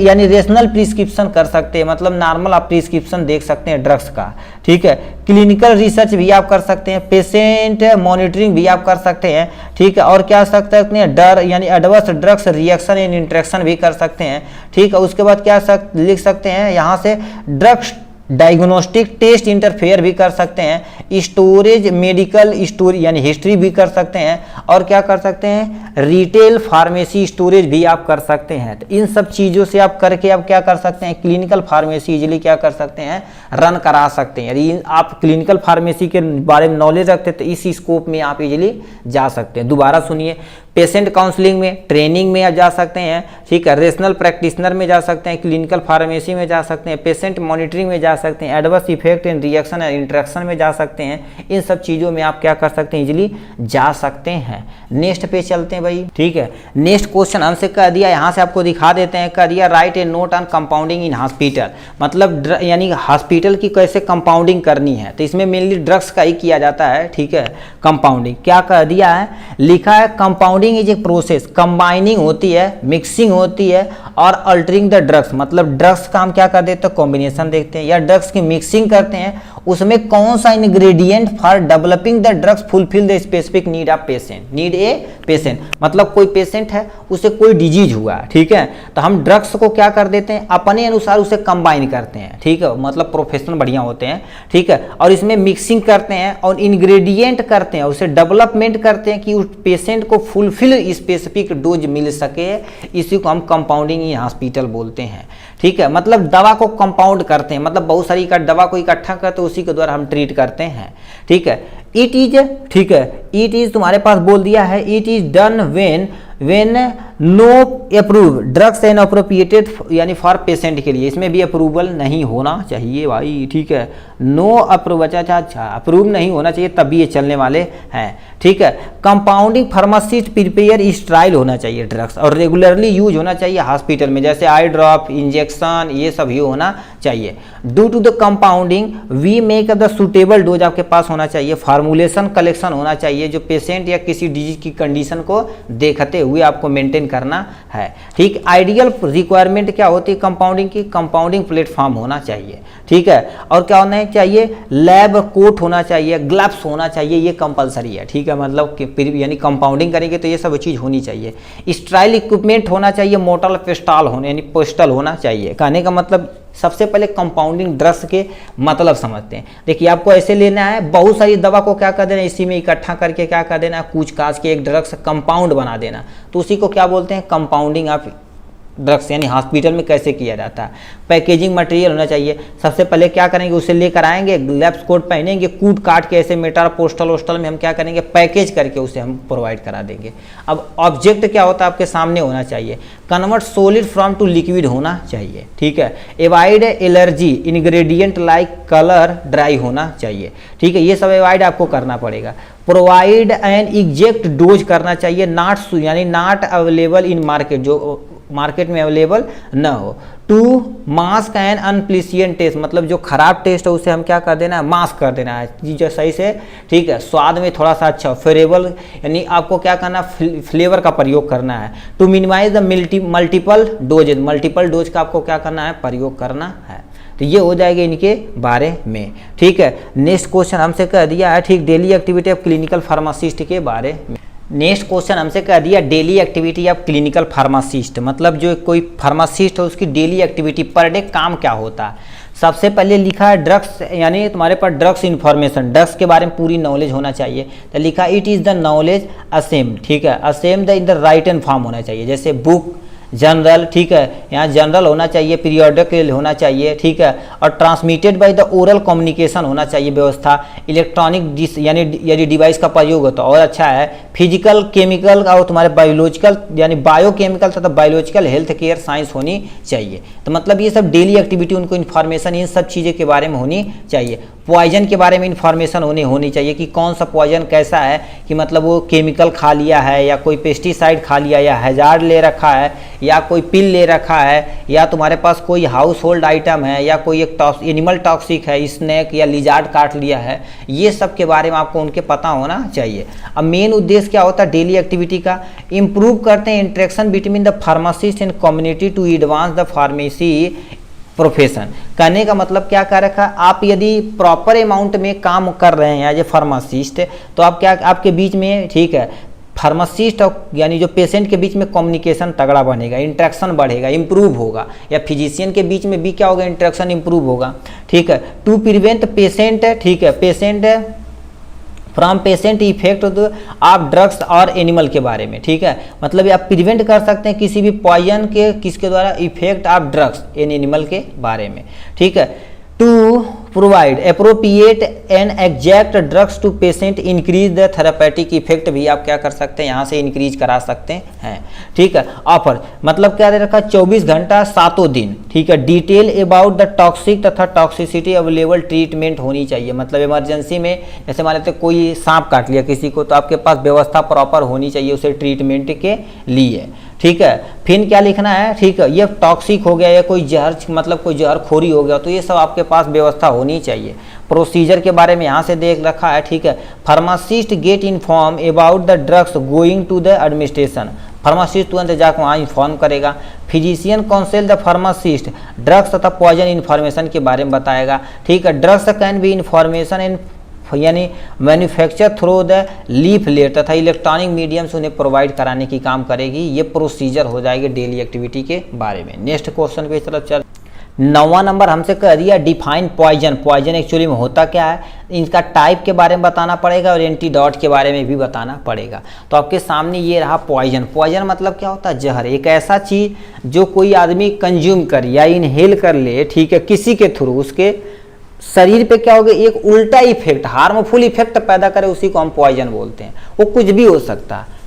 यानी रेशनल प्रिस्क्रिप्शन कर सकते हैं, मतलब नॉर्मल आप प्रिस्क्रिप्शन देख सकते हैं ड्रग्स का। ठीक है, क्लिनिकल रिसर्च भी आप कर सकते हैं, पेशेंट मॉनिटरिंग भी आप कर सकते हैं। ठीक है, और क्या सकते हैं, डर यानी adverse drugs reaction and interaction भी कर सकते हैं। ठीक है, उसके बाद क्या लिख सकते हैं यहाँ से, ड्रग्स डायग्नोस्टिक टेस्ट इंटरफेयर भी कर सकते हैं, स्टोरेज मेडिकल स्टोर यानी हिस्ट्री भी कर सकते हैं, और क्या कर सकते हैं, रिटेल फार्मेसी स्टोरेज भी आप कर सकते हैं। तो इन सब चीज़ों से आप करके आप क्या कर सकते हैं, क्लिनिकल फार्मेसी इजीली क्या कर सकते हैं, रन करा सकते हैं। यदि आप क्लिनिकल फार्मेसी के बारे में नॉलेज रखते हैं तो इस स्कोप में आप इजीली जा सकते हैं। दोबारा सुनिए, पेशेंट काउंसलिंग में, ट्रेनिंग में आप जा सकते हैं। ठीक है, रेशनल प्रैक्टिशनर में जा सकते हैं, क्लिनिकल फार्मेसी में जा सकते हैं, पेशेंट मॉनिटरिंग में जा सकते हैं, adverse effect and reaction and interaction में जा सकते हैं। इन सब चीज़ों में आप क्या कर सकते हैं, इजीली जा सकते हैं। नेक्स्ट पे चलते हैं भाई। ठीक है, नेक्स्ट क्वेश्चन हमसे कह दिया, यहाँ से आपको दिखा देते हैं, कह दिया right A note on compounding in hospital, मतलब यानी हॉस्पिटल की कैसे कंपाउंडिंग करनी है। तो इसमें मेनली ड्रग्स का ही किया जाता है। ठीक है, कंपाउंडिंग क्या कह दिया है, लिखा है compounding is a process, combining होती है, मिक्सिंग होती है, और अल्टरिंग द ड्रग्स, मतलब ड्रग्स का हम क्या कर देते हैं, कॉम्बिनेशन देखते हैं या ड्रग्स की मिक्सिंग करते हैं, उसमें कौन सा ingredient for developing the drugs fulfil the specific need of patient, need a patient, मतलब कोई पेशेंट है उसे कोई डिजीज हुआ। ठीक है, तो हम ड्रग्स को क्या कर देते हैं, अपने अनुसार उसे कंबाइन करते हैं। ठीक है, मतलब प्रोफेशनल बढ़िया होते हैं। ठीक है, और इसमें मिक्सिंग करते हैं और इंग्रेडिएंट करते हैं, उसे डेवलपमेंट करते हैं कि उस पेशेंट को फुलफिल स्पेसिफिक डोज मिल सके। इसी को हम कंपाउंडिंग इन हॉस्पिटल बोलते हैं। ठीक है, मतलब दवा को कंपाउंड करते हैं, मतलब बहुत सारी दवा को इकट्ठा करते हैं, उसी के द्वारा हम ट्रीट करते हैं। ठीक है, इट इज, ठीक है, इट इज तुम्हारे पास बोल दिया है, it is done when no approve drugs and appropriated यानी फॉर पेशेंट के लिए, इसमें भी अप्रूवल नहीं होना चाहिए भाई। ठीक है, नो अप्रूव, अच्छा अप्रूव नहीं होना चाहिए, तभी ये चलने वाले हैं। ठीक है, कंपाउंडिंग फार्मासिस्ट प्रिपेयर स्ट्राइल होना चाहिए ड्रग्स, और रेगुलरली यूज होना चाहिए हॉस्पिटल में, जैसे आई ड्रॉप, इंजेक्शन, ये सब ही होना चाहिए। Due to the compounding we make the suitable dose आपके पास होना चाहिए, फार्मूलेशन कलेक्शन होना चाहिए जो पेशेंट या किसी डिजीज की कंडीशन को देखते हुए आपको मेंटेन करना है। ठीक, आइडियल रिक्वायरमेंट क्या होती है कंपाउंडिंग की, कंपाउंडिंग प्लेटफॉर्म होना चाहिए। ठीक है, और क्या होना चाहिए, लैब कोट होना चाहिए, ग्लव्स होना चाहिए, ये कंपलसरी है। ठीक है, मतलब यानी कंपाउंडिंग करेंगे तो ये सब चीज़ होनी चाहिए। स्ट्राइल इक्विपमेंट होना चाहिए, मोटल पेस्टल होने यानी पोस्टल होना चाहिए। कहने का मतलब सबसे पहले कंपाउंडिंग ड्रग्स के मतलब समझते हैं। देखिए, आपको ऐसे लेना है, बहुत सारी दवा को क्या कर देना, इसी में इकट्ठा करके क्या कर देना, कूच काच के एक ड्रग्स कंपाउंड बना देना, तो उसी को क्या बोलते हैं, कंपाउंडिंग ऑफ ड्रग्स। यानी हॉस्पिटल में कैसे किया जाता है, पैकेजिंग मटेरियल होना चाहिए। सबसे पहले क्या करेंगे, उसे लेकर आएंगे, लैब्स कोट पहनेंगे, कूट काट के ऐसे मेटर पोस्टल वोस्टल में हम क्या करेंगे, पैकेज करके उसे हम प्रोवाइड करा देंगे। अब ऑब्जेक्ट क्या होता है, आपके सामने होना चाहिए, convert solid from to liquid होना चाहिए। ठीक है, avoid allergy ingredient like colour dry होना चाहिए। ठीक है, ये सब एवॉइड आपको करना पड़ेगा। प्रोवाइड एन एग्जैक्ट डोज करना चाहिए, नॉट यानी नॉट अवेलेबल इन मार्केट, जो मार्केट में अवेलेबल न हो। टू मास्क एंड अनप्लीसिएंट टेस्ट, मतलब जो खराब टेस्ट है उसे हम क्या कर देना है, मास्क कर देना है जो सही से। ठीक है, स्वाद में थोड़ा सा अच्छा फेवरेबल, यानी आपको क्या करना, फ्लेवर का प्रयोग करना है। To minimise the multiple dosages, multiple dose का आपको क्या करना है, प्रयोग करना है। तो ये हो जाएगा इनके बारे में। ठीक है, नेक्स्ट क्वेश्चन हमसे कह दिया है, ठीक, daily activity of clinical pharmacist के बारे में। नेक्स्ट क्वेश्चन हमसे कह दिया daily activity of clinical pharmacist, मतलब जो कोई फार्मासिस्ट है उसकी डेली एक्टिविटी पर डे काम क्या होता है। सबसे पहले लिखा है ड्रग्स, यानी तुम्हारे पास ड्रग्स इन्फॉर्मेशन, ड्रग्स के बारे में पूरी नॉलेज होना चाहिए। तो लिखा it is the knowledge ashamed, ठीक है, ashamed in the right and form होना चाहिए, जैसे बुक, जनरल, ठीक है, यहाँ जनरल होना चाहिए, पीरियोडिकल होना चाहिए, ठीक है, और transmitted by the oral communication होना चाहिए व्यवस्था, इलेक्ट्रॉनिक यानी यदि डिवाइस का प्रयोग हो तो और अच्छा है, फिजिकल, केमिकल और तुम्हारे बायोलॉजिकल यानी बायोकेमिकल तथा बायोलॉजिकल हेल्थ केयर साइंस होनी चाहिए। तो मतलब ये सब डेली एक्टिविटी उनको इन्फॉर्मेशन इन सब चीज़ों के बारे में होनी चाहिए। पॉइजन के बारे में इन्फॉर्मेशन होनी चाहिए कि कौन सा पॉइजन कैसा है, कि मतलब वो केमिकल खा लिया है या कोई पेस्टिसाइड खा लिया या हैजार्ड ले रखा है या कोई पिल ले रखा है या तुम्हारे पास कोई हाउस होल्ड आइटम है या कोई एक एनिमल टॉक्सिक है, स्नेक या लिजार्ड काट लिया है, ये सब के बारे में आपको उनके पता होना चाहिए। अब मेन उद्देश्य क्या होता है डेली एक्टिविटी का, इम्प्रूव करते हैं interaction between the pharmacist and community to advance the pharmacy profession. कहने का मतलब क्या कर रखा, आप यदि प्रॉपर अमाउंट में काम कर रहे हैं एज ए फार्मासिस्ट तो आप क्या आपके बीच में, ठीक है, फार्मासिस्ट और यानी जो पेशेंट के बीच में कम्युनिकेशन तगड़ा बनेगा, इंटरेक्शन बढ़ेगा, इंप्रूव होगा, या फिजिशियन के बीच में भी क्या होगा, इंटरेक्शन इंप्रूव होगा, ठीक है। टू प्रिवेंट पेशेंट, ठीक है, patient from patient effect of drugs और एनिमल के बारे में, ठीक है, मतलब आप प्रिवेंट कर सकते हैं किसी भी पॉइजन के किसके द्वारा, effect of drugs in animal के बारे में, ठीक है। To provide appropriate and exact drugs to patient increase the therapeutic effect भी आप क्या कर सकते हैं, यहाँ से इंक्रीज करा सकते हैं, ठीक है। ऑफर मतलब क्या दे रखा, 24 घंटा 7 दिन, ठीक है। डिटेल अबाउट द टॉक्सिक तथा टॉक्सिसिटी अवेलेबल ट्रीटमेंट होनी चाहिए, मतलब इमरजेंसी में जैसे मान लेते कोई सांप काट लिया किसी को तो आपके पास व्यवस्था प्रॉपर होनी चाहिए उसे ट्रीटमेंट के लिए, ठीक है। फिर क्या लिखना है, ठीक है, ये टॉक्सिक हो गया या कोई जहर मतलब कोई जहर खोरी हो गया तो ये सब आपके पास व्यवस्था होनी चाहिए। प्रोसीजर के बारे में यहाँ से देख रखा है, ठीक है। Pharmacist get inform about the drugs going to the administration, pharmacist तुरंत जाकर वहाँ इन्फॉर्म करेगा। Physician council the pharmacist, drugs तथा पॉइजन इन्फॉर्मेशन के बारे में बताएगा, ठीक है। Drugs can be information in यानी मैन्युफैक्चर थ्रू द लीफलेट तथा इलेक्ट्रॉनिक मीडियम से उन्हें प्रोवाइड कराने की काम करेगी। ये प्रोसीजर हो जाएगी डेली एक्टिविटी के बारे में। नेक्स्ट क्वेश्चन पे तरफ चल, 9वां नंबर हमसे कह दिया डिफाइन पॉइजन, पॉइजन एक्चुअली में होता क्या है, इनका टाइप के बारे में बताना पड़ेगा और एंटीडोट के बारे में भी बताना पड़ेगा। तो आपके सामने ये रहा पॉइजन। पॉइजन मतलब क्या होता है, जहर, एक ऐसा चीज़ जो कोई आदमी कंज्यूम कर या इनहेल कर ले, ठीक है, किसी के थ्रू उसके शरीर पे क्या होगा, एक उल्टा इफेक्ट, हार्मफुल इफेक्ट पैदा करे, उसी को हम पॉइजन बोलते हैं। वो कुछ भी हो सकता है।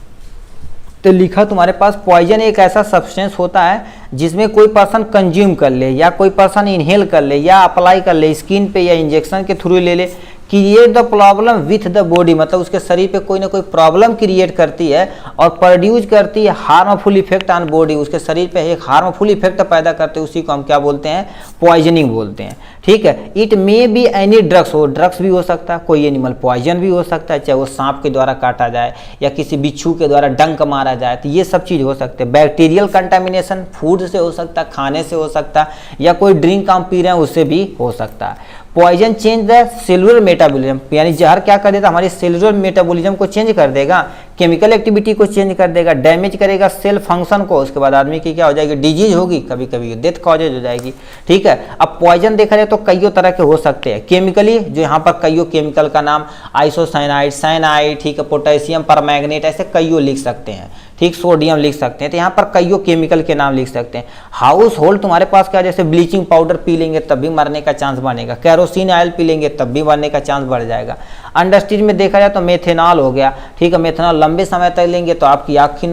तो लिखा तुम्हारे पास पॉइजन एक ऐसा सब्सटेंस होता है जिसमें कोई पर्सन कंज्यूम कर ले या कोई पर्सन इनहेल कर ले या अप्लाई कर ले स्किन पे या इंजेक्शन के थ्रू ले ले, create the problem with the body, मतलब उसके शरीर पे कोई ना कोई प्रॉब्लम क्रिएट करती है और प्रोड्यूस करती है हार्मफुल इफेक्ट ऑन बॉडी, उसके शरीर पे एक हार्मफुल इफेक्ट पैदा करते हैं, उसी को हम क्या बोलते हैं, पॉइजनिंग बोलते हैं, ठीक है। It may be any drugs, हो ड्रग्स भी हो सकता है, कोई एनिमल पॉइजन भी हो सकता है, चाहे वो सांप के द्वारा काटा जाए या किसी बिच्छू के द्वारा डंक मारा जाए, तो ये सब चीज़ हो सकते हैं। बैक्टीरियल कंटामिनेशन फूड से हो सकता है, खाने से हो सकता है, या कोई ड्रिंक हम पी रहे हैं उससे भी हो सकता है। Poison change the cellular metabolism, यानी जहर क्या कर देता, हमारी सेलुलर मेटाबॉलिज्म को चेंज कर देगा, केमिकल एक्टिविटी को चेंज कर देगा, डैमेज करेगा सेल फंक्शन को, उसके बाद आदमी की क्या हो जाएगी, डिजीज होगी, कभी कभी डेथ कॉजेज हो जाएगी, ठीक है। अब पॉइजन देखा जाए तो कईयों तरह के हो सकते हैं। केमिकली जो यहाँ पर कईयों केमिकल का नाम, आइसोसाइनाइड, साइनाइड, ठीक है, पोटेशियम परमैंगनेट, ऐसे कईयों लिख सकते हैं, ठीक, सोडियम लिख सकते हैं। तो यहाँ पर कईयों केमिकल के नाम लिख सकते हैं। हाउस होल्ड तुम्हारे पास क्या, जैसे ब्लीचिंग पाउडर पी लेंगे तब भी मरने का चांस बनेगा, कैरोसिन ऑयल पी लेंगे तब भी मरने का चांस बढ़ जाएगा। इंडस्ट्रीज में देखा जाए तो मेथेनॉल हो गया, ठीक है, मेथेनॉल लंबे समय तक लेंगे तो आपकी आँख की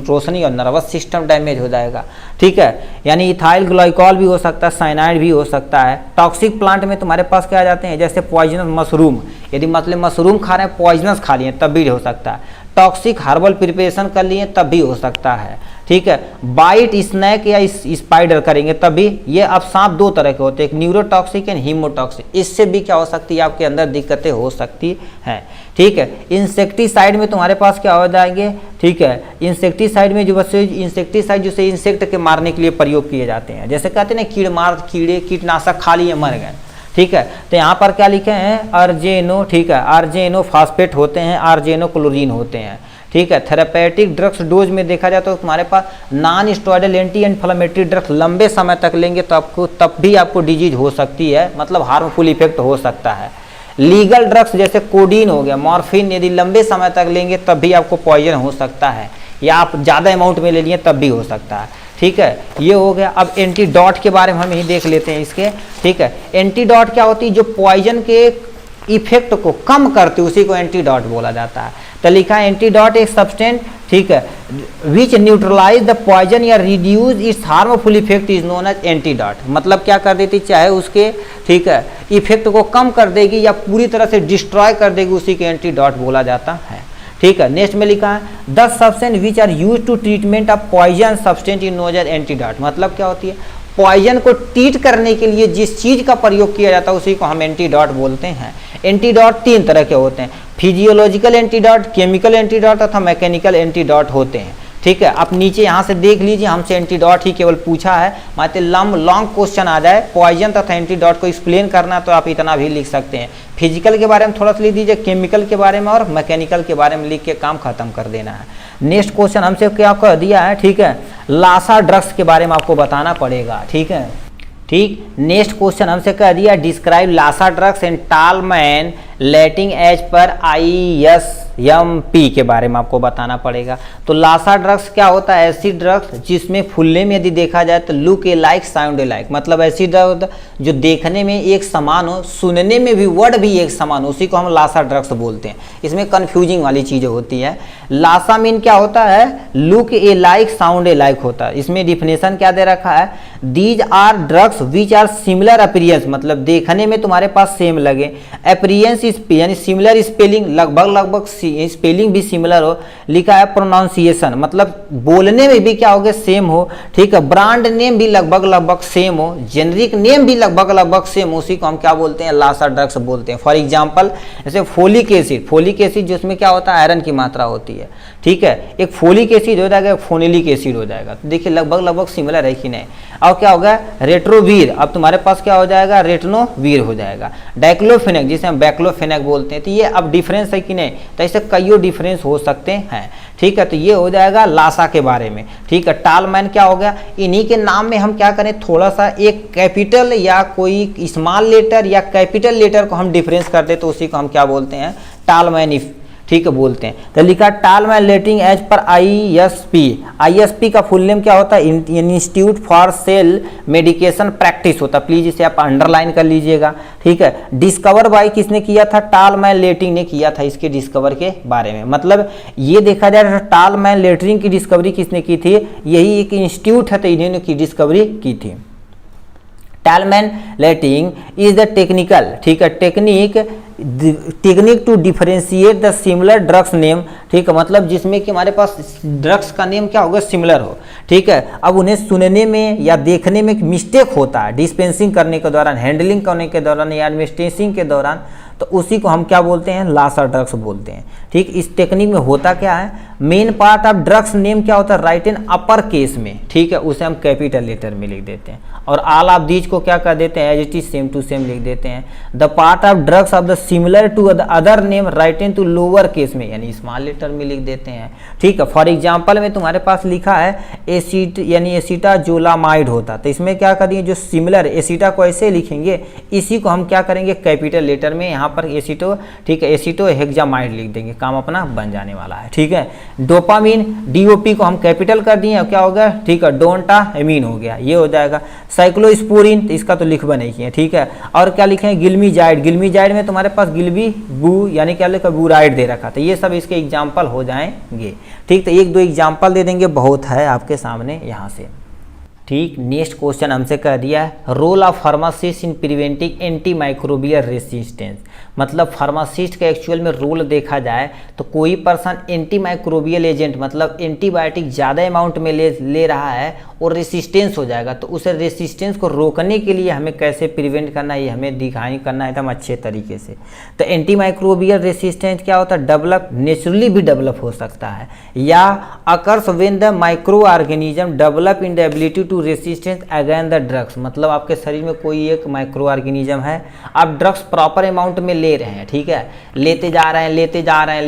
रोशनी और नर्वस सिस्टम डैमेज हो जाएगा, ठीक है। यानी इथाइल ग्लाइकॉल भी हो सकता है, साइनाइड भी हो सकता है। टॉक्सिक प्लांट में तुम्हारे पास क्या आ जाते हैं, जैसे पॉइजनस मशरूम, यदि मतलब मशरूम खा रहे हैं, पॉइजनस खा लिए तब भी हो सकता है। टॉक्सिक हर्बल प्रिपरेशन कर लिए तब भी हो सकता है, ठीक है। बाइट, स्नैक या स्पाइडर करेंगे तब भी। ये अब सांप दो तरह के होते हैं, एक न्यूरोटॉक्सिक एंड हीमोटॉक्सिक, इससे भी क्या हो सकती है, आपके अंदर दिक्कतें हो सकती हैं, ठीक है। इंसेक्टिसाइड में तुम्हारे पास क्या हो जाएंगे, ठीक है, इंसेक्टिसाइड में जो बच्चे इंसेक्टिसाइड जिसे इंसेक्ट के मारने के लिए प्रयोग किए जाते हैं, जैसे कहते हैं ना कीड़े कीटनाशक खा लिए मर गए, ठीक है। तो यहाँ पर क्या लिखे हैं, आर्जेनो, ठीक है, आर्जेनो फास्फेट होते हैं, आर्जेनो क्लोरीन होते हैं, ठीक है। थेरापेटिक ड्रग्स डोज में देखा जाए तो तुम्हारे पास non steroidal anti inflammatory drugs लंबे समय तक लेंगे तो आपको तब भी आपको डिजीज हो सकती है, मतलब हार्मफुल इफेक्ट हो सकता है। लीगल ड्रग्स जैसे कोडीन हो गया, मॉर्फिन, यदि लंबे समय तक लेंगे तब भी आपको पॉइजन हो सकता है, या आप ज़्यादा अमाउंट में ले लिए तब भी हो सकता है, ठीक है, ये हो गया। अब एंटीडॉट के बारे में हम यही देख लेते हैं इसके, ठीक है। एंटीडॉट क्या होती है, जो पॉइजन के इफेक्ट को कम करती है उसी को एंटीडॉट बोला जाता है। तो लिखा है एंटीडॉट एक सब्सटेंस, ठीक है, विच न्यूट्रलाइज द पॉइजन या reduce its harmful effect is known as antidote. मतलब क्या कर देती, चाहे उसके, ठीक है, इफेक्ट को कम कर देगी या पूरी तरह से डिस्ट्रॉय कर देगी, उसी के एंटीडॉट बोला जाता है, ठीक है। नेक्स्ट में लिखा है the substance which are use to treatment of poison substance is known as antidote. मतलब क्या होती है, पॉइजन को ट्रीट करने के लिए जिस चीज का प्रयोग किया जाता है उसी को हम एंटीडॉट बोलते हैं। एंटीडॉट 3 तरह के होते हैं, फिजियोलॉजिकल एंटीडॉट, केमिकल एंटीडॉट तथा मैकेनिकल एंटीडॉट होते हैं, ठीक है। आप नीचे यहाँ से देख लीजिए, हमसे एंटीडॉट ही केवल पूछा है, मात्र लॉन्ग क्वेश्चन आ जाए पॉइजन तथा एंटीडॉट को एक्सप्लेन करना तो आप इतना भी लिख सकते हैं। फिजिकल के बारे में थोड़ा सा लिख दीजिए, केमिकल के बारे में और मैकेनिकल के बारे में लिख के काम खत्म कर देना है। नेक्स्ट क्वेश्चन हमसे क्या कह दिया है, ठीक है, लासा ड्रग्स के बारे में आपको बताना पड़ेगा, ठीक है। ठीक, नेक्स्ट क्वेश्चन हमसे कह दिया describe LASA drugs and tall man lettering as per ISMP के बारे में आपको बताना पड़ेगा। तो लासा ड्रग्स क्या होता है, ऐसी ड्रग्स जिसमें फुल्ले में यदि देखा जाए तो लुक ए लाइक साउंड ए लाइक, मतलब ऐसी ड्रग्स जो देखने में एक समान हो, सुनने में भी वर्ड भी एक समान हो, उसी को हम लासा ड्रग्स बोलते हैं। इसमें कंफ्यूजिंग वाली चीज़ें होती है। लासा मीन क्या होता है, look alike sound alike होता है। इसमें डिफिनेशन क्या दे रखा है, these are drugs which are similar appearance, मतलब देखने में तुम्हारे पास सेम लगे, अपीयरेंस यानी सिमिलर स्पेलिंग, लगभग स्पेलिंग भी सिमिलर हो। लिखा है प्रोनाउंसिएशन, मतलब बोलने में भी क्या हो गया, सेम हो, ठीक है। ब्रांड नेम भी लगभग सेम हो, जेनरिक नेम भी लगभग सेम, उसी को हम क्या बोलते हैं, लासा ड्रग्स बोलते हैं। फॉर एग्जांपल जैसे फोलिक एसिड जिसमें क्या होता है, आयरन की मात्रा होती है, ठीक है। एक फोलिक एसिड हो जाएगा, एक फोनिलिक एसिड हो जाएगा, तो देखिए लगभग सिमिलर है कि नहीं। और क्या होगा, रेट्रोवीर, अब तुम्हारे पास क्या हो जाएगा, रेटनोवीर हो जाएगा। डाइक्लोफेनेक जिसे हम बैक्लोफेनेक बोलते हैं, तो ये अब डिफरेंस है कि नहीं, तो ऐसे कईयों डिफरेंस हो सकते हैं, ठीक है। तो ये हो जाएगा लासा के बारे में, ठीक है। टालमैन क्या हो गया, इन्हीं के नाम में हम क्या करें, थोड़ा सा एक कैपिटल या कोई स्मॉल लेटर या कैपिटल लेटर को हम डिफरेंस कर दे तो उसी को हम क्या बोलते हैं, टालमैन, ठीक है, बोलते हैं। तो लिखा टालमैन लेटिंग एज पर ISP का फुल नेम क्या होता है, institute for sale medication practice होता है। प्लीज इसे आप अंडरलाइन कर लीजिएगा, ठीक है। डिस्कवर बाय किसने किया था, टालमैन लेटिंग ने किया था इसके डिस्कवर के बारे में। मतलब ये देखा जाए तो टालमैन लेटिंग की डिस्कवरी किसने की थी, यही एक इंस्टीट्यूट है, तो इन्होंने की डिस्कवरी की थी। Tall man lettering is the technical, ठीक है, technique to differentiate the similar drugs name, ठीक है। मतलब जिसमें कि हमारे पास ड्रग्स का नेम क्या होगा, सिमिलर हो, ठीक है। अब उन्हें सुनने में या देखने में मिस्टेक होता है डिस्पेंसिंग करने के दौरान, हैंडलिंग करने के दौरान या एडमिनिस्ट्रेशन के दौरान, तो उसी को हम क्या बोलते हैं, लासा ड्रग्स बोलते हैं, ठीक। इस टेक्निक में होता क्या है, main part of drugs name क्या होता है, राइट इन अपर केस में, ठीक है, उसे हम कैपिटल लेटर में लिख देते हैं। और ऑल ऑफ दीज को क्या कर देते हैं, as it is same to same लिख देते हैं। The part of drugs of the similar to the other name write in to lower case में, यानी स्मॉल लेटर में लिख देते हैं, ठीक है। फॉर एग्जाम्पल में तुम्हारे पास लिखा है एसिड यानी एसिटाजोलामाइड होता, तो इसमें क्या करेंगे, जो सिमिलर एसिटा को ऐसे लिखेंगे, इसी को हम क्या करेंगे, कैपिटल लेटर में यहाँ पर एसिटो, ठीक है, एसिटो हेक्सामाइड लिख देंगे, काम अपना बन जाने वाला है, ठीक है। डोपामीन DOP को हम कैपिटल कर दिए, क्या हो गया, ठीक है, डोंटामीन हो गया, ये हो जाएगा। साइक्लोस्पोरिन, तो इसका तो लिखवा नहीं किया, ठीक है। और क्या लिखे हैं, गिल्मीजाइड में तुम्हारे पास गिल्बी बू यानी क्या लिखा, बुराइड दे रखा था। ये सब इसके एग्जाम्पल हो जाएंगे, ठीक। तो 1-2 एग्जाम्पल दे देंगे, बहुत है आपके सामने यहाँ से, ठीक। नेक्स्ट क्वेश्चन हमसे कह दिया है role of pharmacist in preventing antimicrobial resistance. मतलब फार्मासिस्ट का एक्चुअल में रोल देखा जाए तो कोई पर्सन एंटी माइक्रोबियल एजेंट मतलब एंटीबायोटिक ज़्यादा अमाउंट में ले रहा है और रेसिस्टेंस हो जाएगा, तो उस रेसिस्टेंस को रोकने के लिए हमें कैसे प्रिवेंट करना है, ये हमें दिखाई करना है एकदम अच्छे तरीके से। तो एंटी माइक्रोबियल रेसिस्टेंस क्या होता है, डेवलप नेचुरली भी डेवलप हो सकता है या occurs when the micro organism develop in the ability to resistance against the drugs. मतलब आपके शरीर में कोई एक माइक्रो ऑर्गेनिज्म है, आप ड्रग्स प्रॉपर अमाउंट में ले रहे हैं, ठीक है, लेते जा रहे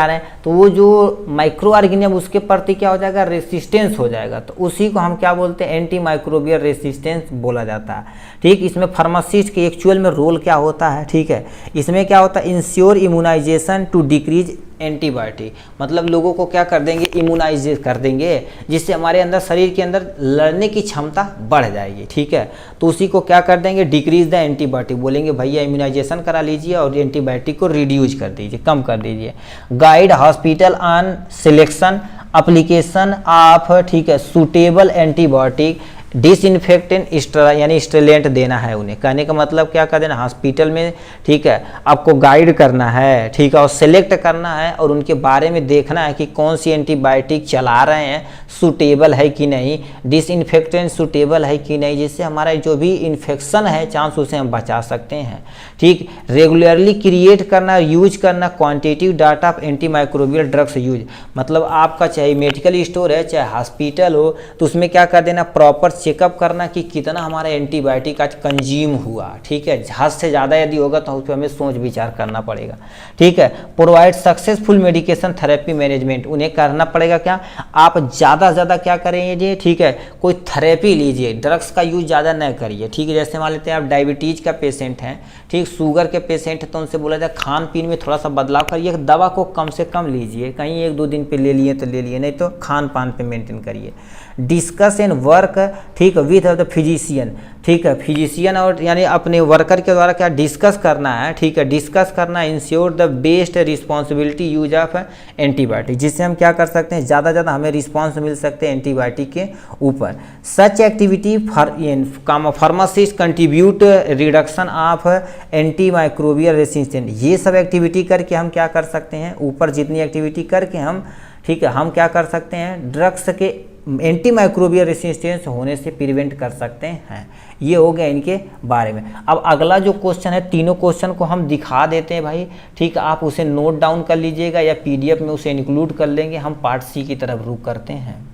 हैं, तो वो जो माइक्रो ऑर्गेनिज्म उसके प्रति क्या हो जाएगा, रेसिस्टेंस हो जाएगा, तो उसी को हम क्या बोलते हैं, एंटी माइक्रोबियल रेसिस्टेंस बोला जाता है, ठीक। इसमें फार्मासिस्ट के एक्चुअल में रोल क्या होता है, ठीक है, इसमें क्या होता है, ensure immunization to decrease antibiotic, मतलब लोगों को क्या कर देंगे, इम्यूनाइज कर देंगे, जिससे हमारे अंदर शरीर के अंदर लड़ने की क्षमता बढ़ जाएगी। ठीक है, तो उसी को क्या कर देंगे, डिक्रीज द एंटीबायोटिक, बोलेंगे भैया इम्यूनाइजेशन करा लीजिए और एंटीबायोटिक को रिड्यूज कर दीजिए, कम कर दीजिए। Guide hospital on selection application of, ठीक है, सूटेबल एंटीबायोटिक, डिसइंफेक्टेंट यानी स्टेलेंट देना है उन्हें। कहने का मतलब क्या कर देना, हॉस्पिटल में, ठीक है, आपको गाइड करना है, ठीक है, और सेलेक्ट करना है और उनके बारे में देखना है कि कौन सी एंटीबायोटिक चला रहे हैं, सूटेबल है कि नहीं, डिसइंफेक्टेंट सूटेबल है कि नहीं, जिससे हमारा जो भी इन्फेक्शन है चांस उसे हम बचा सकते हैं। ठीक, रेगुलरली क्रिएट करना, यूज करना quantitative data of antimicrobial drugs use, मतलब आपका चाहे मेडिकल स्टोर है चाहे हॉस्पिटल हो, तो उसमें क्या कर देना, प्रॉपर चेकअप करना कि कितना हमारा एंटीबायोटिक आज कंज्यूम हुआ। ठीक है, हद से ज़्यादा यदि होगा तो उस पर हमें सोच विचार करना पड़ेगा। ठीक है, provide successful medication therapy management, उन्हें करना पड़ेगा क्या, आप ज़्यादा से ज़्यादा क्या करेंगे, ठीक है, कोई थेरेपी लीजिए, ड्रग्स का यूज ज़्यादा न करिए। ठीक है, जैसे मान लेते हैं आप डायबिटीज़ का पेशेंट हैं, ठीक, शुगर के पेशेंट हैं, तो उनसे बोला जाए खान पीन में थोड़ा सा बदलाव करिए, दवा को कम से कम लीजिए, कहीं 1-2 दिन पे ले लिए तो ले लिए, नहीं तो खान पान पे मेंटेन करिए। डिस्कस एंड वर्क, ठीक, विथ द फिजिशियन, ठीक है, फिजिशियन और यानी अपने वर्कर के द्वारा क्या डिस्कस करना है, ठीक है, डिस्कस करना, ensure the best responsibility use of antibiotic, जिससे हम क्या कर सकते हैं, ज़्यादा ज़्यादा हमें रिस्पॉन्स मिल सकते हैं एंटीबायोटिक के ऊपर। सच activity pharmacist contribute reduction of antimicrobial resistant, ये सब एक्टिविटी करके हम क्या कर सकते हैं, ऊपर जितनी एक्टिविटी करके हम, ठीक है, हम क्या कर सकते हैं, ड्रग्स के एंटीमाइक्रोबियल रेसिस्टेंस होने से प्रिवेंट कर सकते हैं। ये हो गया इनके बारे में। अब अगला जो क्वेश्चन है, तीनों क्वेश्चन को हम दिखा देते हैं भाई, ठीक, आप उसे नोट डाउन कर लीजिएगा या पीडीएफ में उसे इंक्लूड कर लेंगे। हम पार्ट सी की तरफ रुक करते हैं।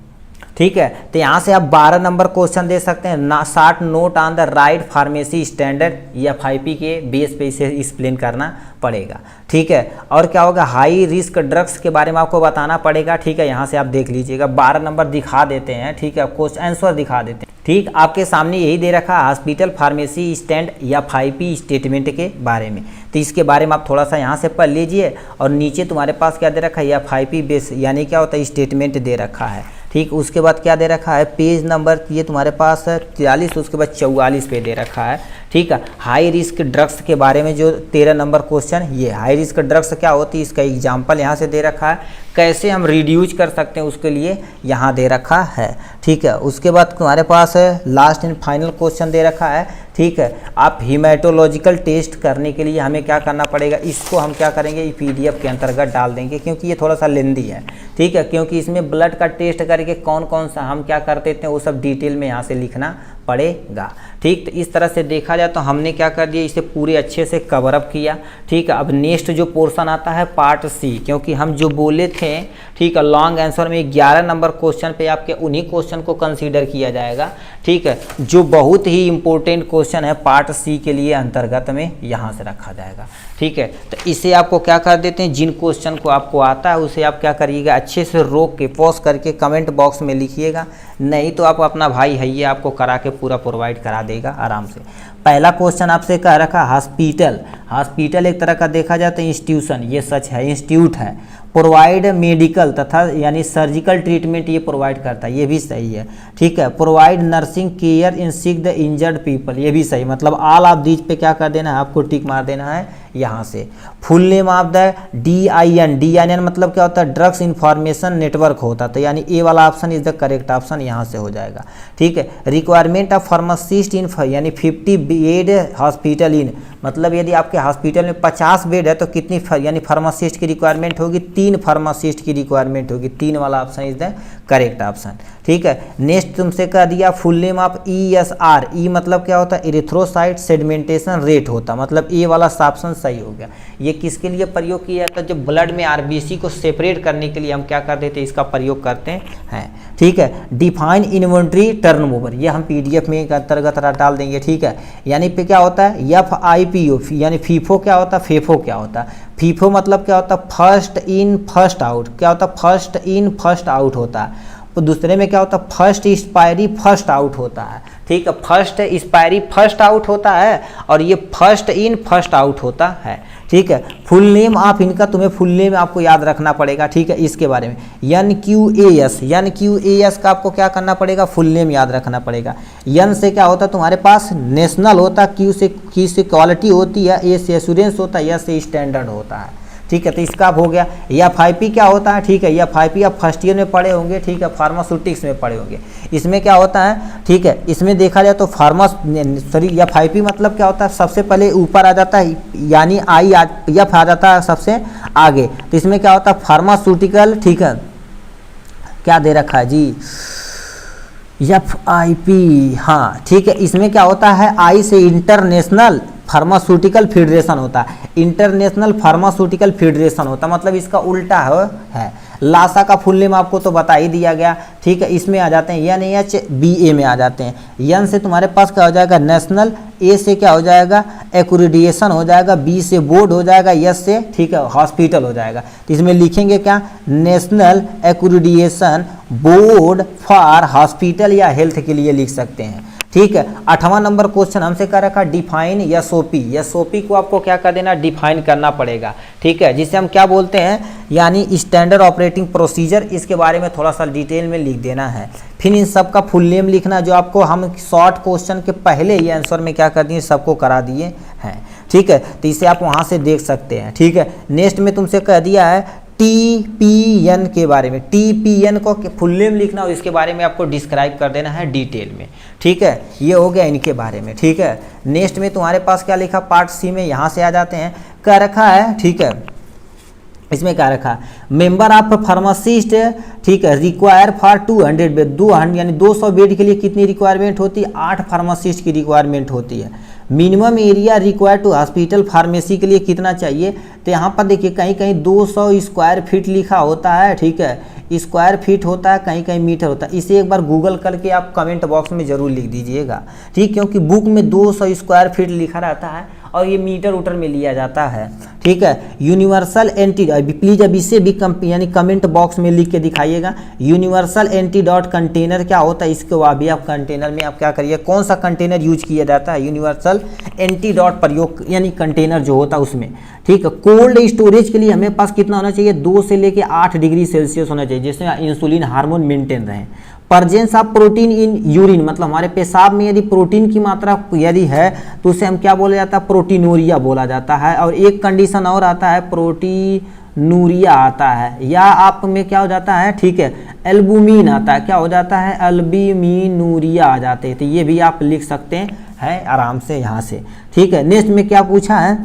ठीक है, तो यहाँ से आप 12 नंबर क्वेश्चन दे सकते हैं ना, 60 note on the right pharmacy standard या FIP के बेस पे इसे एक्सप्लेन करना पड़ेगा। ठीक है, और क्या होगा, हाई रिस्क ड्रग्स के बारे में आपको बताना पड़ेगा। ठीक है, यहाँ से आप देख लीजिएगा, 12 नंबर दिखा देते हैं। ठीक है, क्वेश्चन आंसर दिखा देते हैं। ठीक, आपके सामने यही दे रखा है हॉस्पिटल फार्मेसी स्टैंड या FIP स्टेटमेंट के बारे में, तो इसके बारे में आप थोड़ा सा यहाँ से पढ़ लीजिए। और नीचे तुम्हारे पास क्या दे रखा है, या FIP बेस यानी क्या होता है, स्टेटमेंट दे रखा है। ठीक, उसके बाद क्या दे रखा है, पेज नंबर ये तुम्हारे पास है 43, उसके बाद 44 पे दे रखा है। ठीक है, हाई रिस्क ड्रग्स के बारे में जो 13 नंबर क्वेश्चन, ये हाई रिस्क ड्रग्स क्या होती है, इसका एग्जाम्पल यहाँ से दे रखा है, कैसे हम रिड्यूज कर सकते हैं उसके लिए यहाँ दे रखा है। ठीक है, उसके बाद तुम्हारे पास लास्ट एंड फाइनल क्वेश्चन दे रखा है। ठीक है, आप हीमेटोलॉजिकल टेस्ट करने के लिए हमें क्या करना पड़ेगा, इसको हम क्या करेंगे, PDF के अंतर्गत डाल देंगे, क्योंकि ये थोड़ा सा लेंदी है। ठीक है, क्योंकि इसमें ब्लड का टेस्ट करके कौन कौन सा हम क्या करते थे वो सब डिटेल में यहाँ से लिखना पड़ेगा। ठीक, तो इस तरह से देखा जाए तो हमने क्या कर दिया, इसे पूरे अच्छे से कवर अप किया। ठीक है, अब नेक्स्ट जो पोर्शन आता है पार्ट सी, क्योंकि हम जो बोले थे, ठीक है, लॉन्ग आंसर में 11 नंबर क्वेश्चन पे आपके उन्हीं क्वेश्चन को कंसीडर किया जाएगा। ठीक है, जो बहुत ही इंपॉर्टेंट क्वेश्चन है पार्ट सी के लिए अंतर्गत में यहाँ से रखा जाएगा। ठीक है, तो इसे आपको क्या कर देते हैं, जिन क्वेश्चन को आपको आता है उसे आप क्या करिएगा, अच्छे से रोक के पॉज करके कमेंट बॉक्स में लिखिएगा, नहीं तो आप अपना भाई है ये आपको करा के पूरा प्रोवाइड करा देगा आराम से। पहला क्वेश्चन आपसे कह रखा हॉस्पिटल, हॉस्पिटल एक तरह का देखा जाए तो इंस्टीट्यूशन, ये सच है, इंस्टीट्यूट है, प्रोवाइड मेडिकल तथा यानी सर्जिकल ट्रीटमेंट ये प्रोवाइड करता है, ये भी सही है। ठीक है, provide nursing care in sick the injured people, ये भी सही, मतलब ऑल ऑफ दीज पे क्या कर देना है, आपको टिक मार देना है यहाँ से। Full name of the DIN मतलब क्या होता है, ड्रग्स इंफॉर्मेशन नेटवर्क होता है, तो यानी ए वाला option is the correct option, यहाँ से हो जाएगा। ठीक है, रिक्वायरमेंट ऑफ फार्मासिस्ट इन यानी 50 बेड हॉस्पिटल इन, मतलब यदि आपके हॉस्पिटल में 50 बेड है तो कितनी यानी फार्मासिस्ट की रिक्वायरमेंट होगी, 3 फार्मासिस्ट की रिक्वायरमेंट होगी, 3 वाला option is the correct option. ठीक है, नेक्स्ट तुमसे कह दिया फुल नेम ऑफ ESR, ई मतलब क्या होता है, इरिथ्रोसाइट सेडिमेंटेशन रेट होता, मतलब ए वाला ऑप्शन सही हो गया। ये किसके लिए प्रयोग किया जाता है, जो ब्लड में RBC को सेपरेट करने के लिए हम क्या कर देते हैं, इसका प्रयोग करते हैं। ठीक है, डिफाइन इन्वेंट्री टर्नओवर, ये हम PDF में अंतर्गत डाल देंगे। ठीक है, यानी पे क्या होता है, FIPO यानी फीफो क्या होता है, फेफो क्या होता है, फीफो मतलब क्या होता है, फर्स्ट इन फर्स्ट आउट, क्या होता है, फर्स्ट इन फर्स्ट आउट होता है। तो दूसरे में क्या होता है, फर्स्ट एक्सपायरी फर्स्ट आउट होता है। ठीक है। फर्स्ट एक्सपायरी फर्स्ट आउट होता है और ये फर्स्ट इन फर्स्ट आउट होता है, ठीक है। फुल नेम आप इनका, तुम्हें फुल नेम आपको याद रखना पड़ेगा, ठीक है। इसके बारे में NQAS का आपको क्या करना पड़ेगा, फुल नेम याद रखना पड़ेगा। N से क्या होता है तुम्हारे पास नेशनल होता है, Q से क्वालिटी होती है, A से एश्योरेंस होता है, S से स्टैंडर्ड होता है, ठीक है। तो इसका हो गया। FIP क्या होता है, ठीक है। FIP आप फर्स्ट ईयर में पढ़े होंगे, ठीक है, फार्मास्यूटिक्स में पढ़े होंगे। इसमें क्या होता है, ठीक है, इसमें देखा जाए तो FIP मतलब क्या होता है, सबसे पहले ऊपर आ जाता है, यानी F आ जाता है सबसे आगे। तो इसमें क्या होता है, फार्मास्यूटिकल, ठीक है, क्या दे रखा है जी, FIP, हाँ, ठीक है। इसमें क्या होता है, I से इंटरनेशनल फार्मास्यूटिकल फेडरेशन होता है, इंटरनेशनल फार्मास्यूटिकल फेडरेशन होता है, मतलब इसका उल्टा है। लासा का फुल नेम आपको तो बता ही दिया गया, ठीक है। इसमें आ जाते हैं NAHBA में आ जाते हैं। N से तुम्हारे पास क्या हो जाएगा, नेशनल, A से क्या हो जाएगा, एक्रेडिटेशन हो जाएगा, B से बोर्ड हो जाएगा, S से, ठीक है, हॉस्पिटल हो जाएगा। तो इसमें लिखेंगे क्या, national accreditation board for hospital या हेल्थ के लिए लिख सकते हैं, ठीक है। 8वां नंबर क्वेश्चन हमसे क्या रखा, डिफाइन SOP को आपको क्या कर देना, डिफाइन करना पड़ेगा, ठीक है, जिसे हम क्या बोलते हैं, यानी स्टैंडर्ड ऑपरेटिंग प्रोसीजर। इसके बारे में थोड़ा सा डिटेल में लिख देना है। फिर इन सब का फुल नेम लिखना, जो आपको हम शॉर्ट क्वेश्चन के पहले ही आंसर में क्या कर दिए, सबको करा दिए हैं, ठीक है। तो इसे आप वहाँ से देख सकते हैं, ठीक है। नेक्स्ट में तुमसे कह दिया है TPN के बारे में, TPN को फुल नेम लिखना और इसके बारे में आपको डिस्क्राइब कर देना है डिटेल में, ठीक है। ये हो गया इनके बारे में, ठीक है। नेक्स्ट में तुम्हारे पास क्या लिखा, पार्ट C में, यहाँ से आ जाते हैं, क्या रखा है, ठीक है। इसमें क्या रखा है, मेंबर ऑफ फार्मासिस्ट, ठीक है, रिक्वायर फॉर 200 बेड, 200 यानी 200 बेड के लिए कितनी रिक्वायरमेंट होती है, 8 फार्मासिस्ट की रिक्वायरमेंट होती है। Minimum area required to hospital pharmacy के लिए कितना चाहिए, तो यहाँ पर देखिए कहीं कहीं 200 स्क्वायर फीट लिखा होता है, ठीक है, स्क्वायर फीट होता है, कहीं कहीं मीटर होता है। इसे एक बार गूगल करके आप कमेंट बॉक्स में ज़रूर लिख दीजिएगा, ठीक, क्योंकि बुक में 200 स्क्वायर फीट लिखा रहता है और ये मीटर उटर में लिया जाता है, ठीक है। यूनिवर्सल प्लीज अब इसे भी यानी कमेंट बॉक्स में लिख के दिखाइएगा। यूनिवर्सल एंटीडॉट कंटेनर क्या होता है, इसके बाद भी आप कंटेनर में आप क्या करिए, कौन सा कंटेनर यूज किया जाता है, यूनिवर्सल एंटीडॉट प्रयोग यानी कंटेनर जो होता है उसमें, ठीक है। कोल्ड स्टोरेज के लिए हमें पास कितना होना चाहिए, 2 से लेके 8 डिग्री सेल्सियस होना चाहिए, जिसमें इंसुलिन हार्मोन मेंटेन रहे। Presence of protein in urine, मतलब हमारे पेशाब में यदि प्रोटीन की मात्रा यदि है तो उसे हम क्या बोला जाता है, प्रोटीनूरिया बोला जाता है। और एक कंडीशन और आता है, प्रोटीनूरिया आता है, या आप में क्या हो जाता है, ठीक है, एल्बुमिन आता है, क्या हो जाता है, एल्बुमिनूरिया आ जाते हैं। तो ये भी आप लिख सकते हैं आराम से यहाँ से, ठीक है। नेक्स्ट में क्या पूछा है,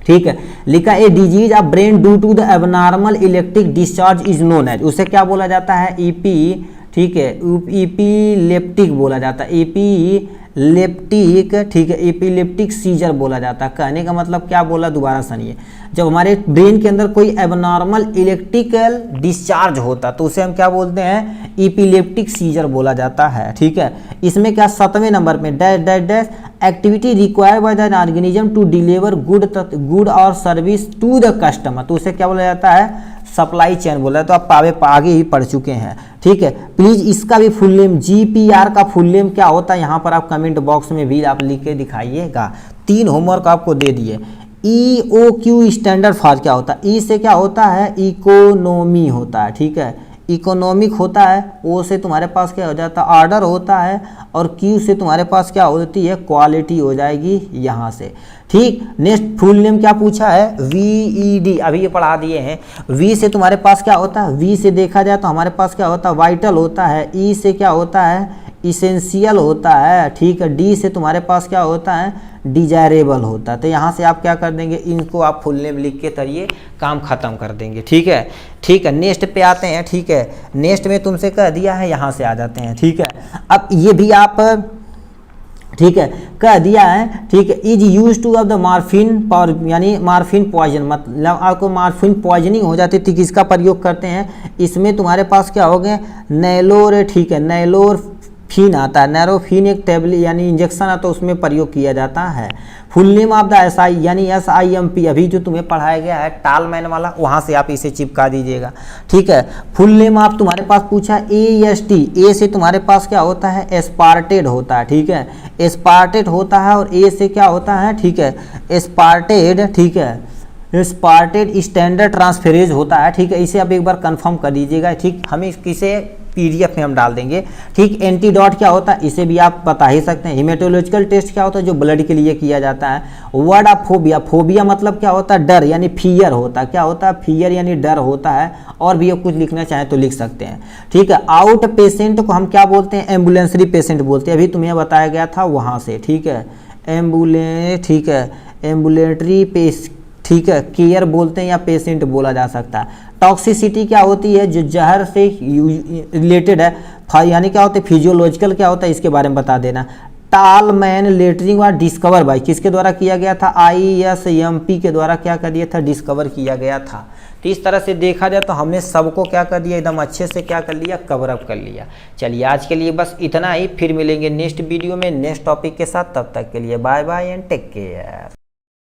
ठीक है, लिखा a disease of brain due to the abnormal electric discharge is known as, उसे क्या बोला जाता है, ईपी, ठीक है, एपिलेप्टिक बोला जाता है, एपिलेप्टिक, ठीक है, एपिलेप्टिक सीजर बोला जाता है। कहने का मतलब क्या बोला, दोबारा सुनिए, जब हमारे ब्रेन के अंदर कोई एबनॉर्मल इलेक्ट्रिकल डिस्चार्ज होता तो उसे हम क्या बोलते हैं, एपिलेप्टिक सीजर बोला जाता है, ठीक है। इसमें क्या 7वें नंबर में dash dash dash activity required by the organism to deliver good और सर्विस टू द कस्टमर, तो उसे क्या बोला जाता है, सप्लाई चेन बोला है। तो आप आगे ही पढ़ चुके हैं, ठीक है। प्लीज इसका भी फुल नेम, GPR का फुल नेम क्या होता है, यहाँ पर आप कमेंट बॉक्स में भी आप लिख के दिखाइएगा। 3 होमवर्क आपको दे दिए। EOQ स्टैंडर्ड फॉर क्या होता है, ई से क्या होता है, इकोनॉमी होता है, ठीक है, इकोनॉमिक होता है। ओ से तुम्हारे पास क्या हो जाता है, ऑर्डर होता है। और क्यू से तुम्हारे पास क्या होती है, क्वालिटी हो जाएगी यहाँ से, ठीक। नेक्स्ट फुल नेम क्या पूछा है, VED, अभी ये पढ़ा दिए हैं। V से तुम्हारे पास क्या होता है, V से देखा जाए तो हमारे पास क्या होता है, वाइटल होता है। E से क्या होता है, इसेंशियल होता है, ठीक है। D से तुम्हारे पास क्या होता है, डिजायरेबल होता है। तो यहाँ से आप क्या कर देंगे, इनको आप फुल नेम लिख के तरिए काम खत्म कर देंगे, ठीक है, ठीक है। नेक्स्ट पे आते हैं, ठीक है। नेक्स्ट में तुमसे कह दिया है, यहाँ से आ जाते हैं, ठीक है। अब ये भी आप, ठीक है, कह दिया है, ठीक है, is use two of the morphine power, यानी मार्फिन पॉइजन, मतलब आपको मार्फिन पॉइजनिंग हो जाती थी, किसका प्रयोग करते हैं, इसमें तुम्हारे पास क्या हो गए, नैलोर, ठीक है, नैलोर फिन आता है, नैरोफिन एक टेबलेट यानी इंजेक्शन आता है, उसमें प्रयोग किया जाता है। Full name of the SI यानी SIMP अभी जो तुम्हें पढ़ाया गया है टालमैन वाला, वहाँ से आप इसे चिपका दीजिएगा, ठीक है। फुल नेम आप तुम्हारे पास पूछा AST, ए से तुम्हारे पास क्या होता है एस्पार्टेट होता है, ठीक है, एस्पार्टेट होता है, और ए से क्या होता है, ठीक है, एस्पार्टेट, ठीक है, एस्पार्टेट स्टैंडर्ड ट्रांसफेरेज होता है, ठीक है। इसे आप एक बार कंफर्म कर दीजिएगा, ठीक। हमें किसे PDF में हम डाल देंगे, ठीक। एंटीडोट क्या होता है, इसे भी आप बता ही सकते हैं। हिमेटोलॉजिकल टेस्ट क्या होता है, जो ब्लड के लिए किया जाता है। वर्ड ऑफ फोबिया, फोबिया मतलब क्या होता है, डर यानी फियर होता है, क्या होता है, फियर यानी डर होता है। और भी कुछ लिखना चाहें तो लिख सकते हैं, ठीक है। आउट पेशेंट को हम क्या बोलते हैं, एम्बुलेंसरी पेशेंट बोलते हैं, अभी तुम्हें बताया गया था वहाँ से, ठीक है। एम्बुलेंस, ठीक है, एम्बुलेटरी पेश, ठीक है, केयर बोलते हैं या पेशेंट बोला जा सकता है। टॉक्सिसिटी क्या होती है, जो जहर से रिलेटेड है, यानी क्या होता है फिजियोलॉजिकल क्या होता है, इसके बारे में बता देना। टालमैन लेटरिंग व डिस्कवर बाई किसके द्वारा किया गया था, ISMP के द्वारा क्या कर दिया था, डिस्कवर किया गया था। तो इस तरह से देखा जाए तो हमने सबको क्या कर दिया, एकदम अच्छे से क्या कर लिया, कवर अप कर लिया। चलिए आज के लिए बस इतना ही, फिर मिलेंगे नेक्स्ट वीडियो में नेक्स्ट टॉपिक के साथ। तब तक के लिए bye bye and take care.